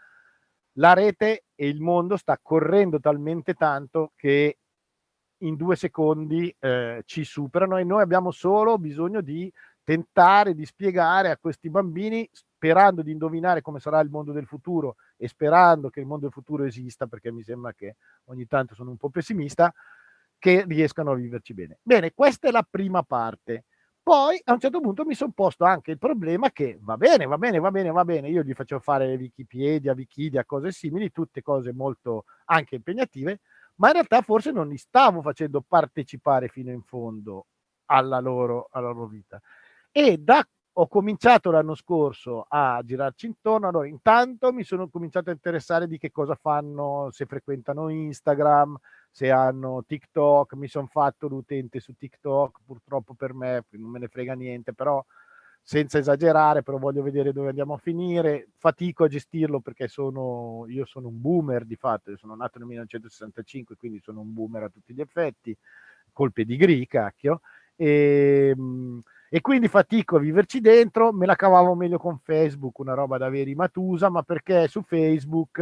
la rete e il mondo sta correndo talmente tanto che in 2 secondi ci superano, e noi abbiamo solo bisogno di tentare di spiegare a questi bambini, sperando di indovinare come sarà il mondo del futuro e sperando che il mondo del futuro esista, perché mi sembra che ogni tanto sono un po' pessimista, che riescano a viverci bene. Bene, questa è la prima parte. Poi a un certo punto mi sono posto anche il problema che va bene, io gli facevo fare Wikipedia, Wikidia, cose simili, tutte cose molto anche impegnative, ma in realtà forse non li stavo facendo partecipare fino in fondo alla loro vita. E ho cominciato l'anno scorso a girarci intorno. Allora, intanto mi sono cominciato a interessare di che cosa fanno, se frequentano Instagram, se hanno TikTok. Mi sono fatto l'utente su TikTok, purtroppo per me non me ne frega niente, però senza esagerare, però voglio vedere dove andiamo a finire. Fatico a gestirlo perché io sono un boomer di fatto, io sono nato nel 1965, quindi sono un boomer a tutti gli effetti, col pedigree, cacchio, e quindi fatico a viverci dentro. Me la cavavo meglio con Facebook, una roba da veri Matusa, ma perché su Facebook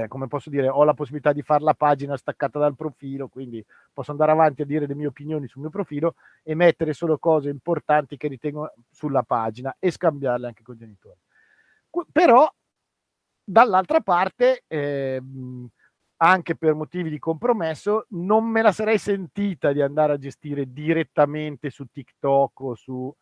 come posso dire, ho la possibilità di fare la pagina staccata dal profilo, quindi posso andare avanti a dire le mie opinioni sul mio profilo e mettere solo cose importanti che ritengo sulla pagina e scambiarle anche con i genitori. Però dall'altra parte, anche per motivi di compromesso, non me la sarei sentita di andare a gestire direttamente su TikTok o su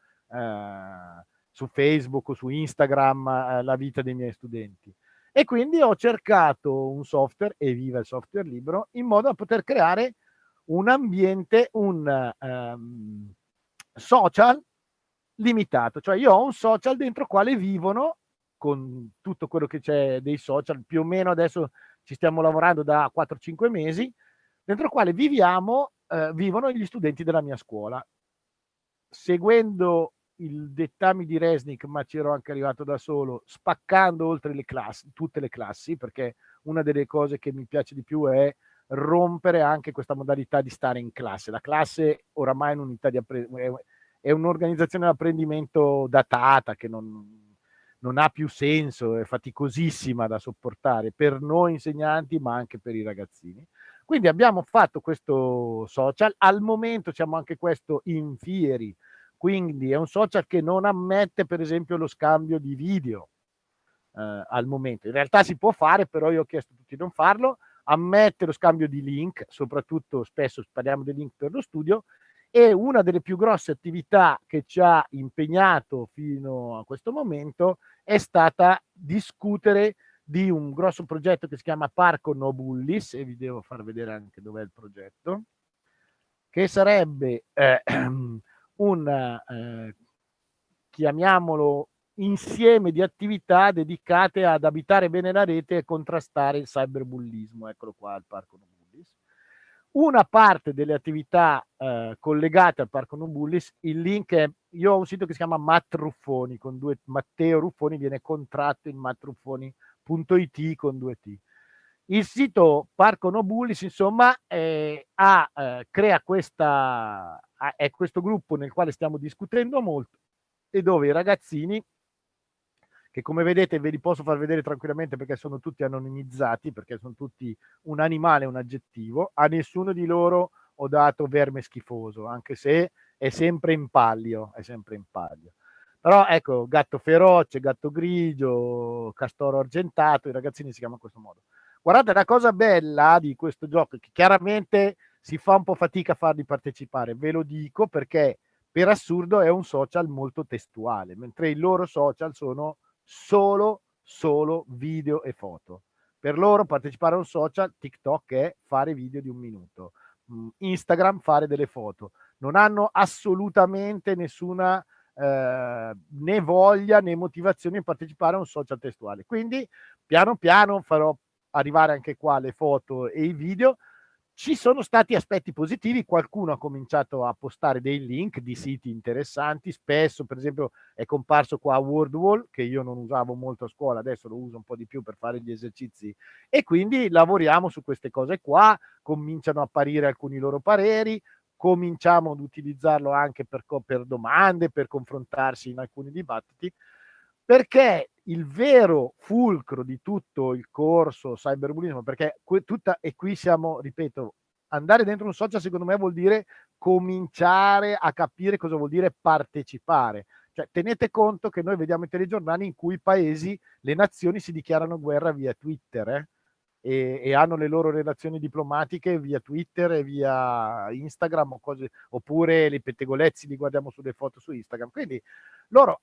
Facebook o su Instagram la vita dei miei studenti. E quindi ho cercato un software, e viva il software libero, in modo da poter creare un ambiente, un social limitato. Cioè io ho un social dentro quale vivono, con tutto quello che c'è dei social, più o meno adesso ci stiamo lavorando da 4-5 mesi, dentro il quale vivono gli studenti della mia scuola. Seguendo il dettami di Resnick, ma ci ero anche arrivato da solo, spaccando oltre le classi, tutte le classi, perché una delle cose che mi piace di più è rompere anche questa modalità di stare in classe. La classe oramai è un'unità di è un'organizzazione di apprendimento datata che non ha più senso, è faticosissima da sopportare per noi insegnanti, ma anche per i ragazzini. Quindi abbiamo fatto questo social, al momento siamo anche questo in fieri, quindi è un social che non ammette per esempio lo scambio di video al momento. In realtà si può fare, però io ho chiesto a tutti di non farlo, ammette lo scambio di link, soprattutto spesso parliamo di link per lo studio, e una delle più grosse attività che ci ha impegnato fino a questo momento è stata discutere di un grosso progetto che si chiama Parco No Bullis, e vi devo far vedere anche dov'è il progetto, che sarebbe un chiamiamolo insieme di attività dedicate ad abitare bene la rete e contrastare il cyberbullismo. Eccolo qua, il Parco No Bullis. Una parte delle attività collegate al Parco No Bullis, il link è, io ho un sito che si chiama Matt Ruffoni, con due, Matteo Ruffoni viene contratto in mattruffoni.it con 2T. Il sito Parco No Bullis, insomma, crea è questo gruppo nel quale stiamo discutendo molto e dove i ragazzini, che come vedete ve li posso far vedere tranquillamente perché sono tutti anonimizzati, perché sono tutti un animale, un aggettivo, a nessuno di loro ho dato verme schifoso, anche se è sempre in palio, Però ecco, gatto feroce, gatto grigio, castoro argentato, i ragazzini si chiamano in questo modo. Guardate, la cosa bella di questo gioco è che chiaramente si fa un po' fatica a farli partecipare, ve lo dico perché per assurdo è un social molto testuale, mentre i loro social sono solo video e foto. Per loro partecipare a un social, TikTok è fare video di 1 minuto, Instagram fare delle foto. Non hanno assolutamente nessuna né voglia né motivazione di partecipare a un social testuale. Quindi piano piano farò arrivare anche qua le foto e i video. Ci sono stati aspetti positivi, qualcuno ha cominciato a postare dei link di siti interessanti, spesso per esempio è comparso qua WordWall, che io non usavo molto a scuola, adesso lo uso un po' di più per fare gli esercizi e quindi lavoriamo su queste cose qua, cominciano a apparire alcuni loro pareri, cominciamo ad utilizzarlo anche per domande, per confrontarsi in alcuni dibattiti, perché il vero fulcro di tutto il corso cyberbullismo, perché e qui siamo, ripeto, andare dentro un social secondo me vuol dire cominciare a capire cosa vuol dire partecipare. Cioè, tenete conto che noi vediamo i telegiornali in cui i paesi, le nazioni si dichiarano guerra via Twitter, e hanno le loro relazioni diplomatiche via Twitter e via Instagram oppure i pettegolezzi li guardiamo sulle foto su Instagram. Quindi loro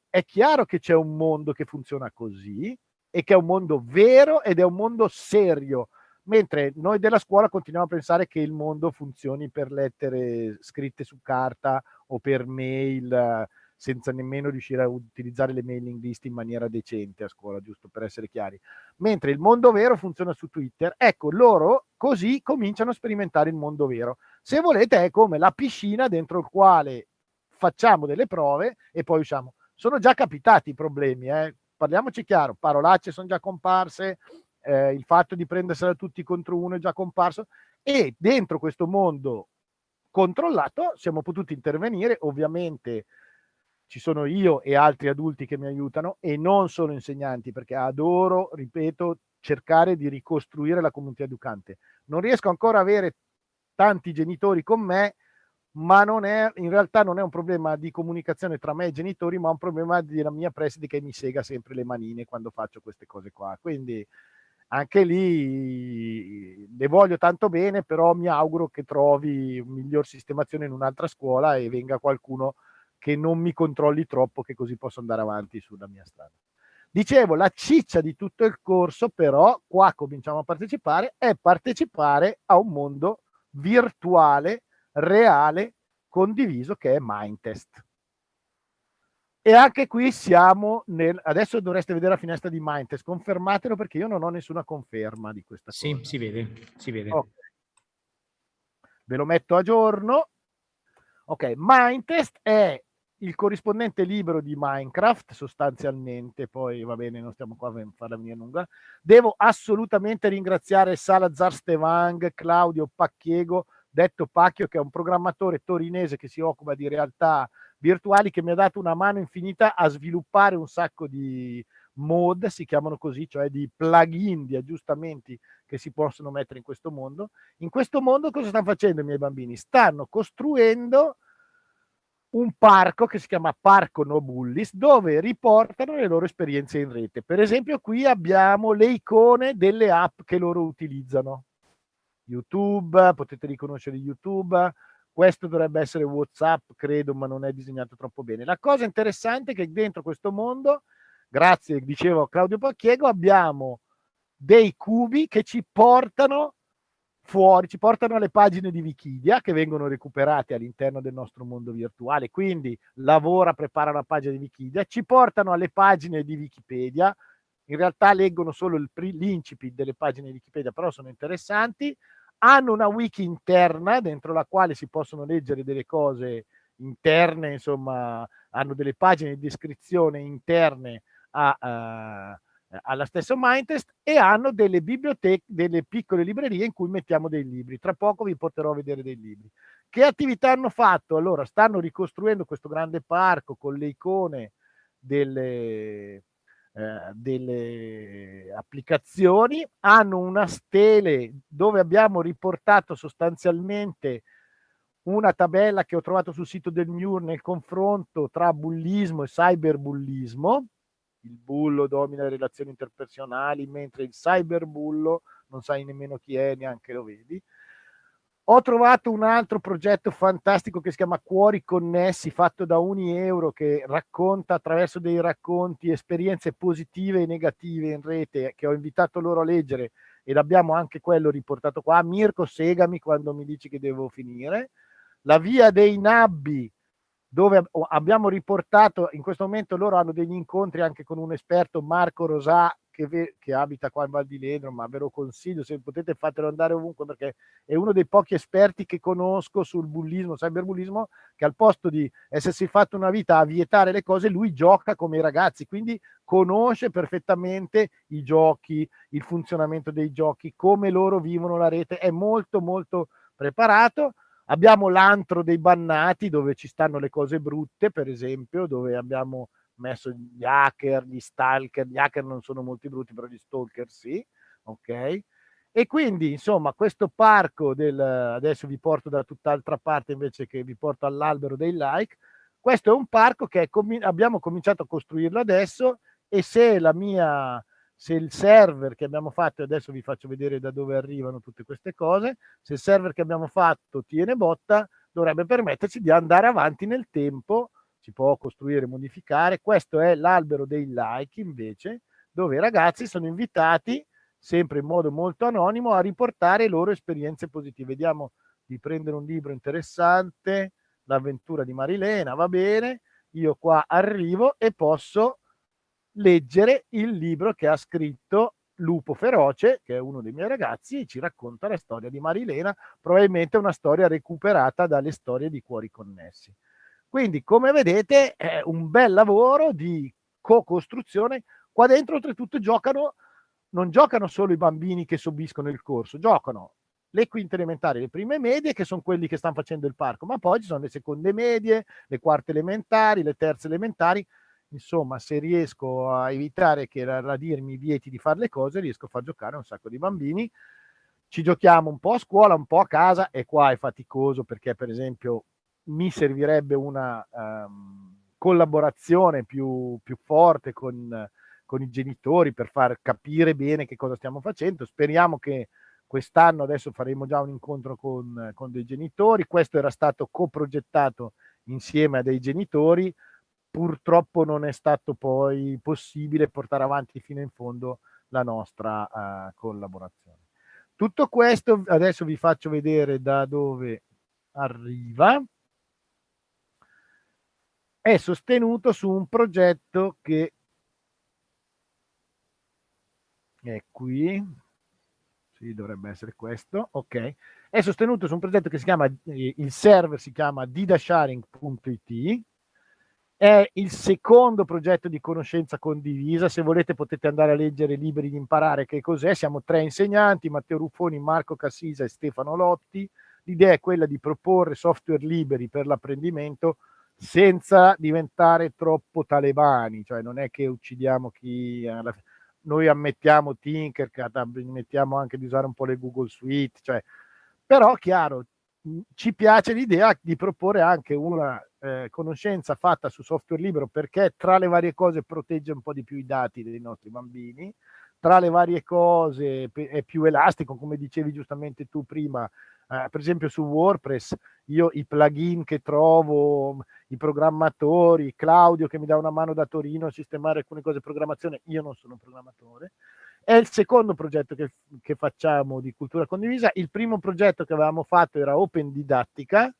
è chiaro che c'è un mondo che funziona così e che è un mondo vero ed è un mondo serio, mentre noi della scuola continuiamo a pensare che il mondo funzioni per lettere scritte su carta o per mail, senza nemmeno riuscire a utilizzare le mailing list in maniera decente a scuola, giusto per essere chiari. Mentre il mondo vero funziona su Twitter. Ecco, loro così cominciano a sperimentare il mondo vero. Se volete è come la piscina dentro il quale facciamo delle prove e poi usciamo. Sono già capitati i problemi, parliamoci chiaro, parolacce sono già comparse, il fatto di prendersela tutti contro uno è già comparso, e dentro questo mondo controllato siamo potuti intervenire. Ovviamente ci sono io e altri adulti che mi aiutano e non sono insegnanti, perché adoro, ripeto, cercare di ricostruire la comunità educante. Non riesco ancora a avere tanti genitori con me, ma in realtà non è un problema di comunicazione tra me e i genitori, ma un problema della mia preside che mi sega sempre le manine quando faccio queste cose qua. Quindi anche lì le voglio tanto bene, però mi auguro che trovi miglior sistemazione in un'altra scuola e venga qualcuno che non mi controlli troppo, che così posso andare avanti sulla mia strada. Dicevo, la ciccia di tutto il corso, però, qua cominciamo a partecipare, è partecipare a un mondo virtuale, reale, condiviso, che è Mindtest. E anche qui siamo adesso dovreste vedere la finestra di Mindtest, confermatelo perché io non ho nessuna conferma di questa cosa. Sì, si vede, si vede. Okay. Ve lo metto a giorno. Ok, Mindtest è il corrispondente libero di Minecraft, sostanzialmente, poi va bene, non stiamo qua a farla venire lunga. Devo assolutamente ringraziare Salazar Stevang, Claudio Pacchiego, detto Pacchio, che è un programmatore torinese che si occupa di realtà virtuali, che mi ha dato una mano infinita a sviluppare un sacco di mod, si chiamano così, cioè di plugin, di aggiustamenti che si possono mettere in questo mondo. In questo mondo cosa stanno facendo i miei bambini? Stanno costruendo un parco che si chiama Parco No Bullis, dove riportano le loro esperienze in rete. Per esempio qui abbiamo le icone delle app che loro utilizzano. YouTube, potete riconoscere YouTube, questo dovrebbe essere WhatsApp, credo, ma non è disegnato troppo bene. La cosa interessante è che dentro questo mondo, grazie, dicevo Claudio Pacchiego, abbiamo dei cubi che ci portano fuori, ci portano alle pagine di Wikidia che vengono recuperate all'interno del nostro mondo virtuale, quindi lavora, prepara la pagina di Wikidia, ci portano alle pagine di Wikipedia, in realtà leggono solo l'incipit delle pagine di Wikipedia, però sono interessanti, hanno una wiki interna dentro la quale si possono leggere delle cose interne, insomma, hanno delle pagine di descrizione interne alla stessa Mindtest e hanno delle biblioteche, delle piccole librerie in cui mettiamo dei libri. Tra poco vi porterò a vedere dei libri. Che attività hanno fatto? Allora, stanno ricostruendo questo grande parco con le icone delle applicazioni, hanno una stele dove abbiamo riportato sostanzialmente una tabella che ho trovato sul sito del MIUR nel confronto tra bullismo e cyberbullismo. Il bullo domina le relazioni interpersonali, mentre il cyberbullo non sai nemmeno chi è, neanche lo vedi. Ho trovato un altro progetto fantastico che si chiama Cuori Connessi, fatto da €1, che racconta attraverso dei racconti esperienze positive e negative in rete, che ho invitato loro a leggere, ed abbiamo anche quello riportato qua. Mirko, segami quando mi dici che devo finire. La via dei Nabbi, dove abbiamo riportato, in questo momento loro hanno degli incontri anche con un esperto, Marco Rosà, che abita qua in Val di Ledro, ma ve lo consiglio, se potete fatelo andare ovunque, perché è uno dei pochi esperti che conosco sul bullismo, cyberbullismo, che al posto di essersi fatto una vita a vietare le cose, lui gioca come i ragazzi, quindi conosce perfettamente i giochi, il funzionamento dei giochi, come loro vivono la rete, è molto molto preparato. Abbiamo l'antro dei bannati, dove ci stanno le cose brutte, per esempio, dove abbiamo messo gli hacker, gli stalker. Gli hacker non sono molti brutti, però gli stalker sì, ok? E quindi, insomma, questo parco adesso vi porto da tutt'altra parte invece che vi porto all'albero dei like. Questo è un parco che abbiamo cominciato a costruirlo adesso, e se il server che abbiamo fatto, adesso vi faccio vedere da dove arrivano tutte queste cose, se il server che abbiamo fatto tiene botta, dovrebbe permetterci di andare avanti nel tempo, si può costruire e modificare. Questo è l'albero dei like invece, dove i ragazzi sono invitati, sempre in modo molto anonimo, a riportare le loro esperienze positive. Vediamo di prendere un libro interessante, L'avventura di Marilena, va bene, io qua arrivo e posso leggere il libro che ha scritto Lupo Feroce, che è uno dei miei ragazzi, e ci racconta la storia di Marilena, probabilmente una storia recuperata dalle storie di Cuori Connessi. Quindi, come vedete, è un bel lavoro di co-costruzione. Qua dentro, oltretutto, non giocano solo i bambini che subiscono il corso, giocano le quinte elementari, le prime medie, che sono quelli che stanno facendo il parco, ma poi ci sono le seconde medie, le quarte elementari, le terze elementari. insomma, se riesco a evitare che la DIR mi vieti di fare le cose, riesco a far giocare un sacco di bambini. Ci giochiamo un po' a scuola, un po' a casa, e qua è faticoso perché, per esempio, mi servirebbe una collaborazione più forte con i genitori per far capire bene che cosa stiamo facendo. Speriamo che quest'anno, adesso faremo già un incontro con dei genitori. Questo era stato coprogettato insieme a dei genitori. Purtroppo non è stato poi possibile portare avanti fino in fondo la nostra collaborazione. Tutto questo adesso vi faccio vedere da dove arriva. È sostenuto su un progetto che è qui, sì, dovrebbe essere questo, ok. È sostenuto su un progetto che si chiama, il server si chiama didasharing.it. È il secondo progetto di conoscenza condivisa. Se volete potete andare a leggere Liberi di imparare che cos'è. Siamo 3 insegnanti, Matteo Ruffoni, Marco Cassisa e Stefano Lotti. L'idea è quella di proporre software liberi per l'apprendimento senza diventare troppo talebani, cioè non è che uccidiamo chi... Noi ammettiamo Tinkercad, ammettiamo anche di usare un po' le Google Suite, cioè, però chiaro, ci piace l'idea di proporre anche una conoscenza fatta su software libero, perché tra le varie cose protegge un po' di più i dati dei nostri bambini, tra le varie cose è più elastico, come dicevi giustamente tu prima, per esempio su WordPress, io i plugin che trovo, i programmatori, Claudio che mi dà una mano da Torino a sistemare alcune cose di programmazione, io non sono un programmatore. È il secondo progetto che facciamo di cultura condivisa. Il primo progetto che avevamo fatto era Open Didattica,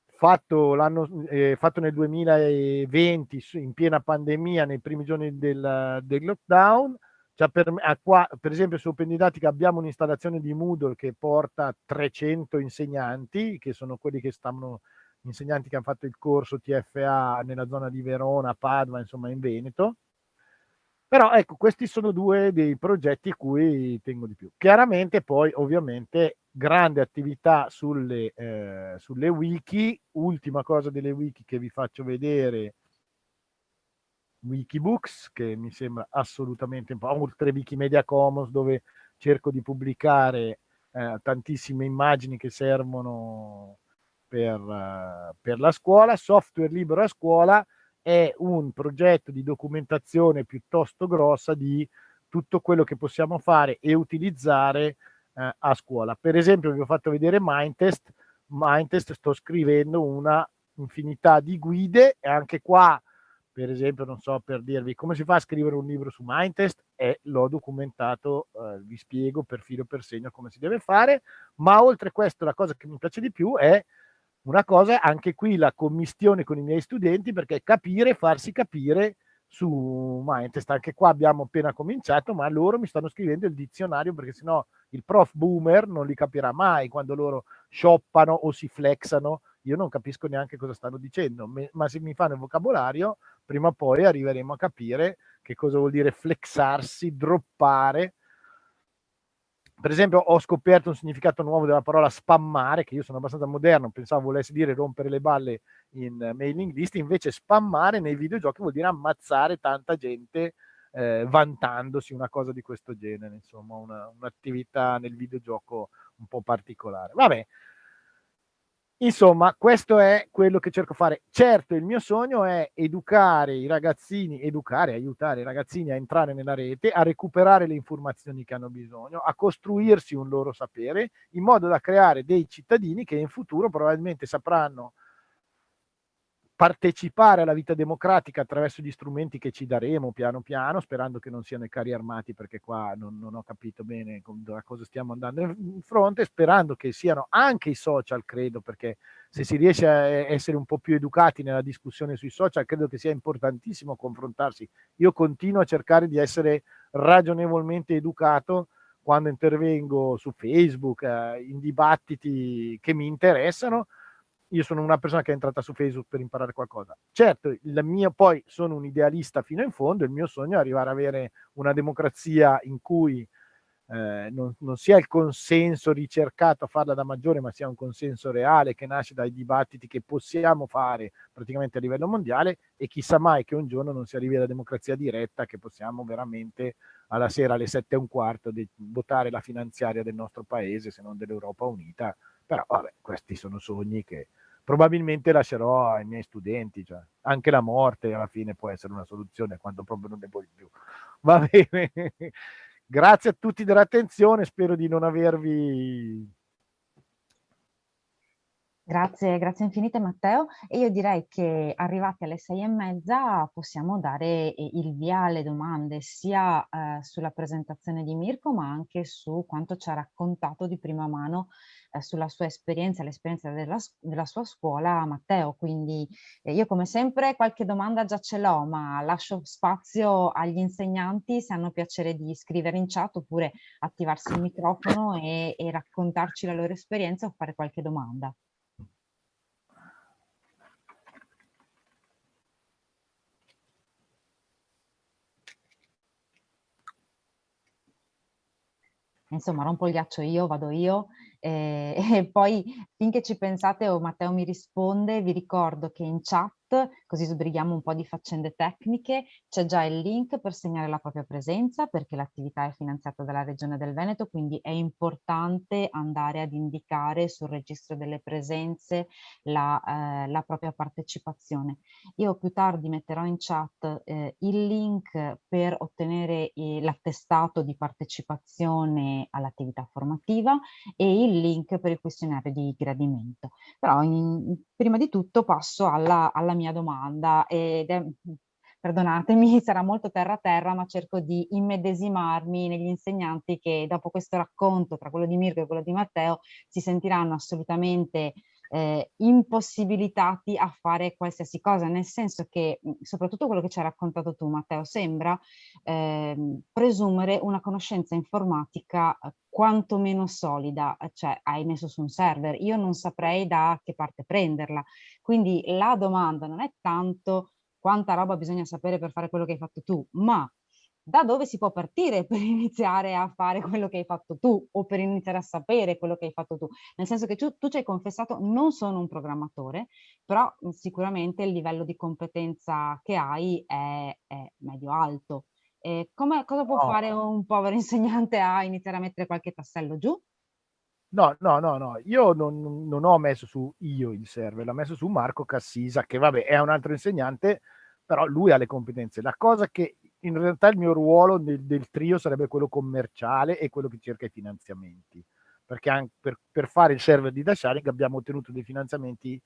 fatto nel 2020 in piena pandemia, nei primi giorni del lockdown. Cioè per esempio su Open Didattica abbiamo un'installazione di Moodle che porta 300 insegnanti, che sono quelli che stanno, insegnanti che hanno fatto il corso TFA nella zona di Verona, Padova, insomma in Veneto. Però ecco, questi sono 2 dei progetti a cui tengo di più. Chiaramente poi ovviamente grande attività sulle wiki. Ultima cosa delle wiki che vi faccio vedere, Wikibooks, che mi sembra assolutamente, oltre Wikimedia Commons, dove cerco di pubblicare tantissime immagini che servono per la scuola. Software libero a scuola è un progetto di documentazione piuttosto grossa di tutto quello che possiamo fare e utilizzare a scuola. Per esempio vi ho fatto vedere Mindtest. Sto scrivendo una infinità di guide, e anche qua, per esempio, non so, per dirvi come si fa a scrivere un libro su Mindtest, e l'ho documentato, vi spiego per filo per segno come si deve fare. Ma oltre questo, la cosa che mi piace di più è una cosa, anche qui la commistione con i miei studenti, perché farsi capire su Mindtest. Anche qua abbiamo appena cominciato, ma loro mi stanno scrivendo il dizionario, perché sennò il prof boomer non li capirà mai quando loro shoppano o si flexano. Io non capisco neanche cosa stanno dicendo, ma se mi fanno il vocabolario, prima o poi arriveremo a capire che cosa vuol dire flexarsi, droppare. Per esempio, ho scoperto un significato nuovo della parola spammare, che io sono abbastanza moderno, pensavo volesse dire rompere le balle in mailing list. Invece spammare nei videogiochi vuol dire ammazzare tanta gente vantandosi, una cosa di questo genere, insomma, un'attività nel videogioco un po' particolare. Vabbè, insomma, questo è quello che cerco di fare. Certo, il mio sogno è aiutare i ragazzini a entrare nella rete, a recuperare le informazioni che hanno bisogno, a costruirsi un loro sapere, in modo da creare dei cittadini che in futuro probabilmente sapranno partecipare alla vita democratica attraverso gli strumenti che ci daremo piano piano, sperando che non siano i carri armati, perché qua non ho capito bene da cosa stiamo andando in fronte, sperando che siano anche i social, credo, perché se si riesce a essere un po' più educati nella discussione sui social, credo che sia importantissimo confrontarsi. Io continuo a cercare di essere ragionevolmente educato quando intervengo su Facebook, in dibattiti che mi interessano. Io sono una persona che è entrata su Facebook per imparare qualcosa. Certo, poi sono un idealista fino in fondo, il mio sogno è arrivare ad avere una democrazia in cui non sia il consenso ricercato a farla da maggiore, ma sia un consenso reale che nasce dai dibattiti che possiamo fare praticamente a livello mondiale, e chissà mai che un giorno non si arrivi alla democrazia diretta, che possiamo veramente alla sera alle 7:15 votare la finanziaria del nostro paese, se non dell'Europa Unita. Però vabbè, questi sono sogni che probabilmente lascerò ai miei studenti, cioè, anche la morte alla fine può essere una soluzione quando proprio non ne puoi più. Va bene. Grazie a tutti dell'attenzione, spero di non avervi... Grazie, grazie infinite Matteo. E io direi che arrivati alle 6:30 possiamo dare il via alle domande, sia sulla presentazione di Mirko, ma anche su quanto ci ha raccontato di prima mano sulla sua esperienza, l'esperienza della sua scuola, Matteo. Quindi io come sempre qualche domanda già ce l'ho, ma lascio spazio agli insegnanti se hanno piacere di scrivere in chat oppure attivarsi il microfono e raccontarci la loro esperienza o fare qualche domanda. Insomma, rompo il ghiaccio io, vado io, e poi finché ci pensate o Matteo mi risponde, vi ricordo che in chat, così sbrighiamo un po' di faccende tecniche, c'è già il link per segnare la propria presenza, perché l'attività è finanziata dalla Regione del Veneto, quindi è importante andare ad indicare sul registro delle presenze la propria partecipazione. Io più tardi metterò in chat il link per ottenere l'attestato di partecipazione all'attività formativa e il link per il questionario di gradimento. Però prima di tutto passo alla mia domanda ed è, perdonatemi, sarà molto terra-terra, ma cerco di immedesimarmi negli insegnanti che dopo questo racconto tra quello di Mirko e quello di Matteo si sentiranno assolutamente impossibilitati a fare qualsiasi cosa, nel senso che soprattutto quello che ci hai raccontato tu, Matteo, sembra presumere una conoscenza informatica quantomeno solida, cioè hai messo su un server, io non saprei da che parte prenderla, quindi la domanda non è tanto quanta roba bisogna sapere per fare quello che hai fatto tu, ma da dove si può partire per iniziare a fare quello che hai fatto tu o per iniziare a sapere quello che hai fatto tu? Nel senso che tu ci hai confessato non sono un programmatore, però sicuramente il livello di competenza che hai è medio-alto. Cosa può No, fare un povero insegnante a iniziare a mettere qualche tassello giù? no, no, no, no. Io non ho messo su io il server, l'ho messo su Marco Cassisa, che vabbè è un altro insegnante, però lui ha le competenze. La cosa che in realtà il mio ruolo del trio sarebbe quello commerciale e quello che cerca i finanziamenti, perché anche per fare il server di Dasharing abbiamo ottenuto dei finanziamenti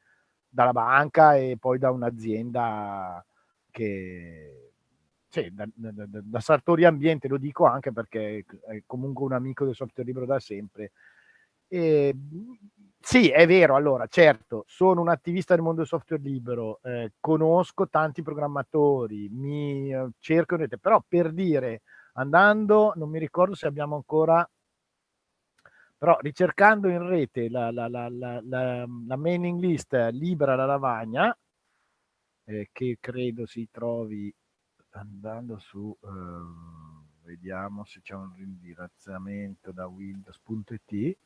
dalla banca e poi da un'azienda che... Sì, da Sartori Ambiente, lo dico anche perché è comunque un amico del software libero da sempre. E, sì, è vero, allora, certo, sono un attivista del mondo del software libero, conosco tanti programmatori, mi cerco in rete, però per dire, andando, non mi ricordo se abbiamo ancora, però ricercando in rete la mailing list Libera la Lavagna, che credo si trovi andando su, vediamo se c'è un rindirezzamento da windows.it.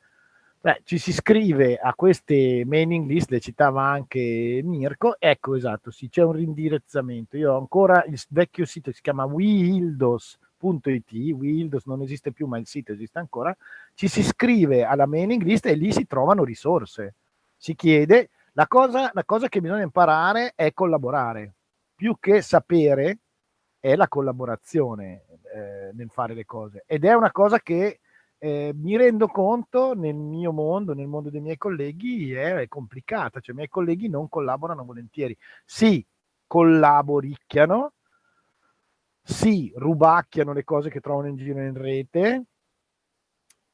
Beh, ci si iscrive a queste mailing list, le citava anche Mirko, ecco esatto, sì, c'è un rindirezzamento. Io ho ancora il vecchio sito che si chiama wihildos.it, Wihildos non esiste più ma il sito esiste ancora, ci si iscrive alla mailing list e lì si trovano risorse. Si chiede, la cosa che bisogna imparare è collaborare, più che sapere è la collaborazione nel fare le cose, ed è una cosa che mi rendo conto nel mio mondo, nel mondo dei miei colleghi, è complicata, cioè i miei colleghi non collaborano volentieri. Sì, collaboricchiano, sì, rubacchiano le cose che trovano in giro in rete,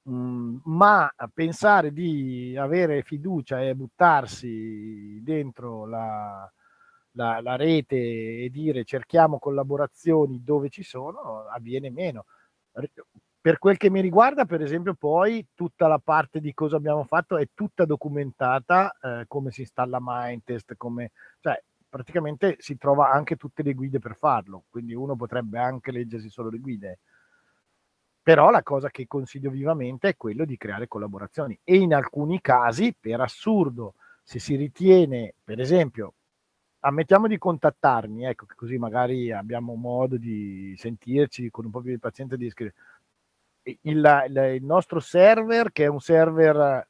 ma pensare di avere fiducia e buttarsi dentro la rete e dire cerchiamo collaborazioni dove ci sono, avviene meno. Per quel che mi riguarda, per esempio, poi tutta la parte di cosa abbiamo fatto è tutta documentata, come si installa Mindtest, cioè praticamente si trova anche tutte le guide per farlo, quindi uno potrebbe anche leggersi solo le guide. Però la cosa che consiglio vivamente è quello di creare collaborazioni, e in alcuni casi, per assurdo, se si ritiene, per esempio, ammettiamo di contattarmi, ecco, che così magari abbiamo modo di sentirci con un po' più di pazienza, di scrivere. Il nostro server, che è un server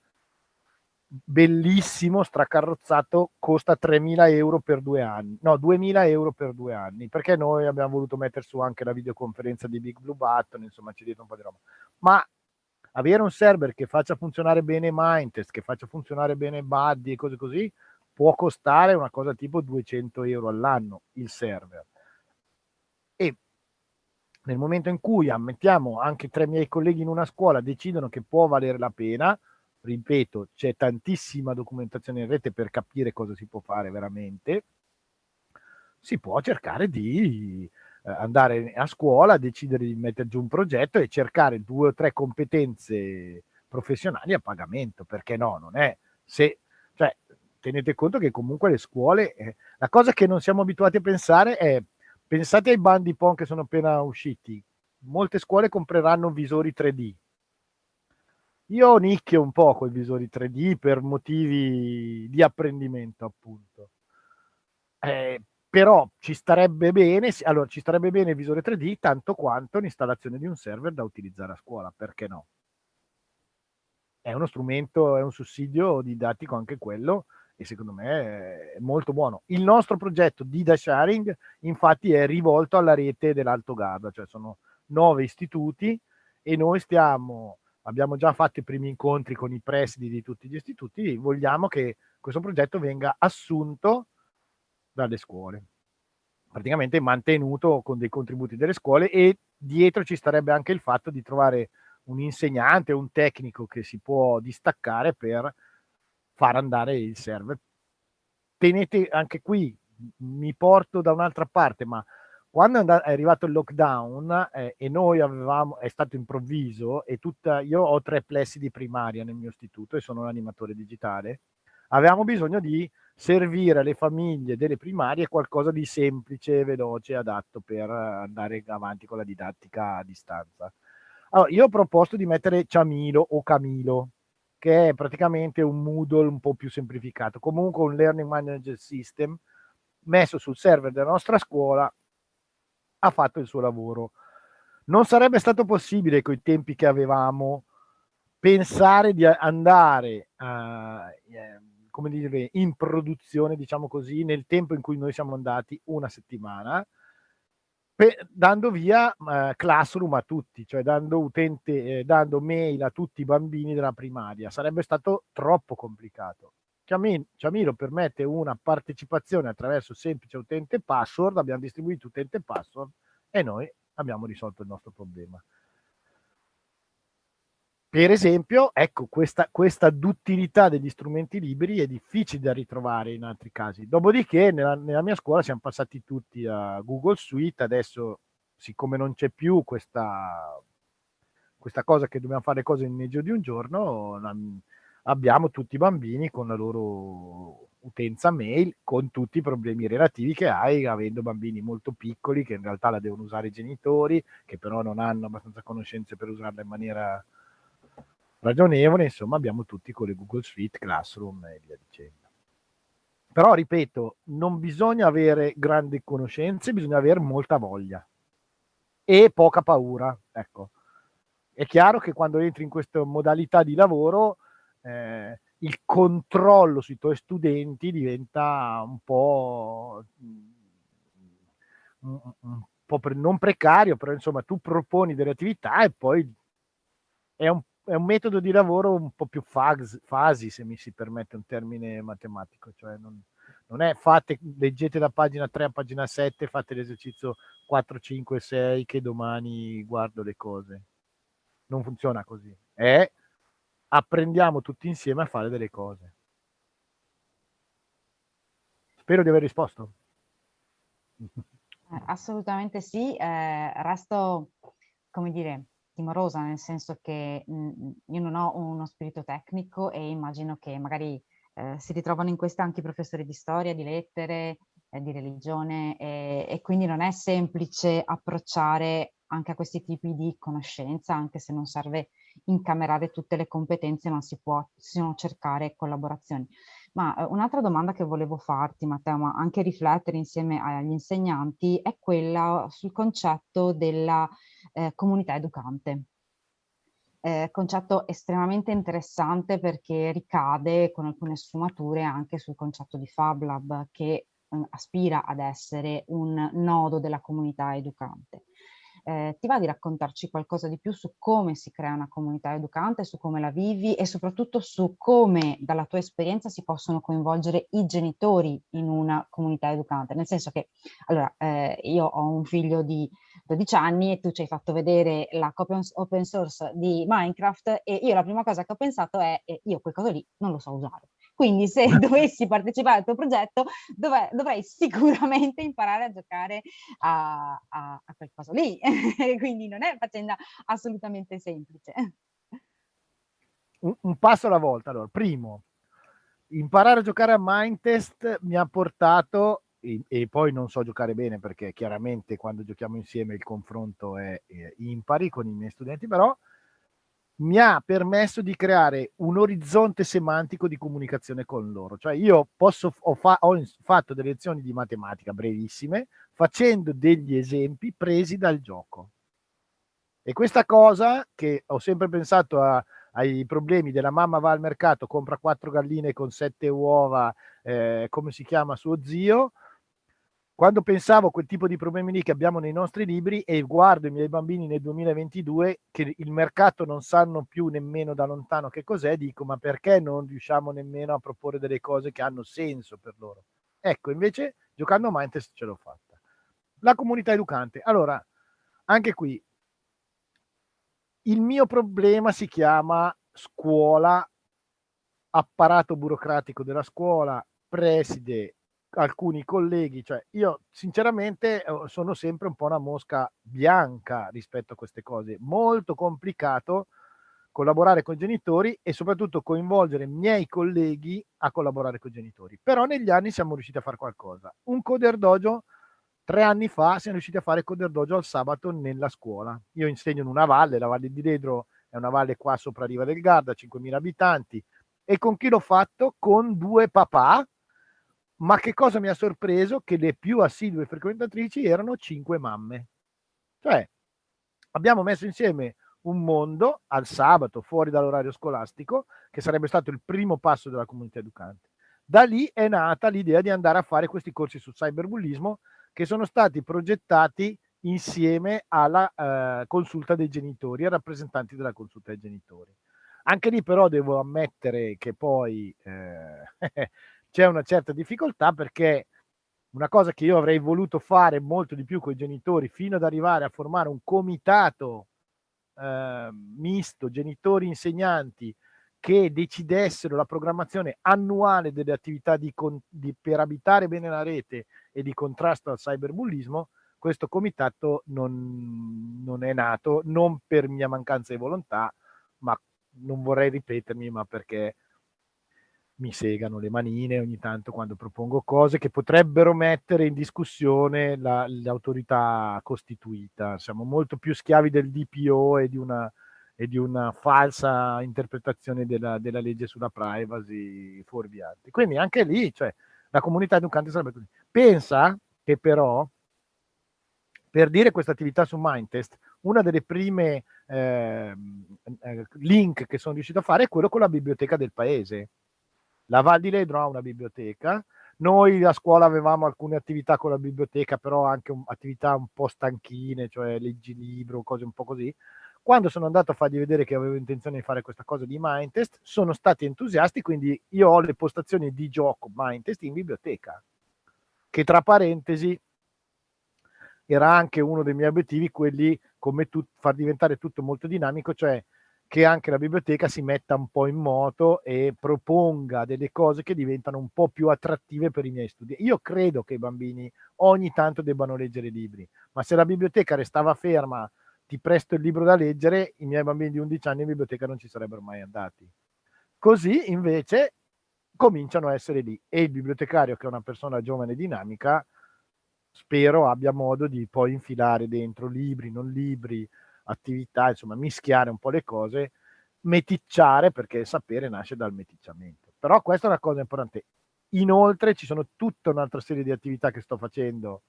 bellissimo, stracarrozzato, costa 3.000 euro per 2 anni, no, 2.000 euro per 2 anni, perché noi abbiamo voluto mettere su anche la videoconferenza di Big Blue Button, insomma c'è dietro un po' di roba. Ma avere un server che faccia funzionare bene Mindtest, che faccia funzionare bene Buddy e cose così, può costare una cosa tipo 200 euro all'anno il server. E nel momento in cui, ammettiamo, anche 3 miei colleghi in una scuola decidono che può valere la pena, ripeto, c'è tantissima documentazione in rete per capire cosa si può fare veramente, si può cercare di andare a scuola, decidere di mettere giù un progetto e cercare 2 o 3 competenze professionali a pagamento, perché no? Non è se, cioè, tenete conto che comunque le scuole, la cosa che non siamo abituati a pensare è, pensate ai bandi PON che sono appena usciti, molte scuole compreranno visori 3D. Io nicchio un po' con i visori 3D per motivi di apprendimento, appunto. Però ci starebbe bene, allora ci starebbe bene il visore 3D tanto quanto l'installazione di un server da utilizzare a scuola, perché no? È uno strumento, è un sussidio didattico anche quello, e secondo me è molto buono. Il nostro progetto di data sharing infatti è rivolto alla rete dell'Alto Garda, cioè sono 9 istituti e noi abbiamo già fatto i primi incontri con i presidi di tutti gli istituti, vogliamo che questo progetto venga assunto dalle scuole, praticamente mantenuto con dei contributi delle scuole, e dietro ci starebbe anche il fatto di trovare un insegnante, un tecnico che si può distaccare per far andare il server. Tenete anche qui, mi porto da un'altra parte, ma quando è arrivato il lockdown e noi è stato improvviso, e io ho 3 plessi di primaria nel mio istituto e sono un animatore digitale, avevamo bisogno di servire alle famiglie delle primarie qualcosa di semplice, veloce, adatto per andare avanti con la didattica a distanza. Allora, io ho proposto di mettere Ciamilo o Camilo, che è praticamente un Moodle un po' più semplificato, comunque un Learning Management System messo sul server della nostra scuola, ha fatto il suo lavoro. Non sarebbe stato possibile, coi tempi che avevamo, pensare di andare come dire, in produzione, diciamo così, nel tempo in cui noi siamo andati, una settimana, dando via Classroom a tutti, cioè dando mail a tutti i bambini della primaria. Sarebbe stato troppo complicato. Ciamilo permette una partecipazione attraverso semplice utente password, abbiamo distribuito utente password e noi abbiamo risolto il nostro problema. Per esempio, ecco, questa duttilità degli strumenti liberi è difficile da ritrovare in altri casi. Dopodiché, nella mia scuola siamo passati tutti a Google Suite, adesso, siccome non c'è più questa cosa che dobbiamo fare le cose in meglio di un giorno, abbiamo tutti i bambini con la loro utenza mail, con tutti i problemi relativi che hai, avendo bambini molto piccoli che in realtà la devono usare i genitori, che però non hanno abbastanza conoscenze per usarla in maniera ragionevole. Insomma, abbiamo tutti con le Google Suite, Classroom e via dicendo. Però, ripeto, non bisogna avere grandi conoscenze, bisogna avere molta voglia e poca paura. Ecco, è chiaro che quando entri in questa modalità di lavoro, il controllo sui tuoi studenti diventa un po' non precario, però insomma tu proponi delle attività e poi è un metodo di lavoro un po' più fasi, se mi si permette un termine matematico, cioè non è leggete da pagina 3 a pagina 7, fate l'esercizio 4, 5, 6 che domani guardo le cose. Non funziona così. Apprendiamo tutti insieme a fare delle cose. Spero di aver risposto. Assolutamente sì, resto, come dire, timorosa, nel senso che io non ho uno spirito tecnico e immagino che magari si ritrovano in questo anche i professori di storia, di lettere, di religione, e quindi non è semplice approcciare anche a questi tipi di conoscenza, anche se non serve incamerare tutte le competenze, ma si possono cercare collaborazioni. Ma un'altra domanda che volevo farti, Matteo, ma anche riflettere insieme agli insegnanti, è quella sul concetto della comunità educante. Concetto estremamente interessante perché ricade con alcune sfumature anche sul concetto di Fab Lab, che aspira ad essere un nodo della comunità educante. Ti va di raccontarci qualcosa di più su come si crea una comunità educante, su come la vivi e soprattutto su come dalla tua esperienza si possono coinvolgere i genitori in una comunità educante? Nel senso che, allora, io ho un figlio di 12 anni e tu ci hai fatto vedere la copia open source di Minecraft e io la prima cosa che ho pensato è io quel coso lì non lo so usare. Quindi se dovessi partecipare al tuo progetto dovrei sicuramente imparare a giocare a quel coso lì. Quindi non è una faccenda assolutamente semplice. Un passo alla volta. Allora, primo, imparare a giocare a Mindtest mi ha portato, e poi non so giocare bene perché chiaramente quando giochiamo insieme il confronto è impari con i miei studenti, però mi ha permesso di creare un orizzonte semantico di comunicazione con loro. Cioè io ho fatto delle lezioni di matematica brevissime facendo degli esempi presi dal gioco. E questa cosa, che ho sempre pensato ai problemi della mamma va al mercato, compra 4 galline con 7 uova, come si chiama suo zio, quando pensavo a quel tipo di problemi lì che abbiamo nei nostri libri e guardo i miei bambini nel 2022 che il mercato non sanno più nemmeno da lontano che cos'è, dico ma perché non riusciamo nemmeno a proporre delle cose che hanno senso per loro? Ecco, invece giocando a Mindtest ce l'ho fatta. La comunità educante. Allora, anche qui il mio problema si chiama scuola, apparato burocratico della scuola, preside, alcuni colleghi, cioè io sinceramente sono sempre un po' una mosca bianca rispetto a queste cose, molto complicato collaborare con i genitori e soprattutto coinvolgere i miei colleghi a collaborare con i genitori, però negli anni siamo riusciti a fare qualcosa. Un Coder Dojo, 3 anni fa siamo riusciti a fare Coder Dojo al sabato nella scuola. Io insegno in una valle, la Valle di Ledro è una valle qua sopra Riva del Garda, 5.000 abitanti, e con chi l'ho fatto? Con 2 papà, ma che cosa mi ha sorpreso? Che le più assidue frequentatrici erano 5 mamme. Cioè, abbiamo messo insieme un mondo al sabato, fuori dall'orario scolastico, che sarebbe stato il primo passo della comunità educante. Da lì è nata l'idea di andare a fare questi corsi sul cyberbullismo che sono stati progettati insieme alla consulta dei genitori, ai rappresentanti della consulta dei genitori. Anche lì però devo ammettere che poi c'è una certa difficoltà perché una cosa che io avrei voluto fare molto di più con i genitori fino ad arrivare a formare un comitato misto, genitori insegnanti, che decidessero la programmazione annuale delle attività per abitare bene la rete e di contrasto al cyberbullismo, questo comitato non è nato, non per mia mancanza di volontà, ma non vorrei ripetermi, ma perché mi segano le manine ogni tanto quando propongo cose che potrebbero mettere in discussione l'autorità costituita. Siamo molto più schiavi del DPO e di una falsa interpretazione della legge sulla privacy fuorviante. Quindi anche lì, cioè, la comunità educante sarebbe così. Pensa che però, per dire questa attività su Mindtest, una delle prime link che sono riuscito a fare è quello con la biblioteca del paese. La Val di Ledro ha una biblioteca, noi a scuola avevamo alcune attività con la biblioteca, però anche attività un po' stanchine, cioè leggi libro, cose un po' così. Quando sono andato a fargli vedere che avevo intenzione di fare questa cosa di Mindtest, sono stati entusiasti, quindi io ho le postazioni di gioco Mindtest in biblioteca, che tra parentesi era anche uno dei miei obiettivi, quelli come far diventare tutto molto dinamico, cioè che anche la biblioteca si metta un po' in moto e proponga delle cose che diventano un po' più attrattive per i miei studi. Io credo che i bambini ogni tanto debbano leggere libri, ma se la biblioteca restava ferma, ti presto il libro da leggere, i miei bambini di 11 anni in biblioteca non ci sarebbero mai andati. Così invece cominciano a essere lì e il bibliotecario, che è una persona giovane e dinamica, spero abbia modo di poi infilare dentro libri, non libri, attività, insomma mischiare un po' le cose, meticciare, perché il sapere nasce dal meticciamento. Però questa è una cosa importante. Inoltre ci sono tutta un'altra serie di attività che sto facendo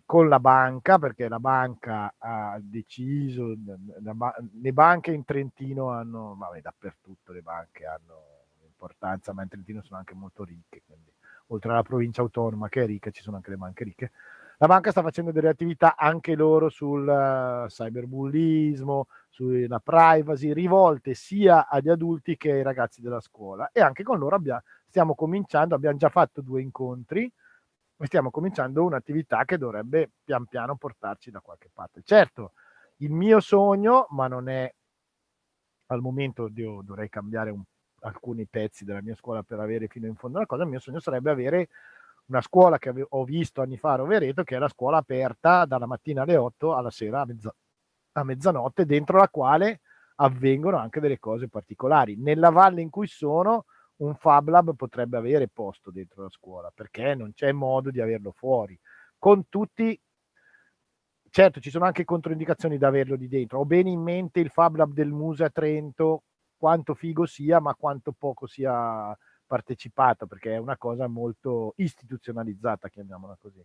con la banca, perché la banca ha deciso, le banche in Trentino hanno, vabbè, dappertutto le banche hanno importanza, ma in Trentino sono anche molto ricche, quindi oltre alla provincia autonoma che è ricca ci sono anche le banche ricche. La banca sta facendo delle attività anche loro sul cyberbullismo, sulla privacy, rivolte sia agli adulti che ai ragazzi della scuola, e anche con loro stiamo cominciando, abbiamo già fatto 2 incontri e stiamo cominciando un'attività che dovrebbe pian piano portarci da qualche parte. Certo, il mio sogno, ma non è al momento, io dovrei cambiare alcuni pezzi della mia scuola per avere fino in fondo la cosa, il mio sogno sarebbe avere una scuola che ho visto anni fa a Rovereto, che è la scuola aperta dalla mattina alle 8 alla sera a mezzanotte, dentro la quale avvengono anche delle cose particolari. Nella valle in cui sono, un Fab Lab potrebbe avere posto dentro la scuola, perché non c'è modo di averlo fuori. Con tutti, certo, ci sono anche controindicazioni da averlo di dentro. Ho bene in mente il Fab Lab del Muse a Trento, quanto figo sia, ma quanto poco sia partecipato, perché è una cosa molto istituzionalizzata, chiamiamola così.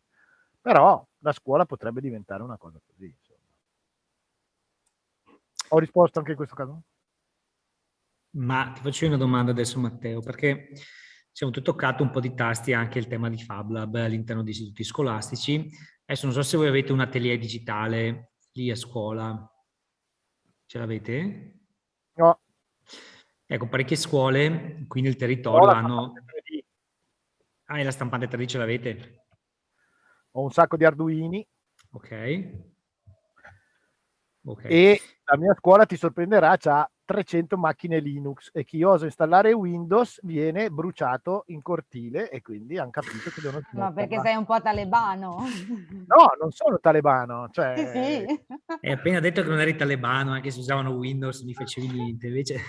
Però la scuola potrebbe diventare una cosa così, insomma. Ho risposto anche in questo caso? Ma ti faccio una domanda adesso, Matteo, perché siamo toccato un po' di tasti anche il tema di Fab Lab all'interno di istituti scolastici. Adesso non so se voi avete un atelier digitale lì a scuola. Ce l'avete? No. Ecco, parecchie scuole qui nel territorio Però hanno... Ah, e la stampante 3D ce l'avete? ho un sacco di Arduini. Ok. Ok. E la mia scuola, ti sorprenderà, c'ha 300 macchine Linux e chi osa installare Windows viene bruciato in cortile, e quindi hanno capito che devono Ma perché smetterla. sei un po' talebano? No, non sono talebano, Sì, cioè... sì. Hai appena detto che non eri talebano, anche se usavano Windows, non mi facevi niente, invece...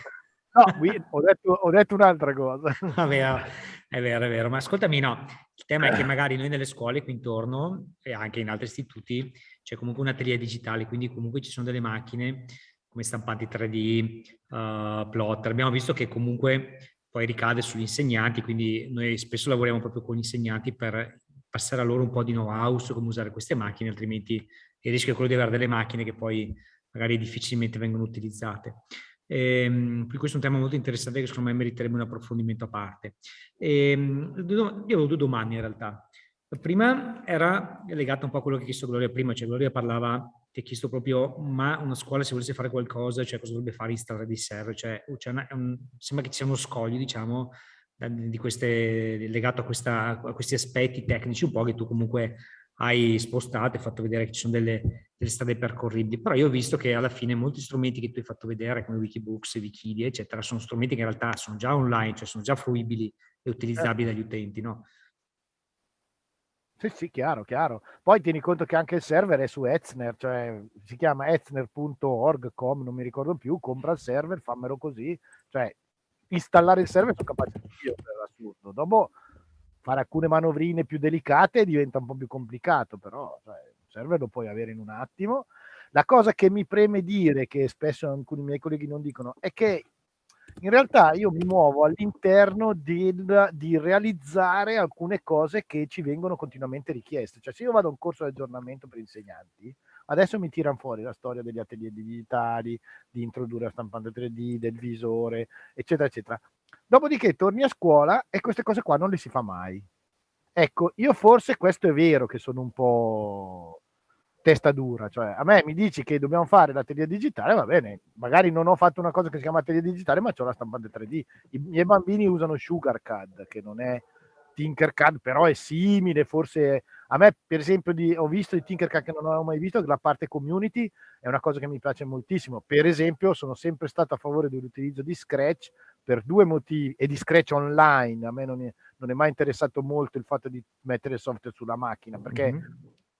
No, ho detto un'altra cosa. Vabbè, è vero, è vero. Ma ascoltami, no, il tema è che magari noi nelle scuole qui intorno e anche in altri istituti c'è comunque un atelier digitale, quindi comunque ci sono delle macchine come stampanti 3D, plotter. Abbiamo visto che comunque poi ricade sugli insegnanti, quindi noi spesso lavoriamo proprio con gli insegnanti per passare a loro un po' di know-how su come usare queste macchine, altrimenti il rischio è quello di avere delle macchine che poi magari difficilmente vengono utilizzate. Quindi questo è un tema molto interessante che secondo me meriterebbe un approfondimento a parte. Io avevo 2 domande in realtà. La prima era legata un po' a quello che ha chiesto Gloria prima, cioè Gloria ti ha chiesto proprio, ma una scuola se volesse fare qualcosa, cioè cosa dovrebbe fare, installare dei server, sembra che ci sia uno scoglio, diciamo, di legato a questi aspetti tecnici un po' che tu comunque hai spostato e fatto vedere che ci sono delle strade percorribili. Però io ho visto che alla fine molti strumenti che tu hai fatto vedere, come Wikibooks, Wikidia, eccetera, sono strumenti che in realtà sono già online, cioè sono già fruibili e utilizzabili dagli utenti, no? Sì, sì, chiaro, chiaro. Poi tieni conto che anche il server è su Etzner, cioè si chiama etzner.org, non mi ricordo più, compra il server, fammelo così, cioè installare il server sono capace io, per assurdo. Dopo fare alcune manovrine più delicate diventa un po' più complicato, però cioè, il server lo puoi avere in un attimo. La cosa che mi preme dire, che spesso alcuni miei colleghi non dicono, è che in realtà io mi muovo all'interno di realizzare alcune cose che ci vengono continuamente richieste. Cioè, se io vado a un corso di aggiornamento per insegnanti, adesso mi tirano fuori la storia degli atelier digitali, di introdurre la stampante 3D, del visore, eccetera, eccetera. Dopodiché torni a scuola e queste cose qua non le si fa mai. Ecco, io forse questo è vero che sono un po' testa dura, cioè a me mi dici che dobbiamo fare l'atelier digitale, va bene, magari non ho fatto una cosa che si chiama atelier digitale, ma ho la stampante 3D. I miei bambini usano SugarCAD, che non è Tinkercad, però è simile, forse a me per esempio ho visto di Tinkercad che non avevo mai visto, che la parte community è una cosa che mi piace moltissimo. Per esempio sono sempre stato a favore dell'utilizzo di Scratch per 2 motivi, e di Scratch online. A me non è mai interessato molto il fatto di mettere software sulla macchina, perché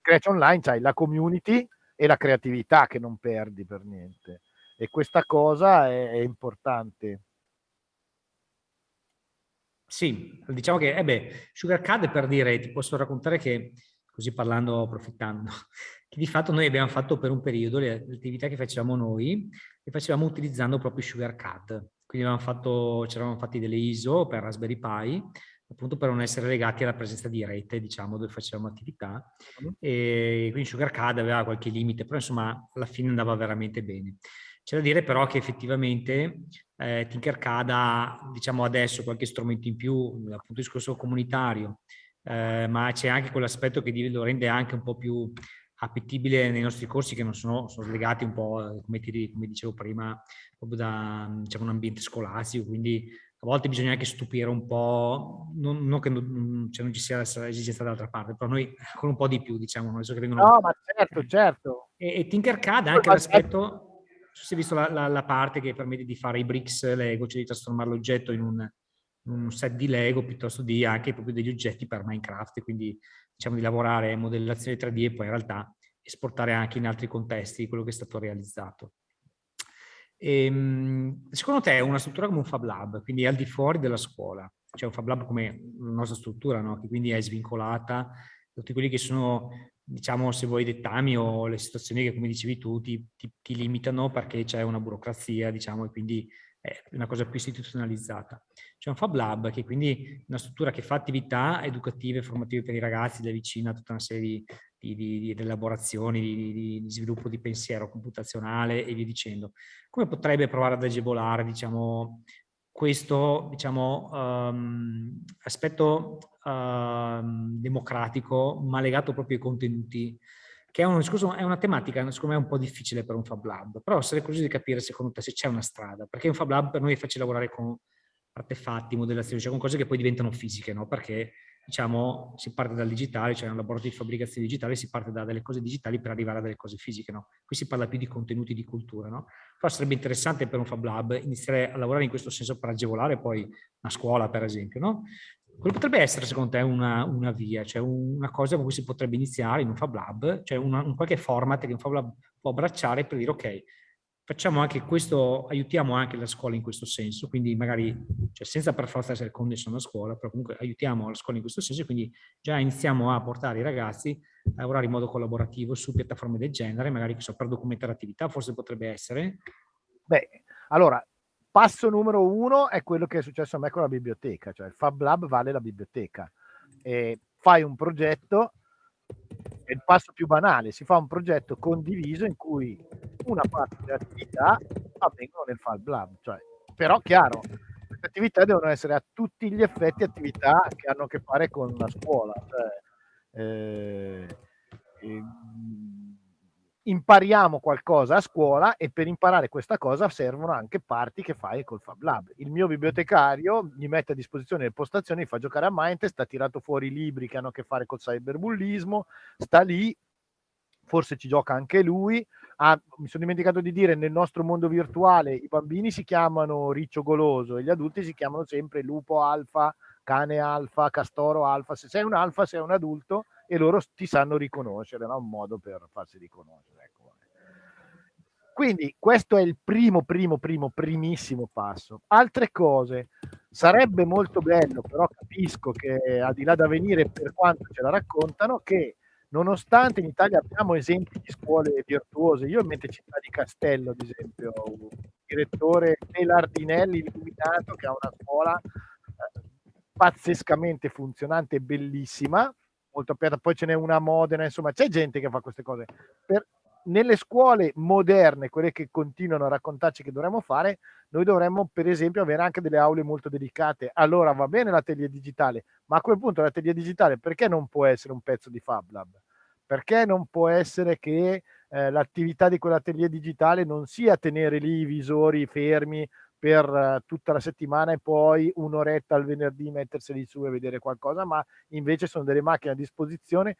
Scratch online c'hai la community e la creatività che non perdi per niente, e questa cosa è importante. Sì, diciamo che, SugarCAD per dire, ti posso raccontare che così parlando, approfittando, che di fatto noi abbiamo fatto per un periodo le attività che facevamo noi, le facevamo utilizzando proprio Sugar CAD. Quindi ci eravamo fatti delle ISO per Raspberry Pi, appunto per non essere legati alla presenza di rete, diciamo, dove facevamo attività. E quindi Sugar CAD aveva qualche limite, però insomma alla fine andava veramente bene. C'è da dire però che effettivamente Tinkercad ha, diciamo, adesso qualche strumento in più dal punto di discorso comunitario, ma c'è anche quell'aspetto che lo rende anche un po' più appetibile nei nostri corsi, che non sono legati un po', come dicevo prima, proprio da, diciamo, un ambiente scolastico, quindi a volte bisogna anche stupire un po', non che non ci sia esigenza dall'altra parte, però noi con un po' di più, diciamo. Che vengono... No, ma certo. E Tinkercad ha anche l'aspetto, si è visto la parte che permette di fare i bricks Lego, cioè di trasformare l'oggetto in un set di Lego, piuttosto di anche proprio degli oggetti per Minecraft, quindi diciamo di lavorare in modellazione 3D e poi in realtà esportare anche in altri contesti quello che è stato realizzato. Secondo te è una struttura come un Fab Lab, quindi al di fuori della scuola, cioè un Fab Lab come la nostra struttura, no? Che quindi è svincolata, tutti quelli che sono, diciamo, se vuoi, dettami o le situazioni che, come dicevi tu, ti limitano perché c'è una burocrazia, diciamo, e quindi è una cosa più istituzionalizzata. C'è un Fab Lab che quindi è una struttura che fa attività educative e formative per i ragazzi, da vicino a tutta una serie di elaborazioni, di sviluppo di pensiero computazionale e via dicendo. Come potrebbe provare ad agevolare, diciamo, questo, diciamo, aspetto democratico, ma legato proprio ai contenuti, che è una tematica, secondo me, un po' difficile per un Fab Lab, però sarei curioso di capire, secondo te, se c'è una strada, perché un Fab Lab per noi è facile lavorare con artefatti, modellazioni, cioè con cose che poi diventano fisiche, no? Perché, diciamo, si parte dal digitale, cioè un laboratorio di fabbricazione digitale, si parte da delle cose digitali per arrivare a delle cose fisiche, no? Qui si parla più di contenuti di cultura, no? Però sarebbe interessante per un Fab Lab iniziare a lavorare in questo senso per agevolare poi una scuola, per esempio, no? Quello potrebbe essere, secondo te, una via, cioè una cosa con cui si potrebbe iniziare in un Fab Lab, cioè un qualche format che un Fab Lab può abbracciare per dire, ok, facciamo anche questo, aiutiamo anche la scuola in questo senso, quindi magari, cioè senza per forza essere connesso alla scuola, però comunque aiutiamo la scuola in questo senso, e quindi già iniziamo a portare i ragazzi a lavorare in modo collaborativo su piattaforme del genere, magari per documentare attività, forse potrebbe essere. Beh, allora, passo numero 1 è quello che è successo a me con la biblioteca, cioè il Fab Lab vale la biblioteca. E fai un progetto, è il passo più banale, si fa un progetto condiviso in cui una parte delle attività avvengono nel Fab Lab, cioè, però chiaro, le attività devono essere a tutti gli effetti attività che hanno a che fare con la scuola, cioè, impariamo qualcosa a scuola e per imparare questa cosa servono anche parti che fai col Fab Lab. Il mio bibliotecario gli mette a disposizione le postazioni, fa giocare a Mindtest, ha tirato fuori libri che hanno a che fare col cyberbullismo, sta lì, forse ci gioca anche lui. Mi sono dimenticato di dire, nel nostro mondo virtuale i bambini si chiamano Riccio Goloso e gli adulti si chiamano sempre Lupo Alfa, Cane Alfa, Castoro Alfa. Se sei un alfa sei un adulto e loro ti sanno riconoscere, no? Un modo per farsi riconoscere, ecco. Quindi questo è il primissimo passo. Altre cose, sarebbe molto bello, però capisco che al di là da venire, per quanto ce la raccontano, che nonostante in Italia abbiamo esempi di scuole virtuose, io in mente Città di Castello, ad esempio, un direttore Belardinelli illuminato che ha una scuola pazzescamente funzionante, bellissima, molto aperta, poi ce n'è una a Modena, insomma c'è gente che fa queste cose. Nelle scuole moderne, quelle che continuano a raccontarci che dovremmo fare, noi dovremmo per esempio avere anche delle aule molto dedicate. Allora va bene l'atelier digitale, ma a quel punto l'atelier digitale perché non può essere un pezzo di Fab Lab? Perché non può essere che l'attività di quell'atelier digitale non sia tenere lì i visori fermi per tutta la settimana e poi un'oretta al venerdì metterseli su e vedere qualcosa, ma invece sono delle macchine a disposizione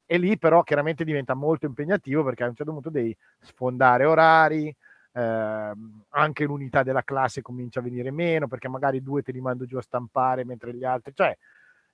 e lì però chiaramente diventa molto impegnativo perché a un certo punto devi sfondare orari, anche l'unità della classe comincia a venire meno perché magari 2 te li mando giù a stampare mentre gli altri, cioè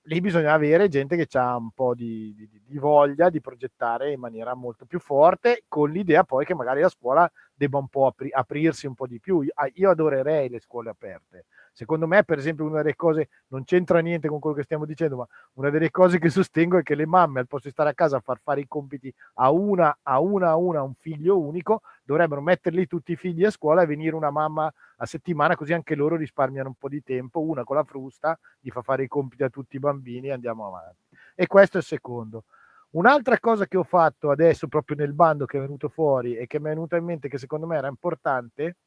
lì bisogna avere gente che ha un po' di voglia di progettare in maniera molto più forte, con l'idea poi che magari la scuola debba un po' aprirsi un po' di più. Io adorerei le scuole aperte. Secondo me, per esempio, una delle cose, non c'entra niente con quello che stiamo dicendo, ma una delle cose che sostengo è che le mamme, al posto di stare a casa a far fare i compiti a un figlio unico, dovrebbero metterli tutti i figli a scuola e venire una mamma a settimana, così anche loro risparmiano un po' di tempo. Una con la frusta gli fa fare i compiti a tutti i bambini e andiamo avanti. E questo è il secondo. Un'altra cosa che ho fatto adesso proprio nel bando che è venuto fuori e che mi è venuta in mente che secondo me era importante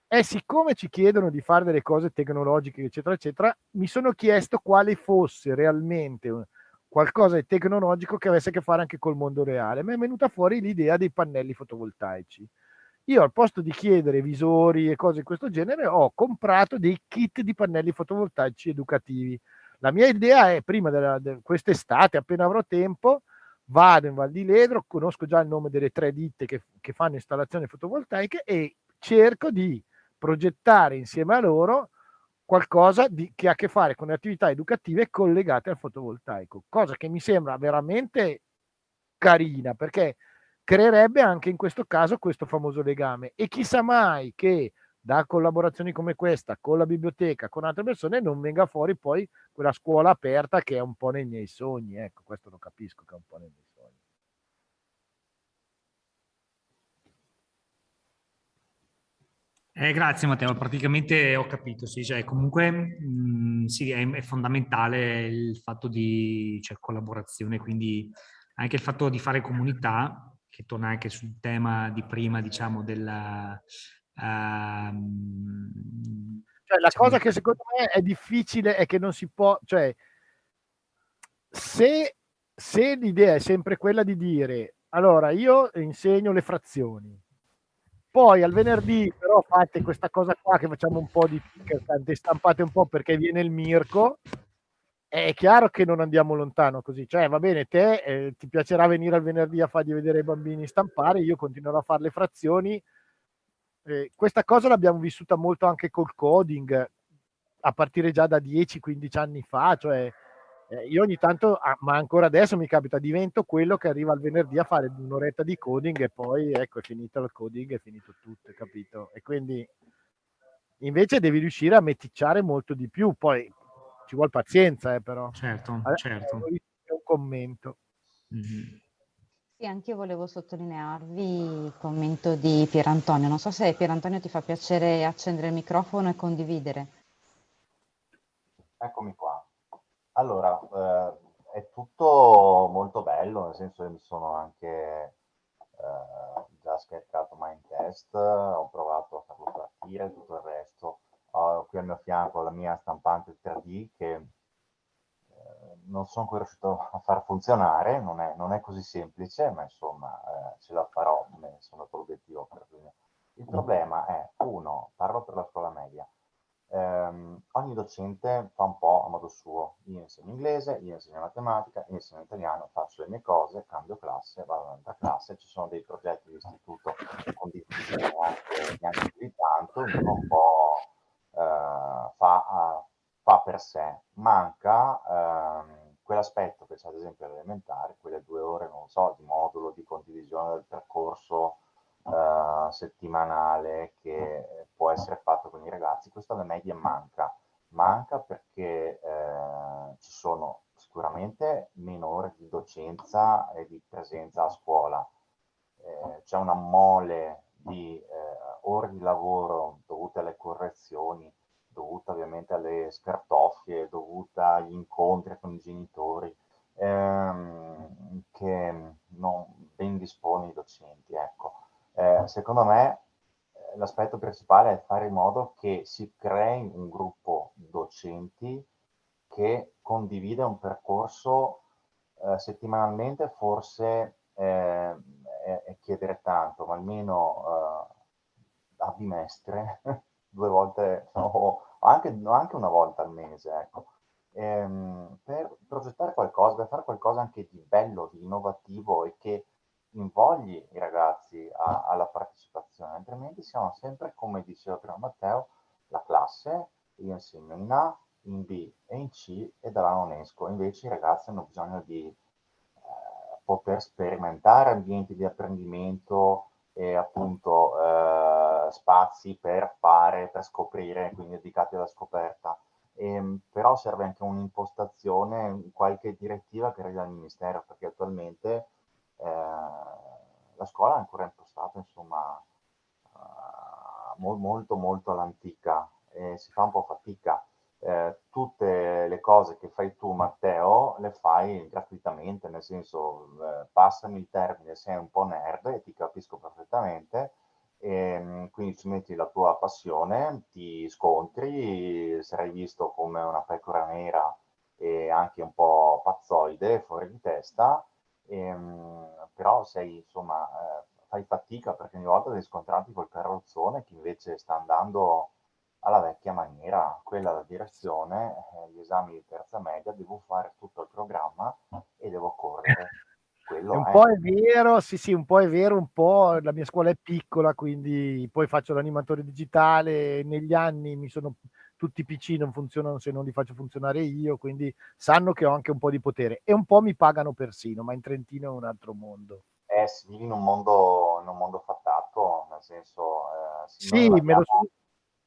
è, siccome ci chiedono di fare delle cose tecnologiche eccetera eccetera, mi sono chiesto quale fosse realmente qualcosa di tecnologico che avesse a che fare anche col mondo reale. Mi è venuta fuori l'idea dei pannelli fotovoltaici. Io al posto di chiedere visori e cose di questo genere ho comprato dei kit di pannelli fotovoltaici educativi. La mia idea è, prima quest'estate, appena avrò tempo, vado in Val di Ledro, conosco già il nome delle 3 ditte che fanno installazioni fotovoltaiche e cerco di progettare insieme a loro qualcosa che ha a che fare con le attività educative collegate al fotovoltaico, cosa che mi sembra veramente carina, perché creerebbe anche in questo caso questo famoso legame. E chissà mai che da collaborazioni come questa con la biblioteca, con altre persone, non venga fuori poi quella scuola aperta che è un po' nei miei sogni. Ecco, questo lo capisco che è un po' nei miei sogni. Grazie Matteo, praticamente ho capito, sì, cioè, comunque sì, è fondamentale il fatto di collaborazione, quindi anche il fatto di fare comunità, che torna anche sul tema di prima, diciamo, della... Cioè, la diciamo, cosa che secondo me è difficile è che non si può, cioè, se l'idea è sempre quella di dire, allora io insegno le frazioni, poi al venerdì però fate questa cosa qua che facciamo un po' di stampate un po' perché viene il Mirko, è chiaro che non andiamo lontano così. Cioè, va bene, te ti piacerà venire al venerdì a fargli vedere i bambini stampare, io continuerò a fare le frazioni. Questa cosa l'abbiamo vissuta molto anche col coding, a partire già da 10-15 anni fa. Cioè, io ogni tanto, ma ancora adesso mi capita, divento quello che arriva al venerdì a fare un'oretta di coding e poi ecco, è finito il coding, è finito tutto, capito? E quindi invece devi riuscire a meticciare molto di più. Poi ci vuole pazienza, però. certo, Adesso certo. un commento. Mhm. Sì, anche io volevo sottolinearvi il commento di Pierantonio. Non so se Pierantonio ti fa piacere accendere il microfono e condividere. Eccomi qua. Allora, è tutto molto bello, nel senso che mi sono anche già scaricato Mindtest, ho provato a farlo partire, tutto il resto. Ho qui al mio fianco la mia stampante 3D che non sono ancora riuscito a far funzionare, non è così semplice, ma insomma ce la farò, me ne sono dato l'obiettivo per prima. Il problema è, uno, parlo per la scuola media, ogni docente fa un po' a modo suo. Io insegno inglese, io insegno matematica, io insegno italiano, faccio le mie cose, cambio classe, vado in un'altra classe, ci sono dei progetti di istituto condivisi neanche più di tanto, ognuno un po' fa per sé. Manca quell'aspetto che c'è ad esempio all'elementare, quelle 2 ore, non so, di modulo, di condivisione del percorso settimanale che può essere fatto con i ragazzi. Questo alle medie manca perché ci sono sicuramente meno ore di docenza e di presenza a scuola, c'è una mole di ore di lavoro dovute alle correzioni, dovuta ovviamente alle scartoffie, dovuta agli incontri con i genitori, che non ben dispone i docenti. Ecco. Secondo me l'aspetto principale è fare in modo che si crei un gruppo docenti che condivide un percorso settimanalmente, forse è chiedere tanto, ma almeno a bimestre, 2 volte o anche una volta al mese, ecco. Per progettare qualcosa, per fare qualcosa anche di bello, di innovativo e che invogli i ragazzi alla partecipazione, altrimenti siamo sempre, come diceva prima Matteo, la classe, io insegno in A, in B e in C e da là non esco. Invece i ragazzi hanno bisogno di poter sperimentare ambienti di apprendimento e appunto spazi per fare, per scoprire, quindi dedicati alla scoperta. Però serve anche un'impostazione, qualche direttiva che arrivi dal Ministero, perché attualmente la scuola è ancora impostata, insomma, molto molto all'antica e si fa un po' fatica. Tutte le cose che fai tu, Matteo, le fai gratuitamente, nel senso, passami il termine, sei un po' nerd e ti capisco perfettamente, e, quindi ci metti la tua passione, ti scontri, sarai visto come una pecora nera e anche un po' pazzoide, fuori di testa, però sei, insomma, fai fatica perché ogni volta devi scontrarti col carrozzone che invece sta andando alla vecchia maniera, quella è la direzione, gli esami di terza media, devo fare tutto il programma e devo correre. E Quello un è. po' è vero, sì, sì, un po' è vero, un po' la mia scuola è piccola, quindi poi faccio l'animatore digitale, negli anni tutti i PC non funzionano se non li faccio funzionare io, quindi sanno che ho anche un po' di potere e un po' mi pagano persino, ma in Trentino è un altro mondo. Si vive in un mondo fattato, nel senso, Sì, noi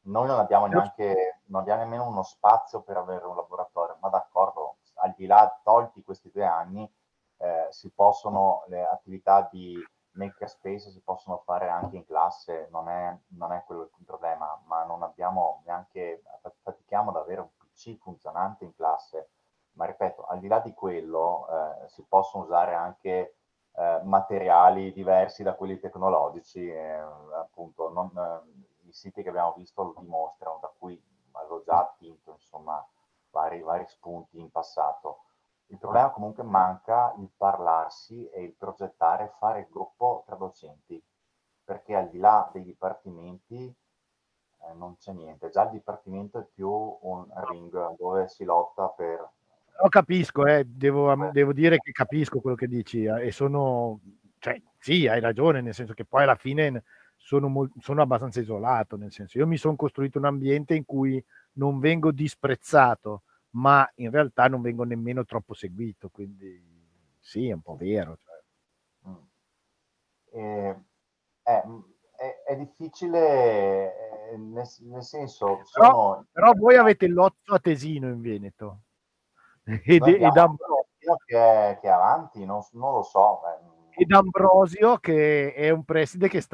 non abbiamo me lo- neanche, non abbiamo nemmeno uno spazio per avere un laboratorio, ma d'accordo, al di là, tolti questi 2 anni, si possono, le attività di makerspace si possono fare anche in classe, non è quello il problema, ma non abbiamo neanche, fatichiamo ad avere un PC funzionante in classe. Ma ripeto, al di là di quello, si possono usare anche materiali diversi da quelli tecnologici, appunto i siti che abbiamo visto lo dimostrano, da cui avevo già attinto insomma vari spunti in passato. Il problema comunque manca il parlarsi e il progettare, fare il gruppo tra docenti, perché al di là dei dipartimenti non c'è niente, già il dipartimento è più un ring dove si lotta per... Però capisco, devo dire che capisco quello che dici e cioè, sì, hai ragione, nel senso che poi alla fine sono abbastanza isolato, nel senso, io mi sono costruito un ambiente in cui non vengo disprezzato, ma in realtà non vengo nemmeno troppo seguito, quindi sì, è un po' vero. Cioè. Mm. E, è difficile, nel senso, Però, sono... però voi avete l'Ozzo a Tesino in Veneto Noi abbiamo Ambro- un che è avanti, non lo so. ed Ambrosio che è un preside che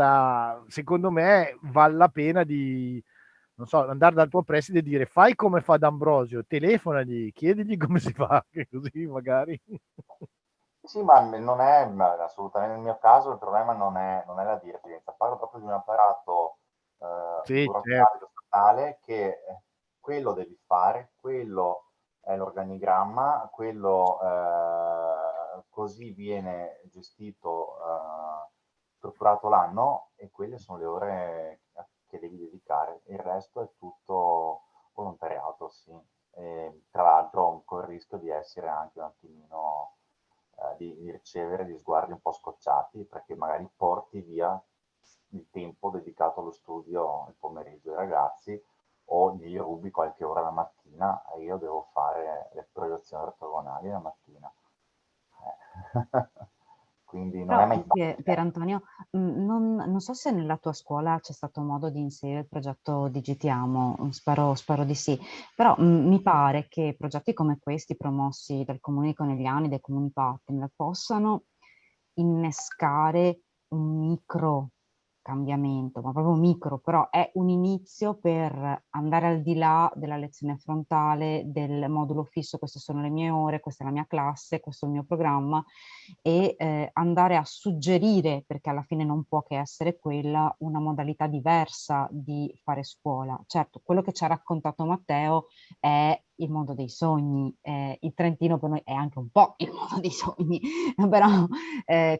secondo me, vale la pena di, non so, andare dal tuo preside e dire fai come fa D'Ambrosio, telefonagli, chiedigli come si fa, che così magari. Sì, ma non è assolutamente nel mio caso il problema non è la dirigenza, parlo proprio di un apparato Sì, certo. burocratico statale che quello devi fare, quello è l'organigramma, quello così viene gestito, strutturato l'anno e quelle sono le ore che devi dedicare, il resto è tutto volontariato, sì. E, tra l'altro con il rischio di essere anche un attimino di ricevere gli sguardi un po' scocciati perché magari porti via il tempo dedicato allo studio il pomeriggio ai ragazzi o gli rubi qualche ora la mattina e io devo fare le proiezioni ortogonali la mattina. Quindi non è Però, mai Pier facile. Antonio, non so se nella tua scuola c'è stato modo di inserire il progetto Digitiamo, spero di sì, però mi pare che progetti come questi promossi dal Comune di Conegliani, dai comuni partner, possano innescare un micro cambiamento, ma proprio micro, però è un inizio per andare al di là della lezione frontale, del modulo fisso, queste sono le mie ore, questa è la mia classe, questo è il mio programma, e andare a suggerire, perché alla fine non può che essere quella, una modalità diversa di fare scuola. Certo, quello che ci ha raccontato Matteo è il mondo dei sogni, il Trentino per noi è anche un po' il mondo dei sogni, però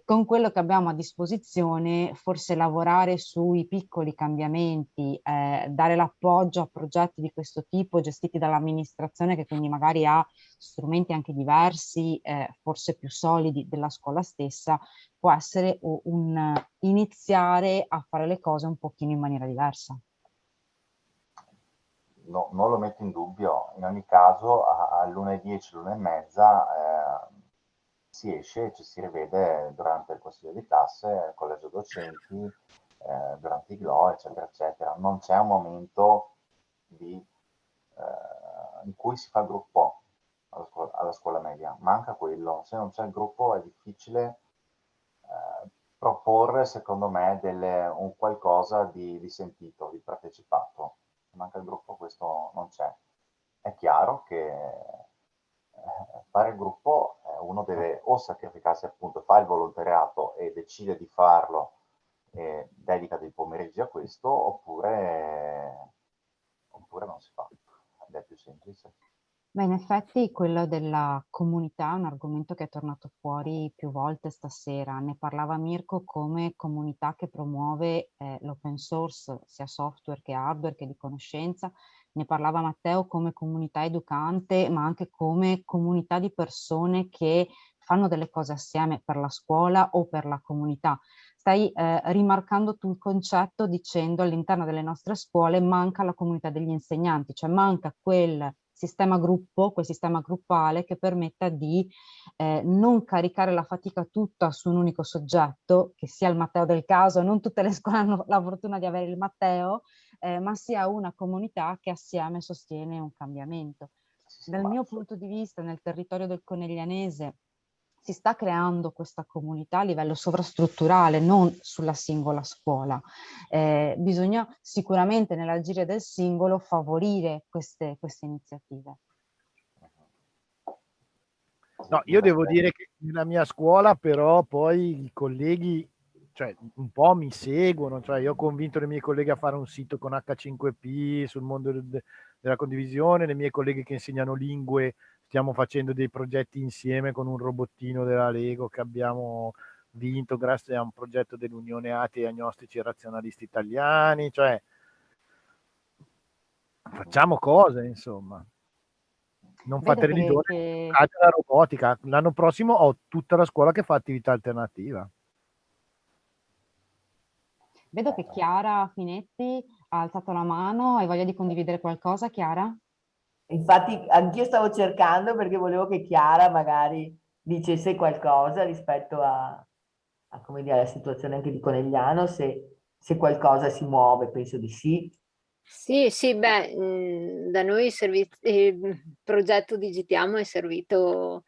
con quello che abbiamo a disposizione, forse lavorare sui piccoli cambiamenti, dare l'appoggio a progetti di questo tipo gestiti dall'amministrazione che quindi magari ha strumenti anche diversi, forse più solidi della scuola stessa, può essere un iniziare a fare le cose un pochino in maniera diversa. No, non lo metto in dubbio, in ogni caso alle 1:10, l'1:30 si esce e ci si rivede durante il consiglio di classe, il collegio docenti, durante i GLO, eccetera, eccetera. Non c'è un momento in cui si fa il gruppo alla scuola media, manca quello. Se non c'è il gruppo è difficile proporre, secondo me, un qualcosa di sentito, di partecipato. Se manca il gruppo questo non c'è. È chiaro che fare il gruppo uno deve o sacrificarsi, appunto, fa il volontariato e decide di farlo e dedica dei pomeriggi a questo, oppure non si fa, ed è più semplice. Beh, in effetti quello della comunità è un argomento che è tornato fuori più volte stasera. Ne parlava Mirko come comunità che promuove l'open source, sia software che hardware che di conoscenza. Ne parlava Matteo come comunità educante, ma anche come comunità di persone che fanno delle cose assieme per la scuola o per la comunità. Stai rimarcando tu il concetto dicendo all'interno delle nostre scuole manca la comunità degli insegnanti, cioè manca quel sistema gruppo, quel sistema gruppale che permetta di non caricare la fatica tutta su un unico soggetto, che sia il Matteo del caso, non tutte le scuole hanno la fortuna di avere il Matteo, ma sia una comunità che assieme sostiene un cambiamento. Dal mio punto di vista, nel territorio del Coneglianese, si sta creando questa comunità a livello sovrastrutturale, non sulla singola scuola. Bisogna sicuramente nell'agire del singolo favorire queste iniziative. No, io devo dire che nella mia scuola però poi i colleghi, cioè, un po' mi seguono, cioè io ho convinto le mie colleghe a fare un sito con H5P sul mondo della condivisione, le mie colleghe che insegnano lingue stiamo facendo dei progetti insieme con un robottino della Lego che abbiamo vinto grazie a un progetto dell'Unione Atei Agnostici e Razionalisti Italiani, cioè facciamo cose, insomma. Non fate religione, giocate alla robotica. L'anno prossimo ho tutta la scuola che fa attività alternativa. Vedo che Chiara Finetti ha alzato la mano. Hai voglia di condividere qualcosa, Chiara? Infatti anch'io stavo cercando perché volevo che Chiara magari dicesse qualcosa rispetto come dire, alla situazione anche di Conegliano, se qualcosa si muove, penso di sì. Sì, beh, da noi il progetto Digitiamo è servito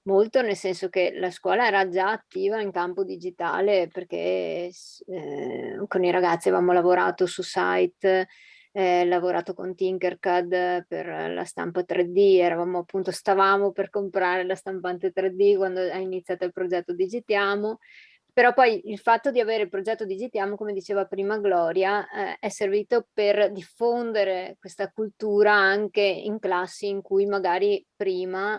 molto, nel senso che la scuola era già attiva in campo digitale perché con i ragazzi avevamo lavorato su site, lavorato con Tinkercad per la stampa 3D, stavamo per comprare la stampante 3D quando è iniziato il progetto Digitiamo. Però poi il fatto di avere il progetto Digitiamo, come diceva prima Gloria, è servito per diffondere questa cultura anche in classi in cui magari prima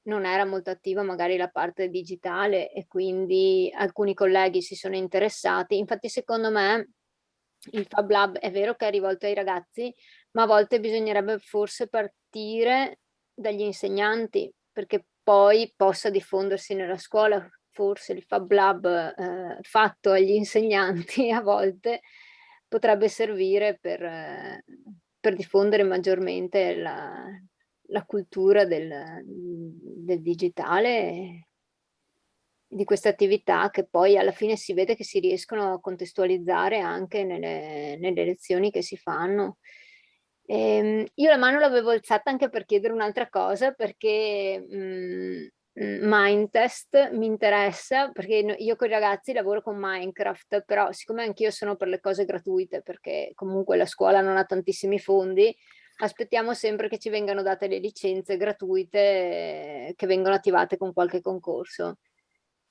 non era molto attiva magari la parte digitale e quindi alcuni colleghi si sono interessati. Infatti secondo me il Fab Lab è vero che è rivolto ai ragazzi, ma a volte bisognerebbe forse partire dagli insegnanti perché poi possa diffondersi nella scuola. Forse il Fab Lab fatto agli insegnanti a volte potrebbe servire per diffondere maggiormente la cultura del digitale, di queste attività che poi alla fine si vede che si riescono a contestualizzare anche nelle lezioni che si fanno. Io la mano l'avevo alzata anche per chiedere un'altra cosa, perché Mindtest mi interessa, perché io con i ragazzi lavoro con Minecraft, però siccome anch'io sono per le cose gratuite, perché comunque la scuola non ha tantissimi fondi, aspettiamo sempre che ci vengano date le licenze gratuite che vengono attivate con qualche concorso.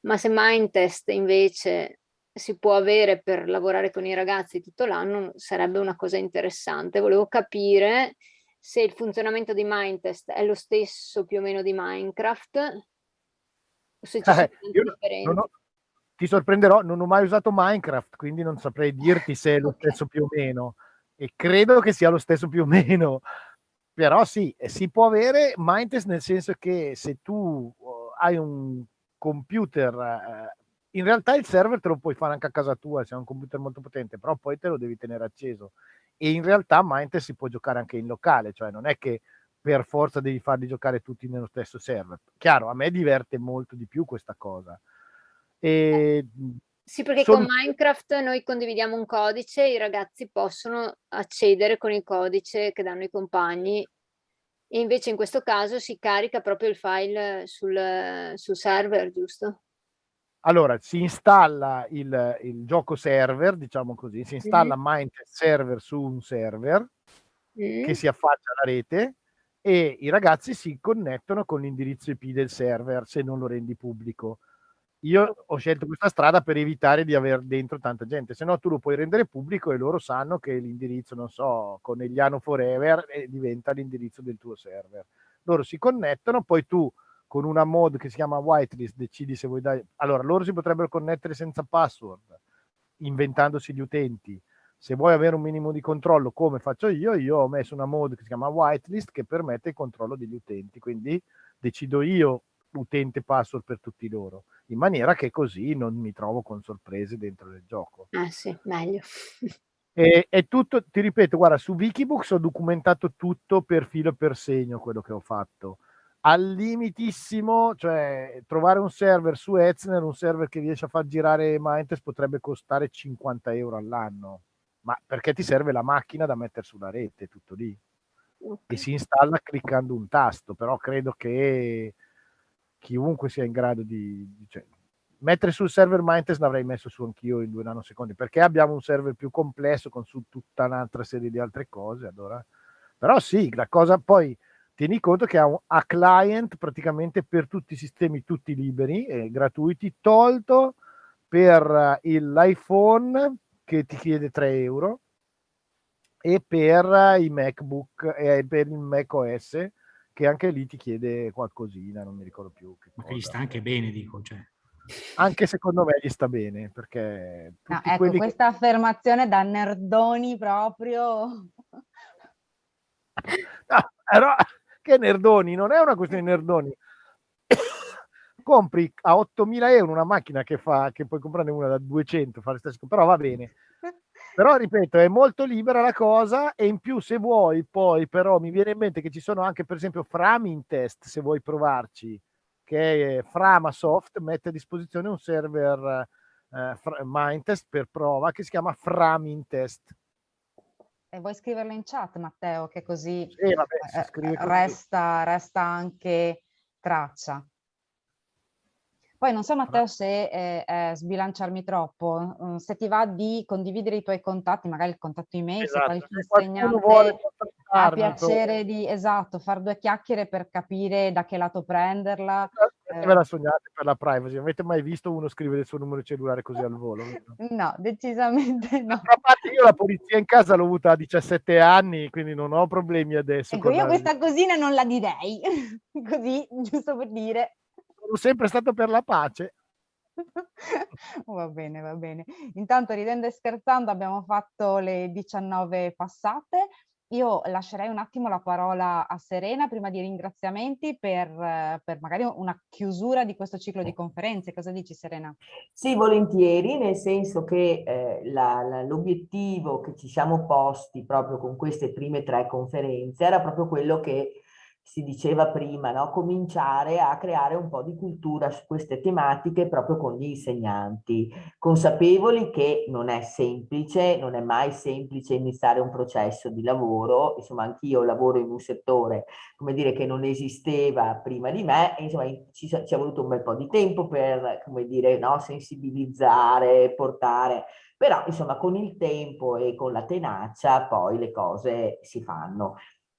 Ma se Mindtest invece si può avere per lavorare con i ragazzi tutto l'anno, sarebbe una cosa interessante. Volevo capire se il funzionamento di Mindtest è lo stesso più o meno di Minecraft, o se ci sono differenze. Ti sorprenderò, non ho mai usato Minecraft, quindi non saprei dirti se è lo stesso più o meno. E credo che sia lo stesso più o meno. Però sì, si può avere Mindtest nel senso che se tu hai un computer, in realtà il server te lo puoi fare anche a casa tua se è un computer molto potente, però poi te lo devi tenere acceso. E in realtà Mindtest si può giocare anche in locale, cioè non è che per forza devi farli giocare tutti nello stesso server. Chiaro, a me diverte molto di più questa cosa. E sì, perché con Minecraft noi condividiamo un codice, i ragazzi possono accedere con il codice che danno i compagni, e invece in questo caso si carica proprio il file sul server, giusto? Allora, si installa il gioco server, diciamo così, si installa Minecraft server su un server che si affaccia alla rete, e i ragazzi si connettono con l'indirizzo IP del server se non lo rendi pubblico. Io ho scelto questa strada per evitare di aver dentro tanta gente, se no tu lo puoi rendere pubblico e loro sanno che l'indirizzo, non so, Conegliano Forever, diventa l'indirizzo del tuo server. Loro si connettono, poi tu con una mod che si chiama whitelist decidi se vuoi dare... Allora, loro si potrebbero connettere senza password, inventandosi gli utenti. Se vuoi avere un minimo di controllo, come faccio io ho messo una mod che si chiama whitelist che permette il controllo degli utenti, quindi decido io utente password per tutti loro, in maniera che così non mi trovo con sorprese dentro del gioco. Sì, meglio. È tutto, ti ripeto, guarda, su Wikibooks ho documentato tutto per filo e per segno quello che ho fatto. Al limitissimo, cioè trovare un server su Ezner, un server che riesce a far girare Minecraft, potrebbe costare 50 euro all'anno, ma perché ti serve la macchina da mettere sulla rete, tutto lì. E si installa cliccando un tasto, però credo che chiunque sia in grado di cioè, mettere sul server Minecraft l'avrei messo su anch'io in 2 nanosecondi, perché abbiamo un server più complesso con su tutta un'altra serie di altre cose. Allora. Però sì, la cosa poi tieni conto che ha client praticamente per tutti i sistemi, tutti liberi e gratuiti, tolto per l'iPhone che ti chiede 3 euro e per i MacBook e per il Mac OS che anche lì ti chiede qualcosina, non mi ricordo più che ma cosa. che gli sta anche bene, dico, cioè. Anche secondo me gli sta bene, perché tutti ecco, quelli questa affermazione da nerdoni proprio. No, però che nerdoni, non è una questione di nerdoni. Compri a 8.000 euro una macchina che puoi comprarne una da 200, fare stesso, però va bene. Però ripeto, è molto libera la cosa, e in più se vuoi poi però mi viene in mente che ci sono anche per esempio Framintest, se vuoi provarci, che è Framasoft mette a disposizione un server Minetest per prova che si chiama Framintest. E vuoi scriverlo in chat, Matteo, che così Sì, vabbè, si scrive così. resta anche traccia. Poi non so, Matteo, se sbilanciarmi troppo, se ti va di condividere i tuoi contatti, magari il contatto email, Esatto, se qualche se qualcuno vuole insegnante ha contattarmi, piacere di, esatto, far 2 chiacchiere per capire da che lato prenderla. ve la sognate per la privacy. Avete mai visto uno scrivere il suo numero di cellulare così al volo? No, decisamente no. D'altra parte io la polizia in casa l'ho avuta a 17 anni, quindi non ho problemi adesso. Ecco, io questa cosina non la direi, così, giusto per dire. Sono sempre stato per la pace. Va bene, va bene. Intanto, ridendo e scherzando, abbiamo fatto le 19 passate. Io lascerei un attimo la parola a Serena prima di ringraziamenti per magari una chiusura di questo ciclo di conferenze. Cosa dici, Serena? Sì, volentieri, nel senso che l'obiettivo che ci siamo posti proprio con queste prime 3 conferenze era proprio quello che si diceva prima, no? Cominciare a creare un po' di cultura su queste tematiche proprio con gli insegnanti, consapevoli che non è semplice, non è mai semplice iniziare un processo di lavoro. Insomma, anch'io lavoro in un settore, come dire, che non esisteva prima di me, e insomma ci è voluto un bel po' di tempo per, come dire, no, sensibilizzare, portare, però insomma con il tempo e con la tenacia poi le cose si fanno.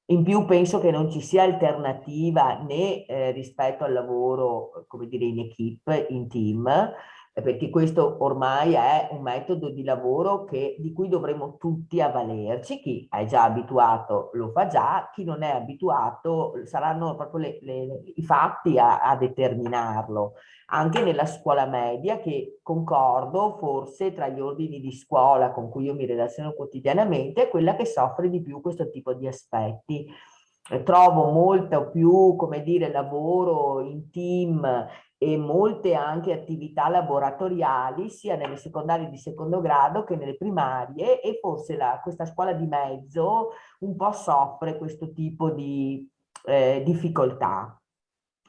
In più penso che non ci sia alternativa né rispetto al lavoro, come dire, in equipe, in team, perché questo ormai è un metodo di lavoro di cui dovremo tutti avvalerci. Chi è già abituato lo fa già, chi non è abituato saranno proprio i fatti a determinarlo. Anche nella scuola media, che concordo, forse tra gli ordini di scuola con cui io mi relaziono quotidianamente, è quella che soffre di più questo tipo di aspetti. Trovo molto più, come dire, lavoro in team e molte anche attività laboratoriali sia nelle secondarie di secondo grado che nelle primarie, e forse questa scuola di mezzo un po' soffre questo tipo di difficoltà.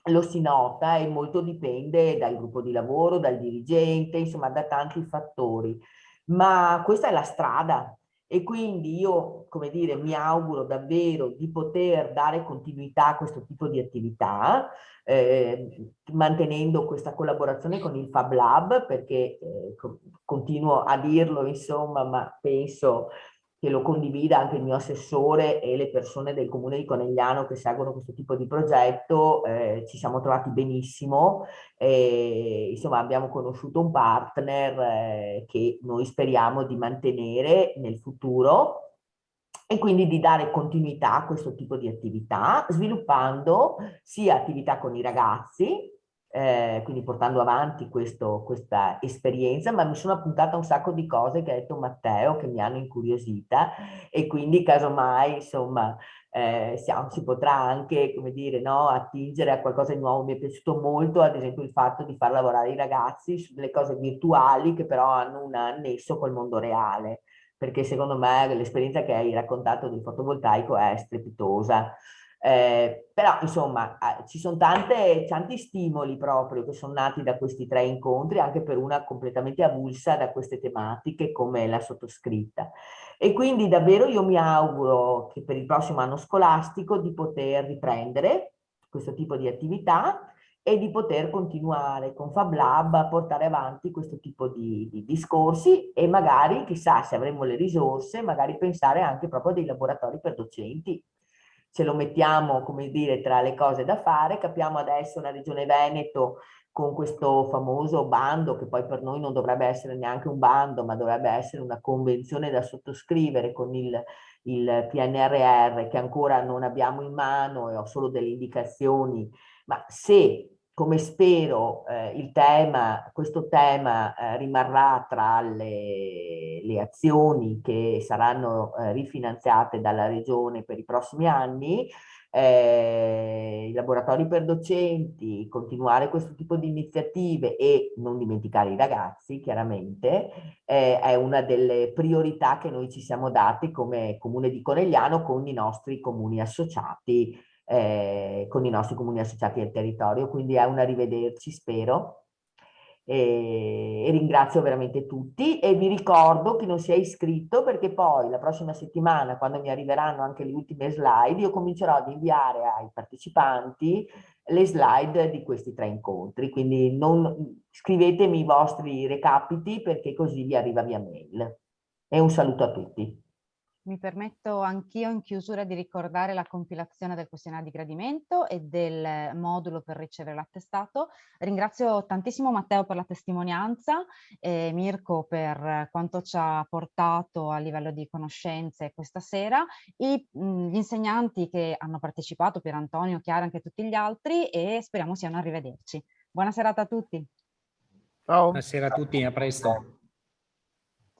Lo si nota e molto dipende dal gruppo di lavoro, dal dirigente, insomma da tanti fattori. Ma questa è la strada e quindi io, come dire, mi auguro davvero di poter dare continuità a questo tipo di attività, mantenendo questa collaborazione con il Fab Lab, perché continuo a dirlo, insomma, ma penso che lo condivida anche il mio assessore e le persone del comune di Conegliano che seguono questo tipo di progetto. Ci siamo trovati benissimo, insomma abbiamo conosciuto un partner che noi speriamo di mantenere nel futuro e quindi di dare continuità a questo tipo di attività, sviluppando sia attività con i ragazzi, quindi portando avanti questa esperienza, ma mi sono appuntata un sacco di cose che ha detto Matteo che mi hanno incuriosita e quindi casomai insomma si potrà anche, come dire, no, attingere a qualcosa di nuovo. Mi è piaciuto molto ad esempio il fatto di far lavorare i ragazzi su delle cose virtuali che però hanno un annesso col mondo reale, perché secondo me l'esperienza che hai raccontato del fotovoltaico è strepitosa. Però insomma ci sono tanti stimoli proprio che sono nati da questi 3 incontri, anche per una completamente avulsa da queste tematiche come la sottoscritta. E quindi davvero io mi auguro che per il prossimo anno scolastico di poter riprendere questo tipo di attività e di poter continuare con Fab Lab a portare avanti questo tipo di discorsi e magari, chissà, se avremo le risorse, magari pensare anche proprio a dei laboratori per docenti. Ce lo mettiamo, come dire, tra le cose da fare. Capiamo adesso una Regione Veneto con questo famoso bando, che poi per noi non dovrebbe essere neanche un bando, ma dovrebbe essere una convenzione da sottoscrivere con il PNRR, che ancora non abbiamo in mano e ho solo delle indicazioni, ma se, come spero, questo tema rimarrà tra le azioni che saranno rifinanziate dalla Regione per i prossimi anni, i laboratori per docenti, continuare questo tipo di iniziative e non dimenticare i ragazzi, chiaramente, è una delle priorità che noi ci siamo dati come Comune di Conegliano con i nostri comuni associati al territorio, quindi è un arrivederci, spero. E ringrazio veramente tutti e vi ricordo che non si è iscritto perché poi la prossima settimana, quando mi arriveranno anche le ultime slide, io comincerò ad inviare ai partecipanti le slide di questi 3 incontri, quindi scrivetemi i vostri recapiti perché così vi arriva via mail. E un saluto a tutti. Mi permetto anch'io in chiusura di ricordare la compilazione del questionario di gradimento e del modulo per ricevere l'attestato. Ringrazio tantissimo Matteo per la testimonianza e Mirko per quanto ci ha portato a livello di conoscenze questa sera, gli insegnanti che hanno partecipato, Pier Antonio, Chiara, anche tutti gli altri, e speriamo sia un arrivederci. Buona serata a tutti. Ciao. Buonasera a tutti, a presto.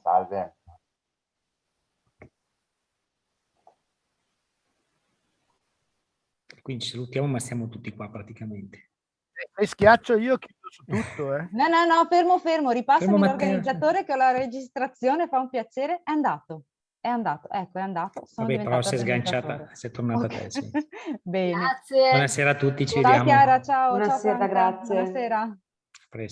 Salve. Quindi ci salutiamo, ma siamo tutti qua praticamente. E schiaccio io, chiudo su tutto. No, fermo, ripassami l'organizzatore che ho la registrazione, fa un piacere, è andato, ecco, è andato. Vabbè, però si è sganciata, si è tornata okay. a te. Sì. Bene. Grazie. Buonasera a tutti, ci Ciao vediamo. Chiara, ciao. Buonasera, Ciao Franca. grazie. Buonasera.